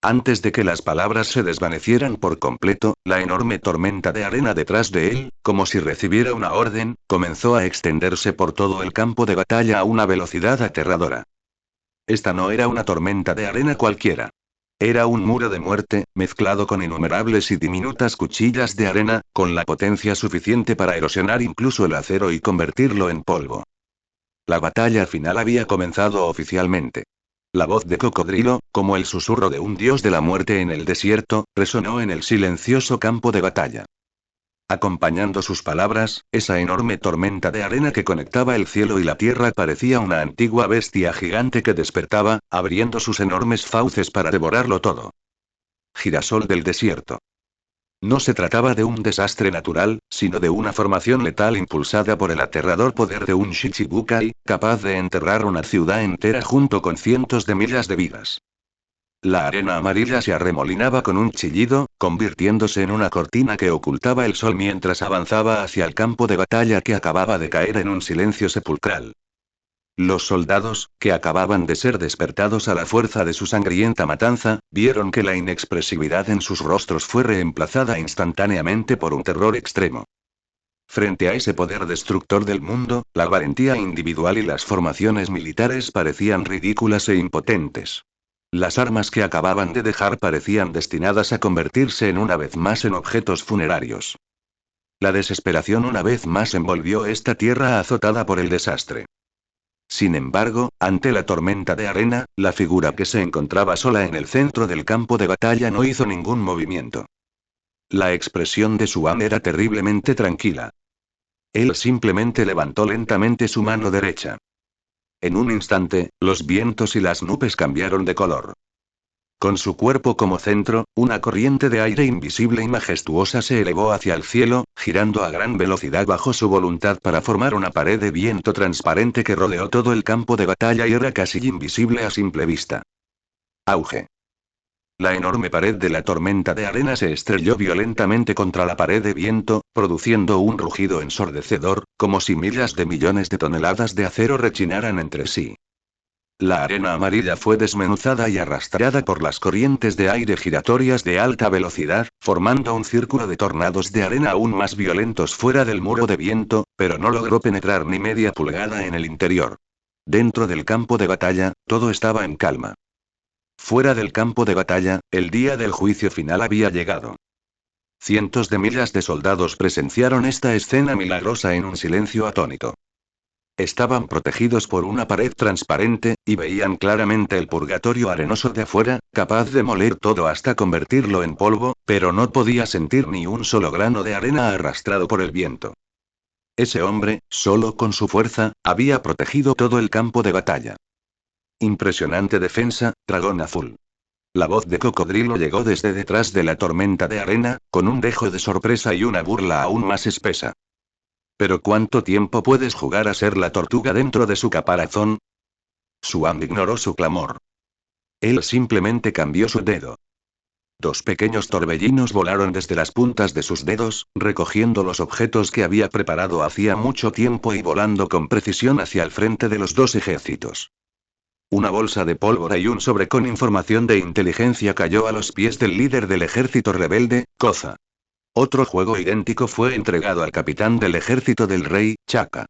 Antes de que las palabras se desvanecieran por completo, la enorme tormenta de arena detrás de él, como si recibiera una orden, comenzó a extenderse por todo el campo de batalla a una velocidad aterradora. Esta no era una tormenta de arena cualquiera. Era un muro de muerte, mezclado con innumerables y diminutas cuchillas de arena, con la potencia suficiente para erosionar incluso el acero y convertirlo en polvo. La batalla final había comenzado oficialmente. La voz de Cocodrilo, como el susurro de un dios de la muerte en el desierto, resonó en el silencioso campo de batalla. Acompañando sus palabras, esa enorme tormenta de arena que conectaba el cielo y la tierra parecía una antigua bestia gigante que despertaba, abriendo sus enormes fauces para devorarlo todo. Girasol del desierto. No se trataba de un desastre natural, sino de una formación letal impulsada por el aterrador poder de un Shichibukai, capaz de enterrar una ciudad entera junto con cientos de miles de vidas. La arena amarilla se arremolinaba con un chillido, convirtiéndose en una cortina que ocultaba el sol mientras avanzaba hacia el campo de batalla que acababa de caer en un silencio sepulcral. Los soldados, que acababan de ser despertados a la fuerza de su sangrienta matanza, vieron que la inexpresividad en sus rostros fue reemplazada instantáneamente por un terror extremo. Frente a ese poder destructor del mundo, la valentía individual y las formaciones militares parecían ridículas e impotentes. Las armas que acababan de dejar parecían destinadas a convertirse en una vez más en objetos funerarios. La desesperación una vez más envolvió esta tierra azotada por el desastre. Sin embargo, ante la tormenta de arena, la figura que se encontraba sola en el centro del campo de batalla no hizo ningún movimiento. La expresión de Suan era terriblemente tranquila. Él simplemente levantó lentamente su mano derecha. En un instante, los vientos y las nubes cambiaron de color. Con su cuerpo como centro, una corriente de aire invisible y majestuosa se elevó hacia el cielo, girando a gran velocidad bajo su voluntad para formar una pared de viento transparente que rodeó todo el campo de batalla y era casi invisible a simple vista. Auge. La enorme pared de la tormenta de arena se estrelló violentamente contra la pared de viento, produciendo un rugido ensordecedor, como si miles de millones de toneladas de acero rechinaran entre sí. La arena amarilla fue desmenuzada y arrastrada por las corrientes de aire giratorias de alta velocidad, formando un círculo de tornados de arena aún más violentos fuera del muro de viento, pero no logró penetrar ni media pulgada en el interior. Dentro del campo de batalla, todo estaba en calma. Fuera del campo de batalla, el día del juicio final había llegado. Cientos de miles de soldados presenciaron esta escena milagrosa en un silencio atónito. Estaban protegidos por una pared transparente, y veían claramente el purgatorio arenoso de afuera, capaz de moler todo hasta convertirlo en polvo, pero no podía sentir ni un solo grano de arena arrastrado por el viento. Ese hombre, solo con su fuerza, había protegido todo el campo de batalla. Impresionante defensa, dragón azul. La voz de Cocodrilo llegó desde detrás de la tormenta de arena, con un dejo de sorpresa y una burla aún más espesa. ¿Pero cuánto tiempo puedes jugar a ser la tortuga dentro de su caparazón? Suan ignoró su clamor. Él simplemente cambió su dedo. Dos pequeños torbellinos volaron desde las puntas de sus dedos, recogiendo los objetos que había preparado hacía mucho tiempo y volando con precisión hacia el frente de los dos ejércitos. Una bolsa de pólvora y un sobre con información de inteligencia cayó a los pies del líder del ejército rebelde, Koza. Otro juego idéntico fue entregado al capitán del ejército del rey, Chaka.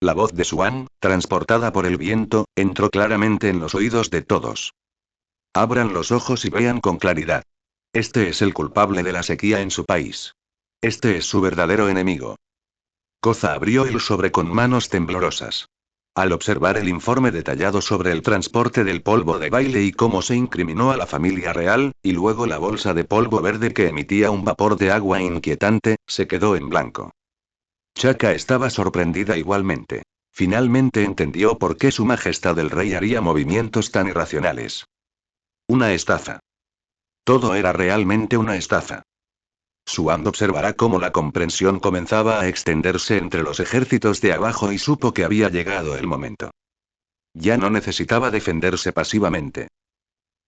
La voz de Swan, transportada por el viento, entró claramente en los oídos de todos. Abran los ojos y vean con claridad. Este es el culpable de la sequía en su país. Este es su verdadero enemigo. Koza abrió el sobre con manos temblorosas. Al observar el informe detallado sobre el transporte del polvo de baile y cómo se incriminó a la familia real, y luego la bolsa de polvo verde que emitía un vapor de agua inquietante, se quedó en blanco. Chaka estaba sorprendida igualmente. Finalmente entendió por qué su majestad el rey haría movimientos tan irracionales. Una estafa. Todo era realmente una estafa. Suan observará cómo la comprensión comenzaba a extenderse entre los ejércitos de abajo y supo que había llegado el momento. Ya no necesitaba defenderse pasivamente.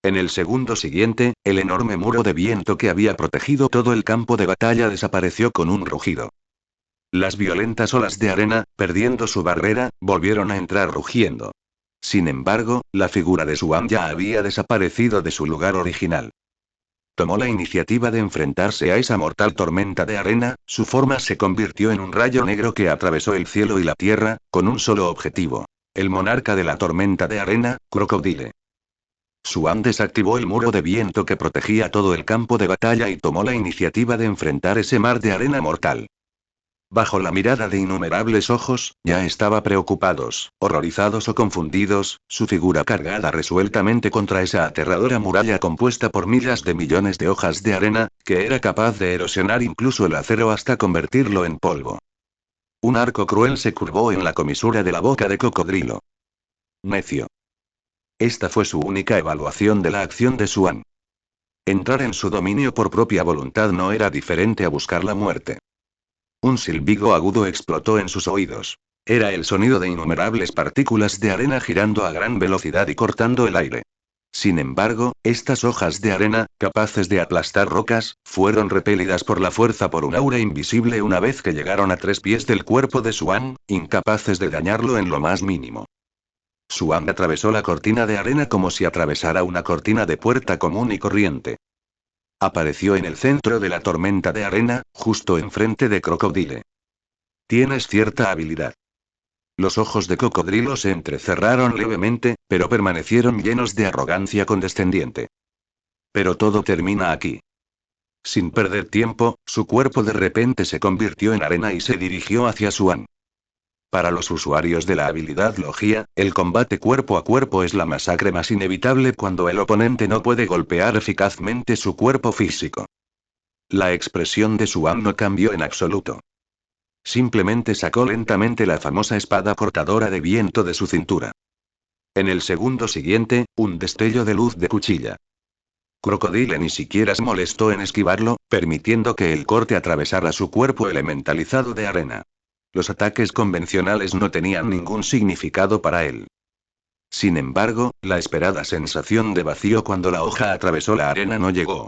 En el segundo siguiente, el enorme muro de viento que había protegido todo el campo de batalla desapareció con un rugido. Las violentas olas de arena, perdiendo su barrera, volvieron a entrar rugiendo. Sin embargo, la figura de Suan ya había desaparecido de su lugar original. Tomó la iniciativa de enfrentarse a esa mortal tormenta de arena, su forma se convirtió en un rayo negro que atravesó el cielo y la tierra, con un solo objetivo. El monarca de la tormenta de arena, Crocodile. Suan desactivó el muro de viento que protegía todo el campo de batalla y tomó la iniciativa de enfrentar ese mar de arena mortal. Bajo la mirada de innumerables ojos, ya estaba preocupados, horrorizados o confundidos, su figura cargada resueltamente contra esa aterradora muralla compuesta por miles de millones de hojas de arena, que era capaz de erosionar incluso el acero hasta convertirlo en polvo. Un arco cruel se curvó en la comisura de la boca de Cocodrilo. Necio. Esta fue su única evaluación de la acción de Swan. Entrar en su dominio por propia voluntad no era diferente a buscar la muerte. Un silbido agudo explotó en sus oídos. Era el sonido de innumerables partículas de arena girando a gran velocidad y cortando el aire. Sin embargo, estas hojas de arena, capaces de aplastar rocas, fueron repelidas por la fuerza por un aura invisible una vez que llegaron a 3 pies del cuerpo de Swan, incapaces de dañarlo en lo más mínimo. Swan atravesó la cortina de arena como si atravesara una cortina de puerta común y corriente. Apareció en el centro de la tormenta de arena, justo enfrente de Crocodile. Tienes cierta habilidad. Los ojos de Cocodrilo se entrecerraron levemente, pero permanecieron llenos de arrogancia condescendiente. Pero todo termina aquí. Sin perder tiempo, su cuerpo de repente se convirtió en arena y se dirigió hacia Swan. Para los usuarios de la habilidad Logia, el combate cuerpo a cuerpo es la masacre más inevitable cuando el oponente no puede golpear eficazmente su cuerpo físico. La expresión de Swan no cambió en absoluto. Simplemente sacó lentamente la famosa espada cortadora de viento de su cintura. En el segundo siguiente, un destello de luz de cuchilla. Crocodile ni siquiera se molestó en esquivarlo, permitiendo que el corte atravesara su cuerpo elementalizado de arena. Los ataques convencionales no tenían ningún significado para él. Sin embargo, la esperada sensación de vacío cuando la hoja atravesó la arena no llegó.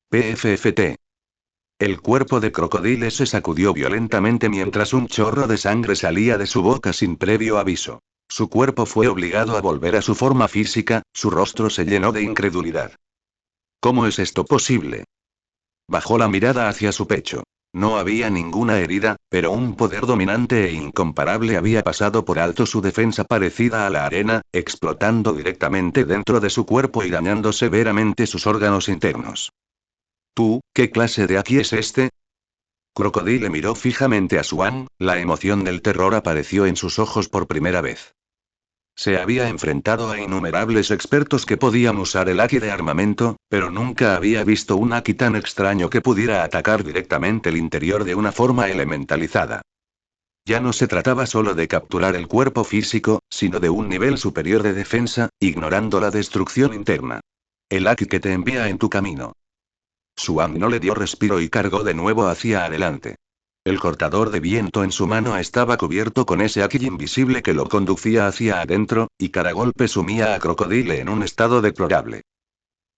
PFFT. El cuerpo de Crocodile se sacudió violentamente mientras un chorro de sangre salía de su boca sin previo aviso. Su cuerpo fue obligado a volver a su forma física, su rostro se llenó de incredulidad. ¿Cómo es esto posible? Bajó la mirada hacia su pecho. No había ninguna herida, pero un poder dominante e incomparable había pasado por alto su defensa parecida a la arena, explotando directamente dentro de su cuerpo y dañando severamente sus órganos internos. ¿Tú, qué clase de aquí es este? Crocodile miró fijamente a Swan, la emoción del terror apareció en sus ojos por primera vez. Se había enfrentado a innumerables expertos que podían usar el haki de armamento, pero nunca había visto un haki tan extraño que pudiera atacar directamente el interior de una forma elementalizada. Ya no se trataba solo de capturar el cuerpo físico, sino de un nivel superior de defensa, ignorando la destrucción interna. El haki que te envía en tu camino. Swan no le dio respiro y cargó de nuevo hacia adelante. El cortador de viento en su mano estaba cubierto con ese haki invisible que lo conducía hacia adentro, y cada golpe sumía a Crocodile en un estado deplorable.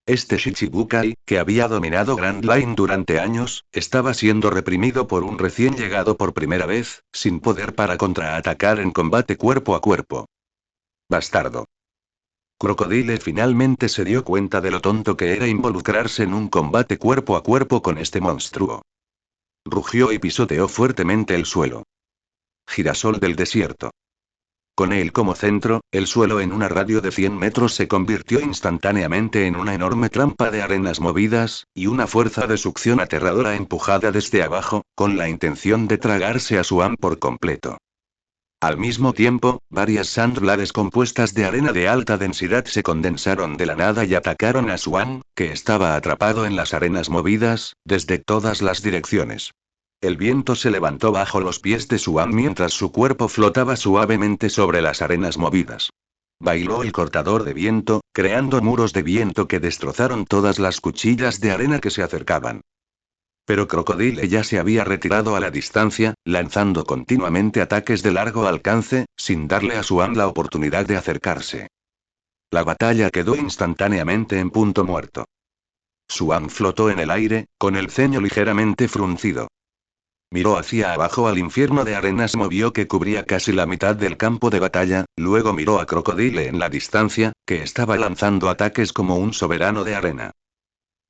Este Shichibukai, que había dominado Grand Line durante años, estaba siendo reprimido por un recién llegado por primera vez, sin poder para contraatacar en combate cuerpo a cuerpo. Bastardo. Crocodile finalmente se dio cuenta de lo tonto que era involucrarse en un combate cuerpo a cuerpo con este monstruo. Rugió y pisoteó fuertemente el suelo. Girasol del desierto. Con él como centro, el suelo en una radio de 100 metros se convirtió instantáneamente en una enorme trampa de arenas movidas, y una fuerza de succión aterradora empujada desde abajo, con la intención de tragarse a Swan por completo. Al mismo tiempo, varias sandblades compuestas de arena de alta densidad se condensaron de la nada y atacaron a Swan, que estaba atrapado en las arenas movidas, desde todas las direcciones. El viento se levantó bajo los pies de Swan mientras su cuerpo flotaba suavemente sobre las arenas movidas. Bailó el cortador de viento, creando muros de viento que destrozaron todas las cuchillas de arena que se acercaban. Pero Crocodile ya se había retirado a la distancia, lanzando continuamente ataques de largo alcance, sin darle a Swan la oportunidad de acercarse. La batalla quedó instantáneamente en punto muerto. Swan flotó en el aire, con el ceño ligeramente fruncido. Miró hacia abajo al infierno de arenas movió que cubría casi la mitad del campo de batalla, luego miró a Crocodile en la distancia, que estaba lanzando ataques como un soberano de arena.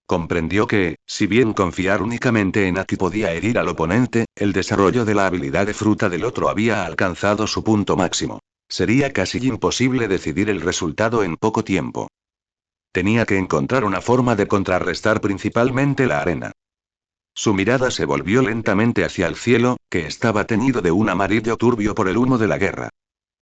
Comprendió que, si bien confiar únicamente en Aki podía herir al oponente, el desarrollo de la habilidad de fruta del otro había alcanzado su punto máximo. Sería casi imposible decidir el resultado en poco tiempo. Tenía que encontrar una forma de contrarrestar principalmente la arena. Su mirada se volvió lentamente hacia el cielo, que estaba teñido de un amarillo turbio por el humo de la guerra.